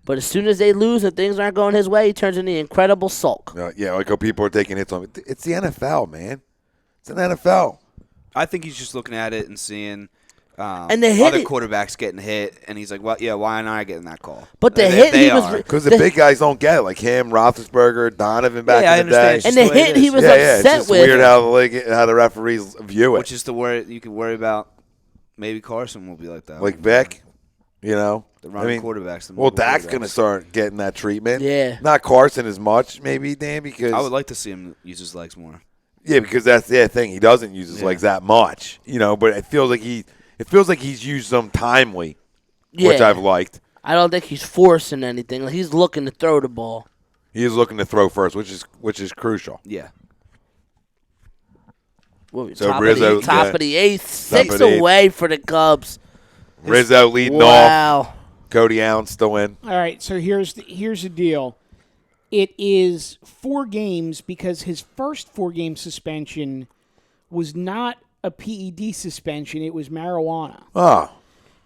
But as soon as they lose and things aren't going his way, he turns into the Incredible Sulk. Yeah, like how people are taking hits on him. It's the NFL, man. It's an NFL. I think he's just looking at it and seeing And they hit other it. quarterbacks getting hit, and he's like, "Well, yeah, why am I getting that call?" But the If hit they he was are. Because the big guys don't get it, like him, Roethlisberger, Donovan back Yeah, I in the day. understand. It's and just the the way hit it he is. was Yeah, it's upset just with. weird how the referees view it. Which is the word you could worry about. Maybe Carson will be like that. Like Vic, the running quarterbacks. The well, mobile Dak's going to quarterbacks. start getting that treatment. Yeah. Not Carson as much, maybe, Dan, because I would like to see him use his legs more. yeah, because that's the thing. He doesn't use his Yeah. legs that much, but it feels like he's used them timely, which Yeah. I've liked. I don't think he's forcing anything. Like, he's looking to throw the ball. He is looking to throw first, which is crucial. Yeah. What, we- So top Rizzo- of the 8th, yeah. 6 of the 8th. away for the Cubs. Rizzo leading off. Wow. Cody Allen still in. All right, so here's the deal. It is 4 games because his first 4-game suspension was not a PED suspension. It was marijuana. Oh,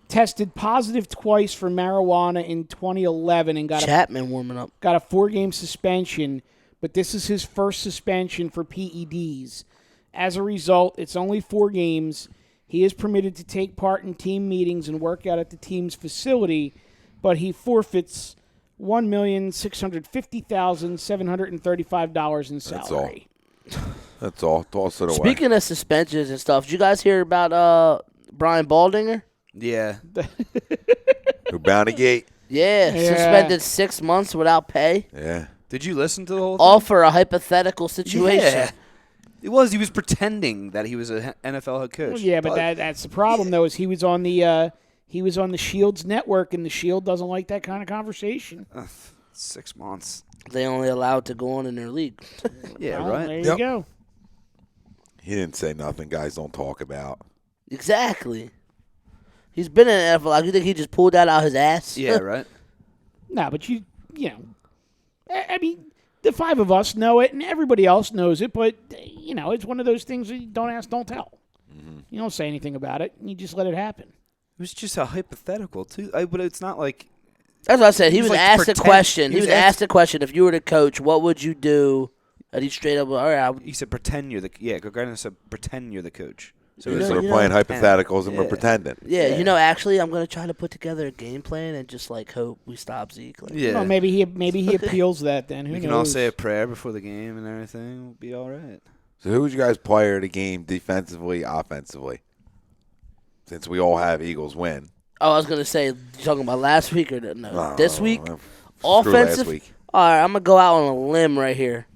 Tested positive twice for marijuana in 2011 and got Chapman warming up. a 4-game suspension, but this is his first suspension for PEDs. As a result, it's only 4 games. He is permitted to take part in team meetings and work out at the team's facility, but he forfeits $1,650,735 in salary. that's all. Toss it away. Speaking of suspensions and stuff, did you guys hear about Brian Baldinger? Yeah. Who Bounty Gate? Yeah, Yeah. suspended 6 months without pay. Yeah. Did you listen to the whole All for a hypothetical thing? situation. Yeah. He was pretending that he was a NFL head coach. Well, yeah, but that's the problem though. Is he was on the Shields network, and the Shield doesn't like that kind of conversation. 6 months. They only allowed to go on in their league. Yeah, Well, right. There Yep. you go. He didn't say nothing. Guys don't talk about. Exactly. He's been in the NFL. Like, you think he just pulled that out his ass? Yeah, right. No, but you know, I mean, the 5 of us know it, and everybody else knows it. But it's one of those things that you don't ask, don't tell. Mm-hmm. You don't say anything about it, and you just let it happen. It was just a hypothetical too. But it's not like That's what I said. He was like asked a pretend- question. he He was was asked a question. If you were the coach, what would you do? And he straight up, all right, I would he said, pretend you're the Gardner said, pretend you're the coach. So So it's we're like, playing hypotheticals and we're Yeah. pretending. Yeah, actually, I'm gonna try to put together a game plan and just hope we stop Zeke. Like, yeah. Well, maybe he appeals that then. Who we knows? can all say a prayer before the game and everything. We'll be all right. So who was you guys' player of the game defensively, offensively? Since we all have Eagles win. Oh, I was gonna say, you talking about last week or no? Oh, This week, screw last offensive. week. All right, I'm going to go out on a limb right here.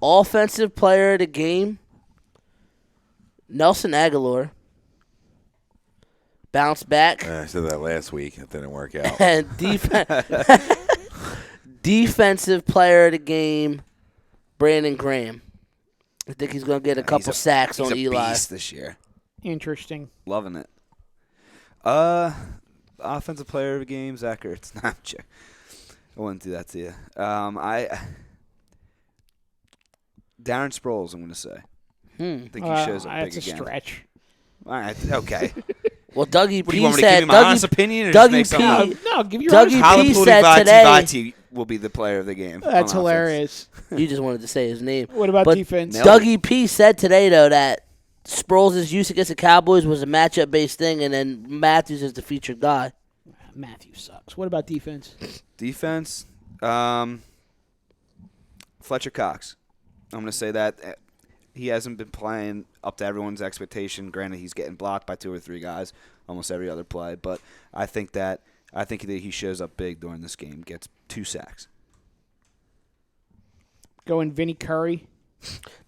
Offensive player of the game, Nelson Aguilar. Bounce back. I said that last week. It didn't work out. And defensive player of the game, Brandon Graham. I think he's going to get a couple sacks on He's a Eli. beast this year. Interesting. Loving it. Offensive player of the game, Zach Ertz. Nah, I'm joking. I wouldn't do that to you. Darren Sproles, I'm going to say. I think he shows up big That's a again. stretch. All right, okay. Well, Dougie What do P you want me to give said. you my honest opinion or just make something up? No, give your Dougie honest- P said today. Halapoulivaati will be the player of the game. That's on offense. hilarious. You just wanted to say his name. What about But defense? Dougie P said today, though, that Sproles' use against the Cowboys was a matchup-based thing, and then Matthews is the featured guy. Matthew sucks. What about defense? Defense, Fletcher Cox. I'm going to say that he hasn't been playing up to everyone's expectation. Granted, he's getting blocked by 2 or 3 guys almost every other play, but I think that he shows up big during this game, gets 2 sacks. Going Vinny Curry.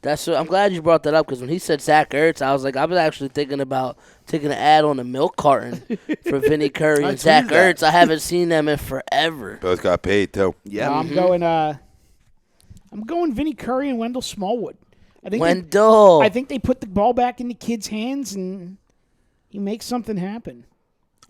I'm glad you brought that up because when he said Zach Ertz, I was actually thinking about taking an ad on a milk carton for Vinny Curry I and Zach tweeted that. Ertz. I haven't seen them in forever. Both got paid too. Yeah, No, I'm going Vinny Curry and Wendell Smallwood. Wendell. I think they put the ball back in the kid's hands and he makes something happen.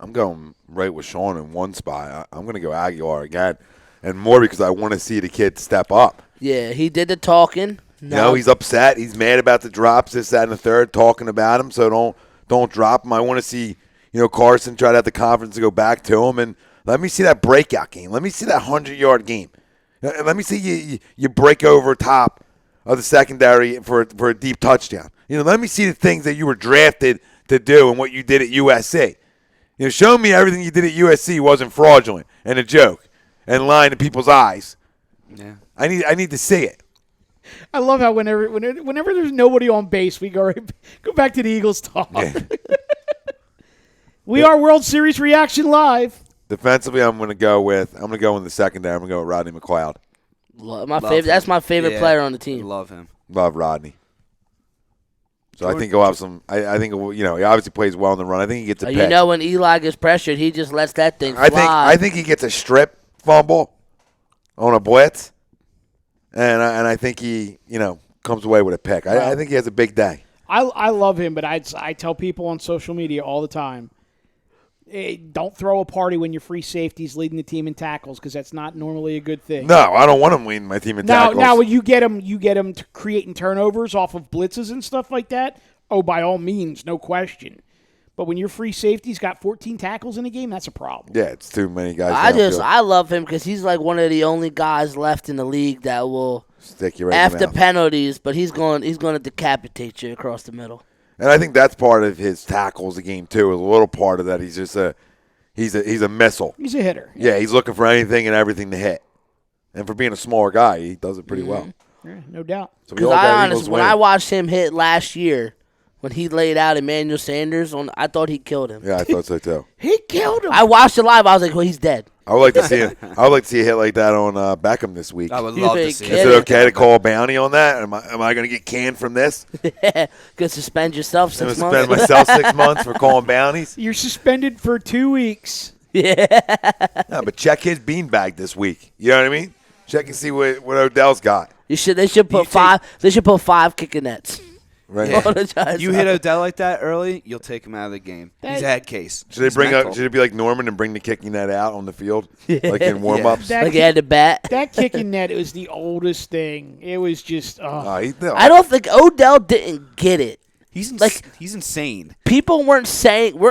I'm going right with Sean in one spot. I'm going to go Aguilar again, and more because I want to see the kid step up. Yeah, he did the talking. No, he's upset. He's mad about the drops, this, that, and the third, talking about him. So don't drop him. I want to see Carson try to have the confidence to go back to him, and let me see that breakout game. Let me see that 100-yard game. Let me see you break over top of the secondary for a deep touchdown. Let me see the things that you were drafted to do and what you did at USC. Show me everything you did at USC wasn't fraudulent and a joke and lying to people's eyes. Yeah. I need to see it. I love how whenever there's nobody on base, we go back to the Eagles talk. Yeah. We are World Series Reaction Live. Defensively, I'm going to go in the secondary. I'm going to go with Rodney McLeod. That's my favorite player on the team. Love him. Love Rodney. So I think he'll have some. I think he obviously plays well in the run. I think he gets a pick. When Eli gets pressured, he just lets that thing fly. I think he gets a strip fumble on a blitz, and I think he comes away with a pick. I think he has a big day. I love him, but I tell people on social media all the time, hey, don't throw a party when your free safety's leading the team in tackles because that's not normally a good thing. No, I don't want him leading my team in tackles. Now when you get him creating turnovers off of blitzes and stuff like that, oh, by all means, no question. But when your free safety's got 14 tackles in a game, that's a problem. Yeah, it's too many guys. I love him because he's like one of the only guys left in the league that will stick you right in the after mouth. Penalties, but he's going to decapitate you across the middle. And I think that's part of his tackles the game too. A little part of that. He's just he's a missile. He's a hitter. Yeah, he's looking for anything and everything to hit. And for being a smaller guy, he does it pretty well. Yeah, no doubt. So we all got Eagles when winning. I watched him hit last year, when he laid out Emmanuel Sanders, I thought he killed him. Yeah, I thought so too. He killed him. I watched it live. I was like, well, he's dead. I would like to see it. I would like to see a hit like that on Beckham this week. I would love to see Is it okay to call a bounty on that? Am I going to get canned from this? Could suspend yourself I'm 6 going to months. suspend myself 6 months for calling bounties? You're suspended for 2 weeks. Yeah, but check his beanbag this week. You know what I mean? Check and see what Odell's got. They should put five. They should put 5 kicking nets. Right. Yeah. You hit Odell like that early, you'll take him out of the game. He's a head case. Should it be like Norman and bring the kicking net out on the field, like in warm-ups? That Like he had the bat. That kicking net was the oldest thing. It was just. I don't think Odell didn't get it. He's insane. People weren't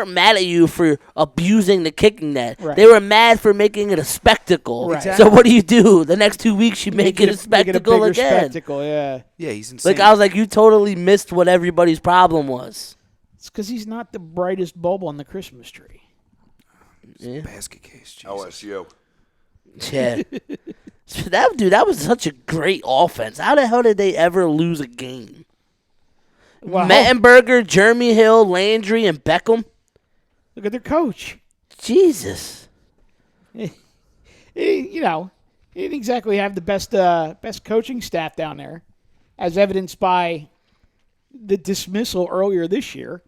mad at you for abusing the kicking net. Right. They were mad for making it a spectacle. Right. So what do? The next 2 weeks you make it a spectacle bigger again. Spectacle, yeah. Yeah, he's insane. Like I was like, you totally missed what everybody's problem was. It's because he's not the brightest bulb on the Christmas tree. Yeah. Basket case. Jesus. OSU. Yeah. That was such a great offense. How the hell did they ever lose a game? Well, Mettenberger, Jeremy Hill, Landry, and Beckham. look at their coach. Jesus. He didn't exactly have the best coaching staff down there, as evidenced by the dismissal earlier this year.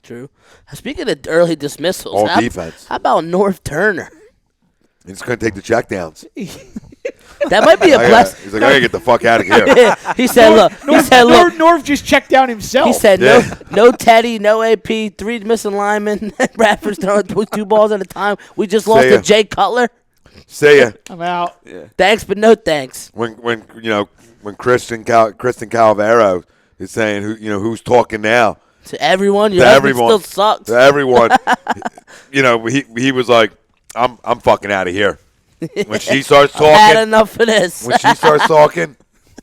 True. Speaking of early dismissals, All defense. How about North Turner? He's going to take the checkdowns. That might be a blessing. He's like, I got to get the fuck out of here. He said, "Look." Norv just checked down himself. He said, Yeah. no Teddy, no AP, 3 missing linemen. Bradford's throwing 2 balls at a time. We just lost ya. to Jay Cutler. See ya. I'm out. Thanks, but no thanks. When Christian Calvero is saying who's talking now. To everyone, To your husband everyone. still sucks. To everyone. He was like, I'm fucking out of here. When she starts I've had talking, enough of this. when she starts talking,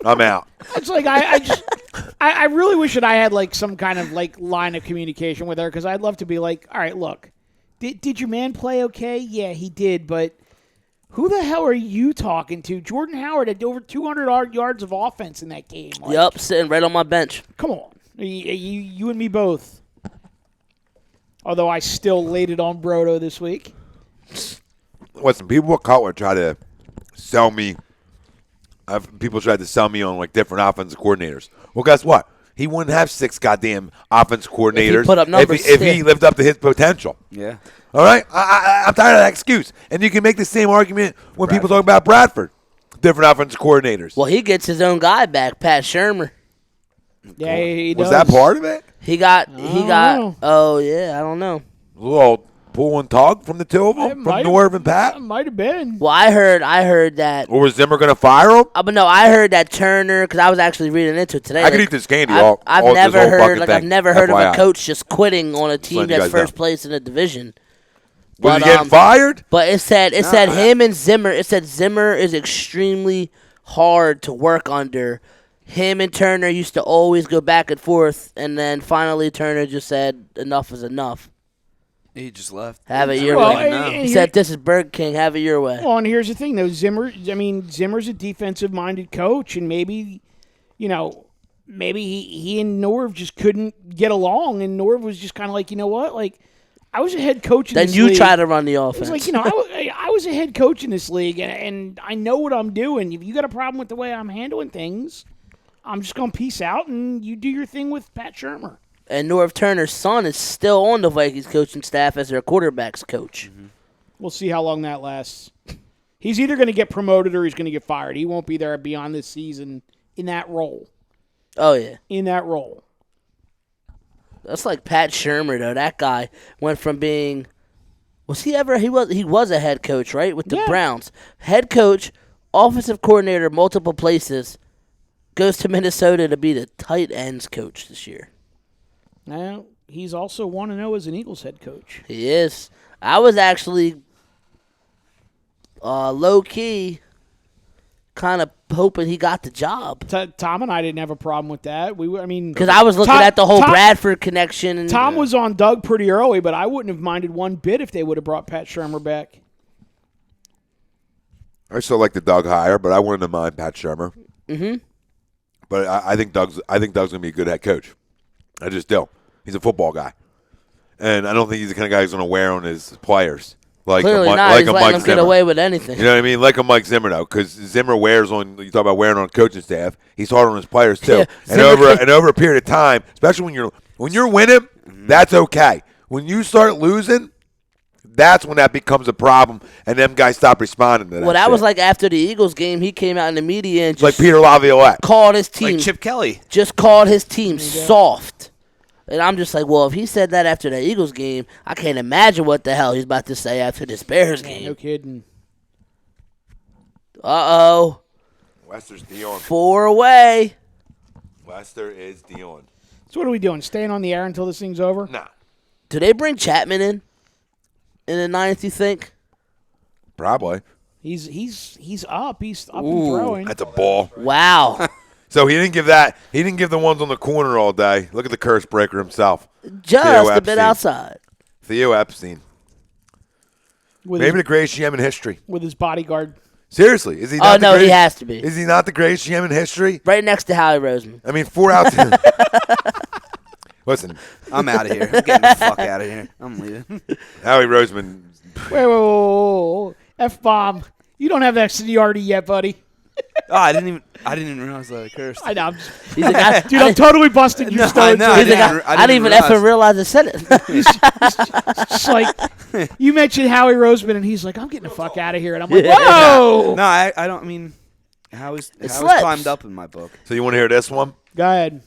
I'm out. It's like I really wish that I had like some kind of like line of communication with her, because I'd love to be like, all right, look, did your man play okay? Yeah, he did, but who the hell are you talking to? Jordan Howard had over 200 yards of offense in that game. Like, Yup, sitting right on my bench. Come on, you and me both. Although I still laid it on Brodo this week. Listen, people at Cutler try to sell me. People tried to sell me on like different offensive coordinators. Well, guess what? He wouldn't have 6 goddamn offensive coordinators put up numbers, if he lived up to his potential. Yeah. All right? I'm tired of that excuse. And you can make the same argument when people talk about Bradford. Different offensive coordinators. Well, he gets his own guy back, Pat Shermer. Yeah, he Was does. that part of it? He got. know. Oh yeah, I don't know. A little pull and tug from the two of them? From Norv and Pat? Might have been. Well, I heard that. Or was Zimmer going to fire him? But no, I heard that Turner, because I was actually reading into it today. I could eat this candy I've this never whole heard fucking like thing, I've never heard of FYI. a coach just quitting on a team letting you that's guys first know. place in the division. Was he But, getting fired? But it said him and Zimmer. It said Zimmer is extremely hard to work under. Him and Turner used to always go back and forth, and then finally Turner just said enough is enough. He just left. Have it your Well, way. and He here- said, "This is Burger King. Have it your way." Well, and here's the thing, though. Zimmer's a defensive-minded coach, and maybe he and Norv just couldn't get along, and Norv was just kind of like, you know what? Like, I was a head coach in Then this you league. try to run the offense. It's like, I was a head coach in this league, and I know what I'm doing. If you got a problem with the way I'm handling things, I'm just going to peace out, and you do your thing with Pat Shermer. And Norv Turner's son is still on the Vikings coaching staff as their quarterbacks coach. Mm-hmm. We'll see how long that lasts. He's either going to get promoted or he's going to get fired. He won't be there beyond this season in that role. Oh yeah, In that role. that's like Pat Shermer though. That guy went from being he was a head coach, right, with the Yeah. Browns. Head coach, offensive coordinator, multiple places. Goes to Minnesota to be the tight ends coach this year. Now, he's also 1-0 as an Eagles head coach. He is. I was actually low key kind of hoping he got the job. Tom and I didn't have a problem with that. Because I was looking Tom- at the whole Tom- Bradford connection. And Tom was on Doug pretty early, but I wouldn't have minded one bit if they would have brought Pat Shermer back. I still like the Doug hire, but I wouldn't have mind Pat Shermer. Mm-hmm. But I think Doug's going to be a good head coach. I just do. He's a football guy. And I don't think he's the kind of guy who's going to wear on his players. Like Clearly a, not. like He's a letting Mike them Zimmer. get away with anything. You know what I mean? Like a Mike Zimmer, though, because Zimmer wears on. You talk about wearing on coaching staff. He's hard on his players too. Yeah, and Zimmer over a period of time, especially when you're winning, that's okay. When you start losing, that's when that becomes a problem, and them guys stop responding to that. Well, that shit. was like after the Eagles game. He came out in the media and like just Peter Laviolette. called his team. Like Chip Kelly. Just called his team soft. And I'm just like, well, if he said that after the Eagles game, I can't imagine what the hell he's about to say after this Bears No game. kidding. Uh-oh. Lester's Dion. 4 away. Lester is Dion. So what are we doing? Staying on the air until this thing's over? Nah, Do they bring Chapman in the 9th, you think? probably. He's up. He's up and throwing. That's a ball. Wow. So he didn't give that. He didn't give the ones on the corner all day. Look at the curse breaker himself. Just Theo a bit Epstein. outside. Theo Epstein. With Maybe the his, greatest GM in history. with his bodyguard. Seriously, is he? Oh, Not the no, he greatest- has to be. Is he not the greatest GM in history? Right next to Howie Roseman. I mean, 4 outs. Listen, I'm out of here. I'm getting the fuck out of here. I'm leaving. Howie Roseman. Wait. F-bomb. You don't have that seniority yet, buddy. Oh, I didn't even realize that I cursed. I know. He's like, Dude, I'm totally busting your No, stone. I know. He's like, I I didn't even effing realize I said it. It's like you mentioned Howie Roseman, and he's like, "I'm getting the fuck out of here," and I'm like, "Whoa!" No, I don't mean how is slips. climbed up in my book. So you want to hear this one? Go ahead.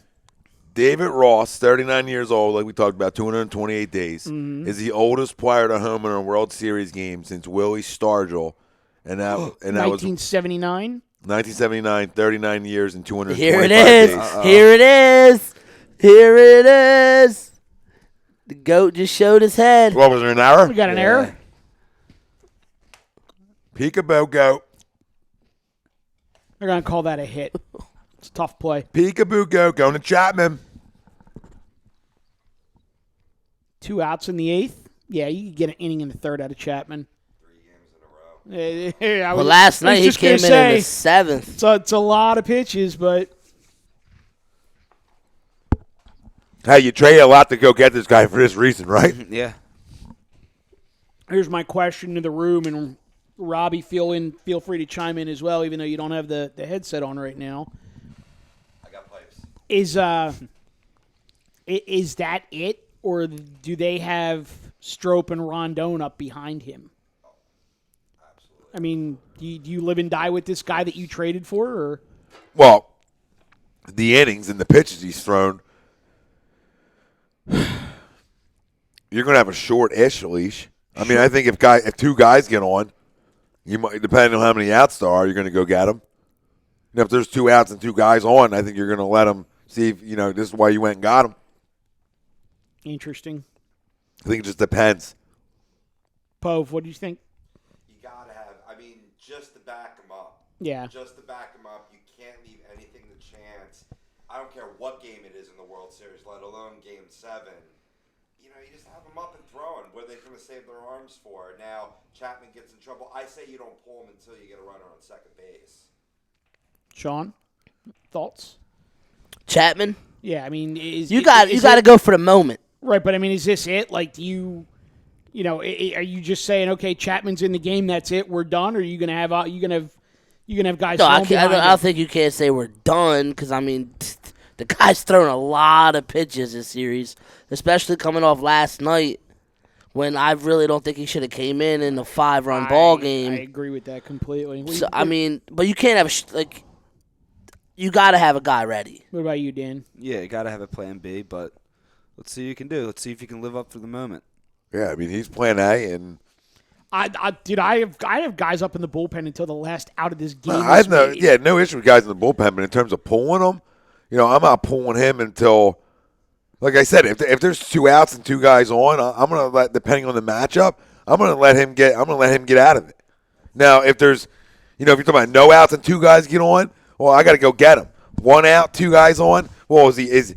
David Ross, 39 years old, like we talked about, 228 days, is the oldest player to homer in a World Series game since Willie Stargell, and that was 1979. 1979, 39 years and 225 Here it days. is. Here it is. Here it is. The goat just showed his head. What was there, an error? We got an error. Peekaboo goat. They're gonna call that a hit. It's a tough play. Peekaboo goat going to Chapman. 2 outs in the 8th. Yeah, you could get an inning in the 3rd out of Chapman. 3 games in a row. Well, last night he came in the 7th. So it's a lot of pitches, but Hey, you trade a lot to go get this guy for this reason, right? Yeah. here's my question to the room, and Robbie, feel free to chime in as well, even though you don't have the headset on right now. I got pipes. Is that it, or do they have Strope and Rondon up behind him? Absolutely. I mean, do you live and die with this guy that you traded for, or? Well, the innings and the pitches he's thrown, you're going to have a short-ish leash. I mean, I think if 2 guys get on, you might, depending on how many outs there are, you're going to go get them. You know, if there's 2 outs and 2 guys on, I think you're going to let them see if, this is why you went and got them. Interesting. I think it just depends. Pove, what do you think? You got to have, just to back them up. Yeah. Just to back them up, you can't leave anything to chance. I don't care what game it is in the World Series, let alone Game 7. You just have them up and throwing. What are they going to save their arms for? Now, Chapman gets in trouble. I say you don't pull him until you get a runner on second base. Sean, thoughts? Chapman, Yeah, I mean, you got to go for the moment. Right, but I mean, is this it? Like, do you are you just saying, okay, Chapman's in the game, that's it, we're done, or are you gonna have guys? No, thrown behind I him? don't think you can't say we're done because the guy's thrown a lot of pitches this series, especially coming off last night when I really don't think he should have came in the 5-run ball game. I agree with that completely. So but you can't have you got to have a guy ready. What about you, Dan? Yeah, you got to have a plan B, but let's see what you can do. Let's see if you can live up to the moment. Yeah, I mean, he's plan A, and I have guys up in the bullpen until the last out of this game. I have is made. no issue with guys in the bullpen, but in terms of pulling them, I'm not pulling him until, like I said, if there's 2 outs and 2 guys on, I'm gonna let, depending on the matchup, I'm gonna let him get out of it. Now, if there's, if you're talking about no outs and 2 guys get on, well, I got to go get him. 1 out, 2 guys on. Well, is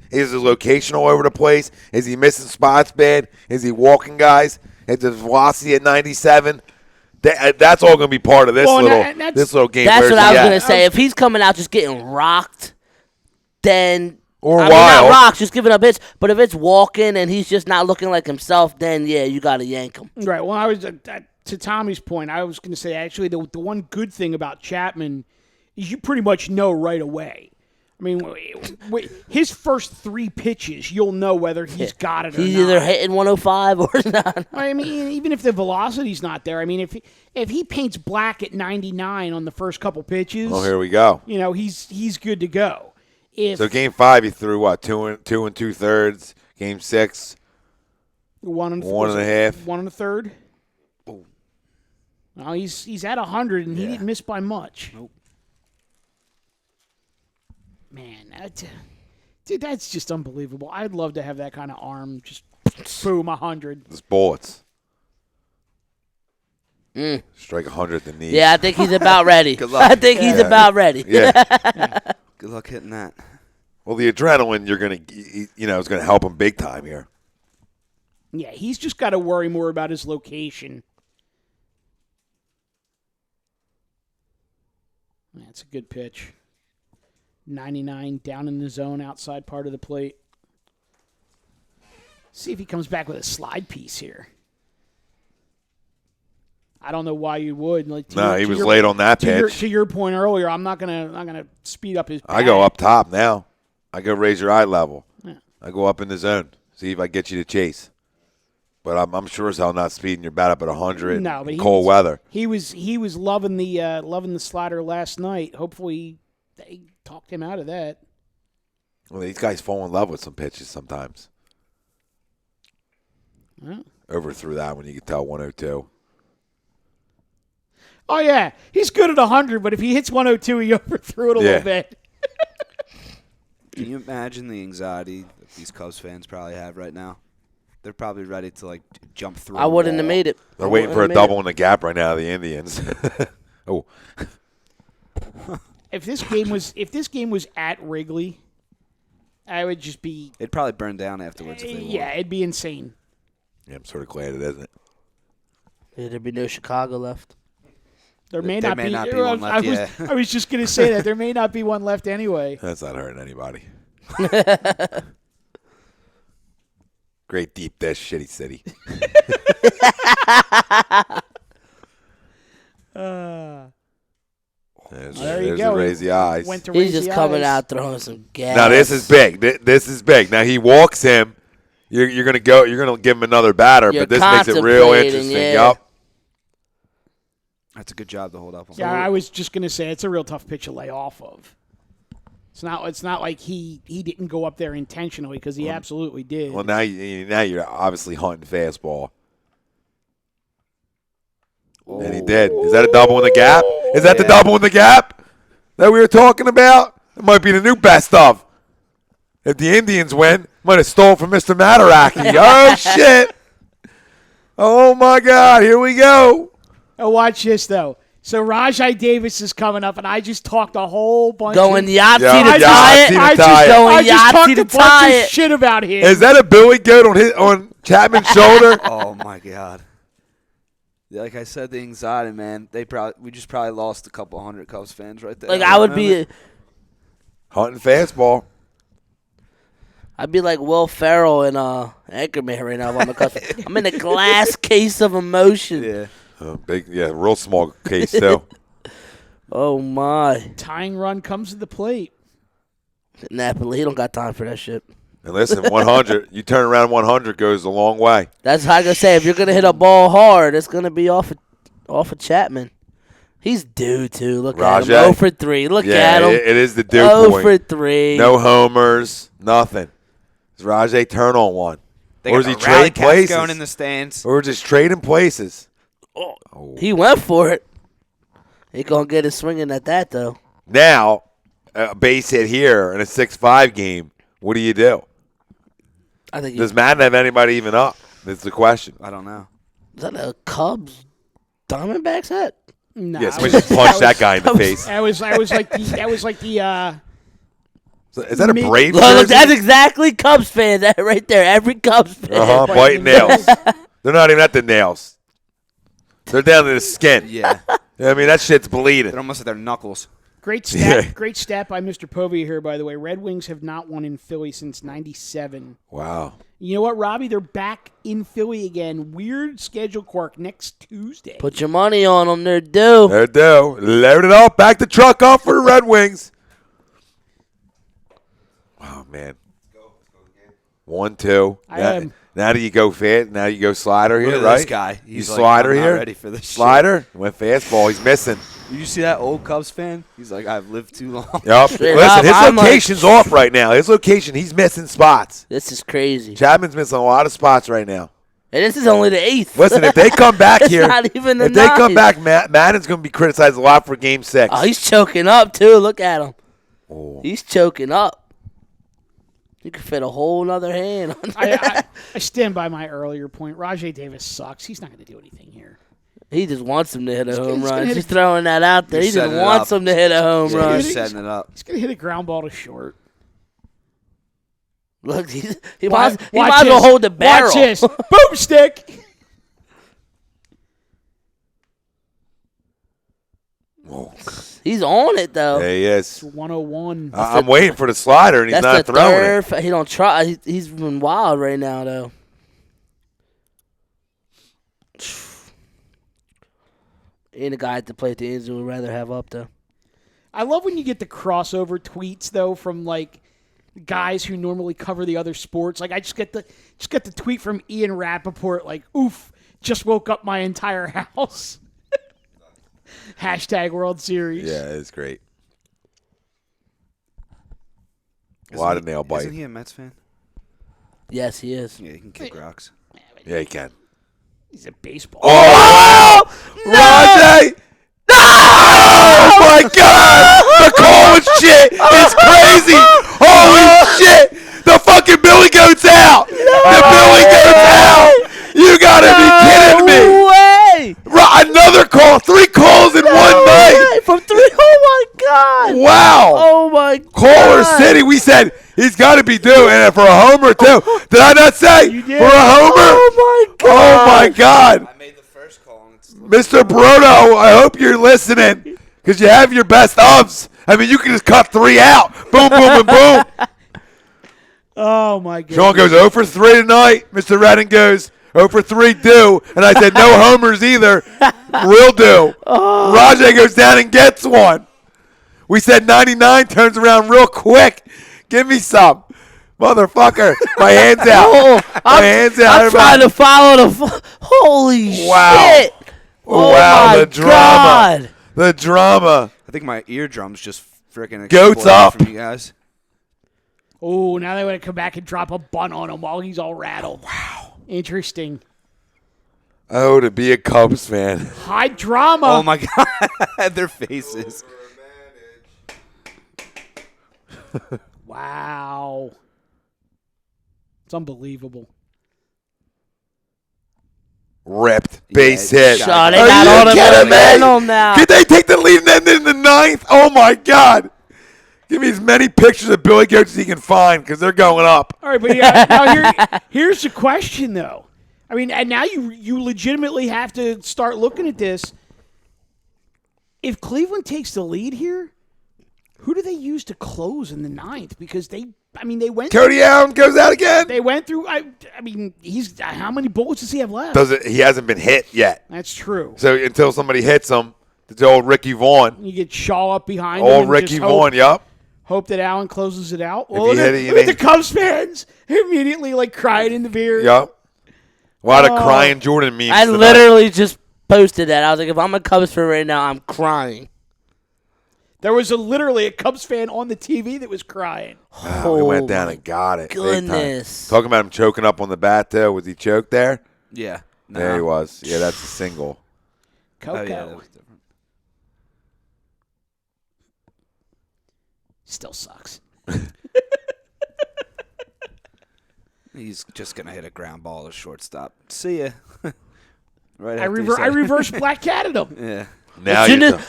his location all over the place? Is he missing spots bad? Is he walking guys? Is his velocity at 97? That's all going to be part of this little game. That's what I was going to to say. If he's coming out just getting rocked, then wild, not rocks, just giving up hits. But if it's walking and he's just not looking like himself, then yeah, you got to yank him. Right. Well, I was to Tommy's point. I was going to say actually the one good thing about Chapman is you pretty much know right away. I mean, his first 3 pitches, you'll know whether he's got it or He's not. either hitting 105 or not. I mean, even if the velocity's not there, I mean, if he paints black at 99 on the first couple pitches, Oh, here we go. He's good to go. So game 5, he threw what, 2 2/3. Game 6, 1 1.5. 1 1/3. Oh. Well, he's at 100 and he didn't miss by much. Nope. Man, dude, that's just unbelievable. I'd love to have that kind of arm. Just boom, 100. It's bullets. Mm. Strike 100 at the knee. Yeah, I think he's about ready. Good luck. I think he's about ready. Yeah. Good luck hitting that. Well, the adrenaline is going to help him big time here. Yeah, he's just got to worry more about his location. That's a good pitch. 99 down in the zone, outside part of the plate. See if he comes back with a slide piece here. I don't know why you would. Like, No, he was late on that pitch. To your point earlier, I'm not gonna speed up his. I go up top now. I go raise your eye level. Yeah. I go up in the zone. See if I get you to chase. But I'm sure as hell not speeding your bat up at 100 No, but in cold weather. He was loving the slider last night. Hopefully, they talked him out of that. Well, these guys fall in love with some pitches sometimes. Huh? Overthrew that when you could tell 102. Oh yeah, he's good at 100, but if he hits 102, he overthrew it a little bit. Can you imagine the anxiety that these Cubs fans probably have right now? They're probably ready to like jump through. I wouldn't have made it. They're waiting for a double in the gap right now, the Indians. Oh. If this game was at Wrigley, I would just be. It'd probably burn down afterwards if they won. Yeah, it'd be insane. Yeah, I'm sort of glad it isn't. Yeah, there'd be no Chicago left. There may There not may be. not be one left, yeah. I was just going to say that there may not be one left anyway. That's not hurting anybody. Great deep dish, shitty city. There you there's go. to raise the eyes. Went to He's raise just the coming eyes. out throwing some gas. Now this is big. This is big. Now he walks him. You're gonna go. You're gonna give him another batter, You're but this makes it real contemplating, interesting. yeah. Yup. That's a good job to hold up on. Yeah, I was just going to say it's a real tough pitch to lay off of. It's not like he didn't go up there intentionally because he absolutely did. Well, now you're obviously hunting fastball. And he did. Is that a double in the gap? Is that the double in the gap that we were talking about? It might be the new best of. If the Indians win, might have stole from Mr. Mataraki. Oh, shit. Oh, my God. Here we go. Oh, watch this, though. So Rajai Davis is coming up, and I just talked a whole bunch Going of... Yahtzee Yeah, to tie it. Yahtzee to I tie it. Going just Yahtzee talked to a bunch tie of it. shit about him. Is that a Billy goat on Chapman's shoulder? Oh my God! Like I said, the anxiety, man. We just probably lost a couple hundred Cubs fans right there. Like I would be, Hunting fastball. I'd be like Will Ferrell and Anchorman right now. I'm in a glass case of emotion. Yeah. Real small case, too. Oh my! Tying run comes to the plate. Napoli, he don't got time for that shit. And listen, 100, you turn around 100 goes a long way. That's how I gonna say. If you're gonna hit a ball hard, it's gonna be off of Chapman. He's due too. Look at him. Rajai. 0 for 3. Look Yeah, at him. it is the due 0 point. for 3. No homers, nothing. Does Rajay turn on one? They Or got is he the rally trading cats places? going in the stands. Or just trading places? He went for it. He gonna get his swinging at that though. Now, a base hit here in a 6-5 game, what do you do? I think. Does Madden have anybody even up? That's the question. I don't know. Is that a Cubs Diamondbacks hat? No, Yes, we just punch that guy in the face. That was like the Is that a Me- Brave Look, jersey? that's exactly Cubs fan. That right there. Every Cubs fan. Uh-huh, biting nails. They're not even at the nails. They're down to the skin. Yeah. I mean, that shit's bleeding. They're almost at their knuckles. Great stat. Yeah. Great stat by Mr. Povey here, by the way. Red Wings have not won in Philly since '97. Wow. You know what, Robbie? They're back in Philly again. Weird schedule quirk next Tuesday. Put your money on them. They're due. There it do. Load it up. Back the truck up for the Red Wings. Oh, man. 1-2. I am- Now do you go fast? Now you go slider here, Look at right? this guy. You He's like, slider I'm not here? ready for this shit. Slider? Went fastball. He's missing. Did you see that old Cubs fan? He's like, I've lived too long. Yep. Straight Listen, up, his I'm like- location's off right now. His location, he's missing spots. This is crazy. Chapman's missing a lot of spots right now. And this is only the 8th. Listen, if they come back It's here, not even the if they come 9th. back, Madden's going to be criticized a lot for Game 6. Oh, he's choking up too. Look at him. Oh. He's choking up. You could fit a whole nother hand on that. I stand by my earlier point. Rajai Davis sucks. He's not going to do anything here. He just wants him to hit a home he's run. gonna hit Just a- throwing that out there. You're He just setting it wants up. him to hit a home Yeah, run. you're setting it up. He's going to hit a ground ball to short. Look, he Watch might as well this. hold the barrel. Watch this. Boomstick. Whoa. He's on it though. There he is. 101. I'm waiting for the slider, and he's That's not the throwing third. it. He don't try. He's been wild right now though. Ain't a guy to play at the Angels would rather have up though. I love when you get the crossover tweets though from like guys who normally cover the other sports. Like I just get the tweet from Ian Rappaport like, "Oof, just woke up my entire house." # World Series. Yeah, it's great. A lot of nail bite. Isn't he a Mets fan? Yes, he is. Yeah, he can kick rocks. Yeah, he can. He's a baseball. Oh, Rajay! Oh my God! The call and shit is crazy! Holy shit! The fucking Billy Goat's out! The Billy Goat's out! You gotta be kidding me! Way! Another call! 3 calls in one night! From 3. Oh my God! Wow! Oh my God! Caller City, we said he's got to be due, and for a homer too. Did I not say You did. for a homer? Oh my God! Oh my God, I made the first call. Mr. Brodo, I hope you're listening because you have your best ofs. I mean, you can just cut 3 out. Boom, boom, and boom. Oh my God. Sean goes 0 for 3 tonight. Mr. Redden goes 0 for 3 due, and I said no homers either. Real due. Rajay goes down and gets one. We said 99 turns around real quick. Give me some. Motherfucker. My hands out. My hands out. I'm trying to follow the. Holy Wow. shit! Oh Wow, my the drama. God. The drama. I think my eardrums just freaking Goats exploded up. from you guys. Oh, now they want to come back and drop a bunt on him while he's all rattled. Wow. Interesting. Oh, to be a Cubs fan. High drama. Oh my God, their faces. Wow. It's unbelievable. Ripped. Base hit. Shaw, they Are got you all the kidding me? momentum now. Could they take the lead and then in the 9th? Oh, my God. Give me as many pictures of Billy Goats as you can find because they're going up. All right, but yeah, now here's the question, though. I mean, and now you legitimately have to start looking at this. If Cleveland takes the lead here, who do they use to close in the 9th? Because they went. Cody Allen goes out again. They went through. I mean, he's how many bullets does he have left? He hasn't been hit yet. That's true. So until somebody hits him, it's old Ricky Vaughn. You get Shaw up behind him. Old and Ricky just Vaughn, yup. Hope that Allen closes it out. If Well, he hit it, you look at the think- Cubs fans immediately like crying in the beer. Yup. A lot of crying Jordan memes I tonight. literally just posted that. I was like, if I'm a Cubs fan right now, I'm crying. There was literally a Cubs fan on the TV that was crying. Wow, we went down and got it. Big time. Goodness. Talking about him choking up on the bat, though. Was he choked there? Yeah. No. There he was. Yeah, that's a single. Coco. Oh, yeah, that was different. Still sucks. He's just going to hit a ground ball to shortstop. See ya. Right I after he said it. reverse Black Catted him. Yeah. Now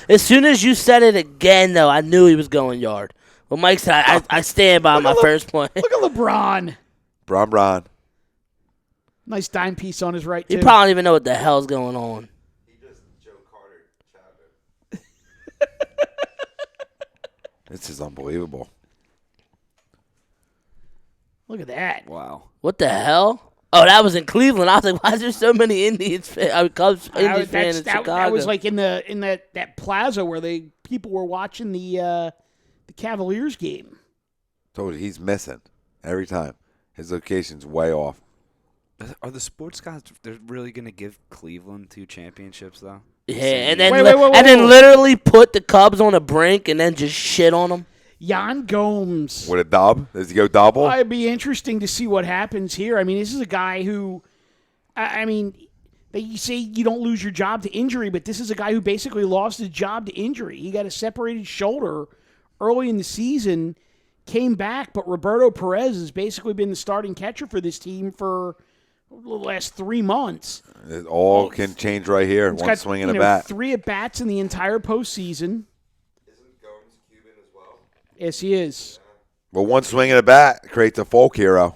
As soon as you said it again, though, I knew he was going yard. Well, Mike said, I stand by my first point. Look at LeBron. Bron. Nice dime piece on his right, He too. probably don't even know what the hell's going on. This is unbelievable. Look at that. Wow. What the hell? Oh, that was in Cleveland. I was like, why is there so many Indians Cubs Indians fans in Chicago? That was like in that plaza where people were watching the Cavaliers game. Told you, he's missing every time. His location's way off. Are the sports guys, they're really going to give Cleveland 2 championships, though? Yeah, and then Wait, wait. literally put the Cubs on a brink and then just shit on them. Jan Gomes. With a dub? Does he go double? Well, it'd be interesting to see what happens here. I mean, this is a guy who, I mean, they say you don't lose your job to injury, but this is a guy who basically lost his job to injury. He got a separated shoulder early in the season, came back, but Roberto Perez has basically been the starting catcher for this team for the last 3 months. It all can change right here. He's One got, swing and a you know, bat. 3 at-bats in the entire postseason. Isn't Gomes Cuban as well? Yes, he is. But one swing and a bat creates a folk hero.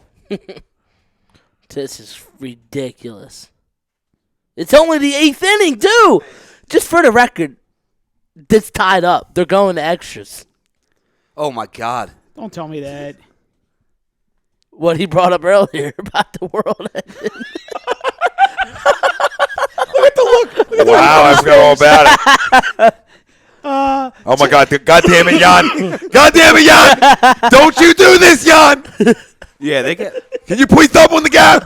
This is ridiculous. It's only the 8th inning, too. Just for the record, it's tied up. They're going to extras. Oh, my God. Don't tell me that. What he brought up earlier about the world ending. Look at the look. Look Wow, I forgot all about it. Oh my God! God damn it, Jan! God damn it, Jan! Don't you do this, Jan! Yeah, they get. Can you please double in the gap?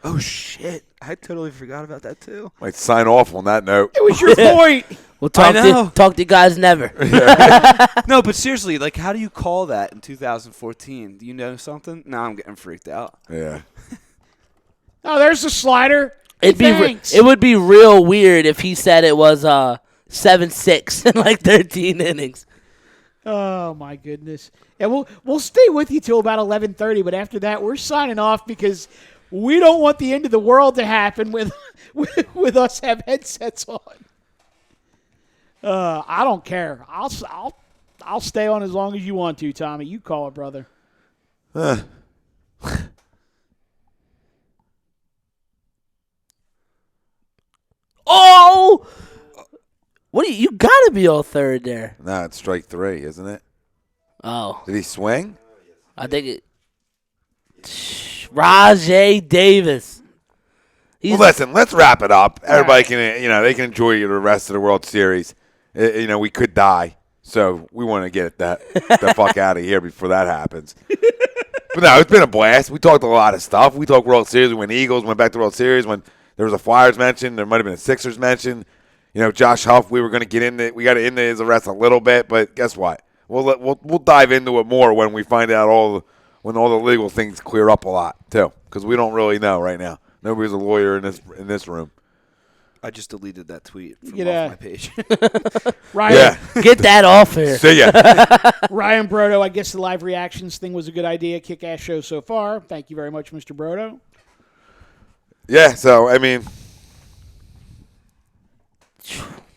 Oh shit! I totally forgot about that too. Might sign off on that note. It was your point. We'll I know. talk to you guys never. No, but seriously, like, how do you call that in 2014? Do you know something? Now I'm getting freaked out. Yeah. Oh, there's the slider. It would be real weird if he said it was 7-6 in like 13 innings. Oh my goodness. And we'll stay with you till about 11:30, but after that we're signing off because we don't want the end of the world to happen with us have headsets on. I don't care. I'll stay on as long as you want to, Tommy. You call it, brother. Oh! What you gotta be on third there. Nah, it's strike 3, isn't it? Oh. Did he swing? I think it. Rajay Davis. Well, listen, let's wrap it up. Everybody can, they can enjoy the rest of the World Series. We could die, so we want to get the fuck out of here before that happens. But no, it's been a blast. We talked a lot of stuff. We talked World Series. We went Eagles, went back to World Series when there was a Flyers mention. There might have been a Sixers mention. Josh Huff, we were going to get into it. We got into his arrest a little bit, but guess what? We'll dive into it more when we find out when all the legal things clear up a lot too, because we don't really know right now. Nobody's a lawyer in this room. I just deleted that tweet from Yeah. off my page. Ryan, Yeah, Get that off here. see ya. Ryan Brodo, I guess the live reactions thing was a good idea. Kick-ass show so far. Thank you very much, Mr. Brodo. Yeah, so I mean,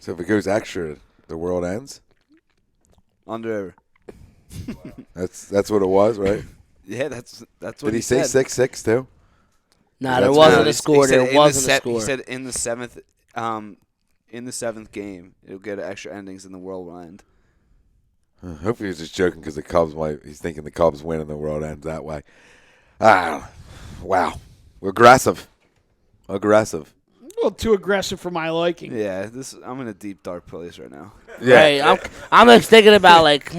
so if it goes extra, the world ends. Under. That's what it was, right? Yeah, that's what Did he say said. 6-6 too? Nah, there That's wasn't good. a score. He said There in wasn't the a se- score. He said in the seventh game, it'll get extra endings and the world will end. Hopefully he was just joking because the Cubs he's thinking the Cubs win and the world ends that way. Wow. Aggressive. A little too aggressive for my liking. Yeah, I'm in a deep dark place right now. Yeah. Right, I'm just thinking about like,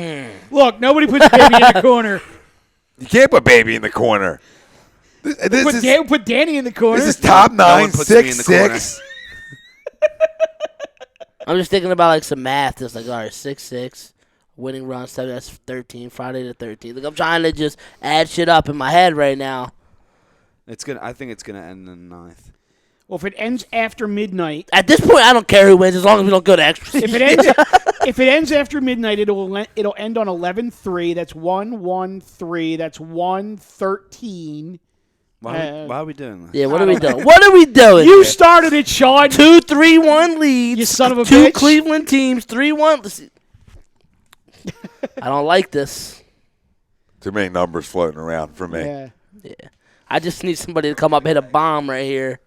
Look, nobody puts baby in the corner. You can't put baby in the corner. Put Danny in the corner. This is top 9, one puts me in the 6-6. I'm just thinking about like some math. It's like, all right, 6-6, winning run 7. That's 13. Friday the 13th. Like I'm trying to just add shit up in my head right now. I think it's gonna end in the 9th. Well, if it ends after midnight, At this point, I don't care who wins as long as we don't go to extra. if it ends after midnight, it'll end on 11-3. That's 1-1-3. That's 1-13. Why are we doing this? Yeah, what are we doing? What are we doing? You started it, Sean. 2-3-1 leads. You son of a Two bitch. Cleveland teams, 3-1. I don't like this. Too many numbers floating around for me. Yeah. Yeah, I just need somebody to come up and hit a bomb right here.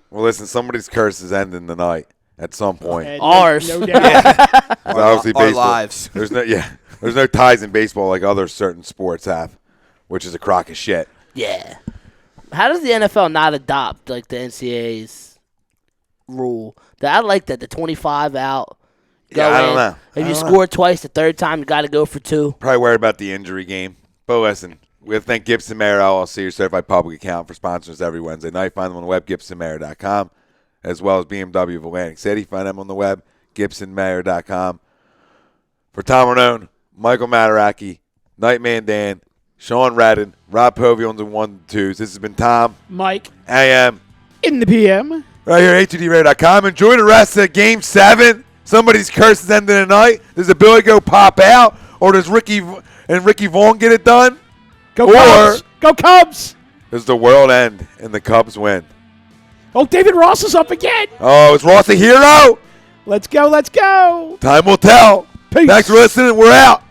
Well, listen, somebody's curse is ending tonight at some point. Ours. No doubt. Obviously, Our baseball. lives. There's no ties in baseball like other certain sports have, which is a crock of shit. Yeah. How does the NFL not adopt like the NCAA's rule? I like that the 25 out. Go Yeah, I don't in. know. If you score twice, the third time you got to go for 2. Probably worried about the injury game. But listen, we have to thank Gibson Mayer LLC, your certified public accountant, for sponsoring us every Wednesday night. Find them on the web, GibsonMayer.com, as well as BMW of Atlantic City. Find them on the web, GibsonMayer.com. For Tom Renone, Michael Mataraki, Nightman Dan, Sean Radden, Rob Povey on the 1-2s. This has been Tom, Mike, AM, in the PM. right here at HDRadio.com. Enjoy the rest of Game 7. Somebody's curse is ending tonight. Does Billy go pop out, or does Ricky Vaughn get it done? Go Or- Cubs. Go Cubs. Does the world end and the Cubs win? Oh, David Ross is up again. Oh, is Ross a hero? Let's go. Let's go. Time will tell. Peace. Thanks for listening. We're out.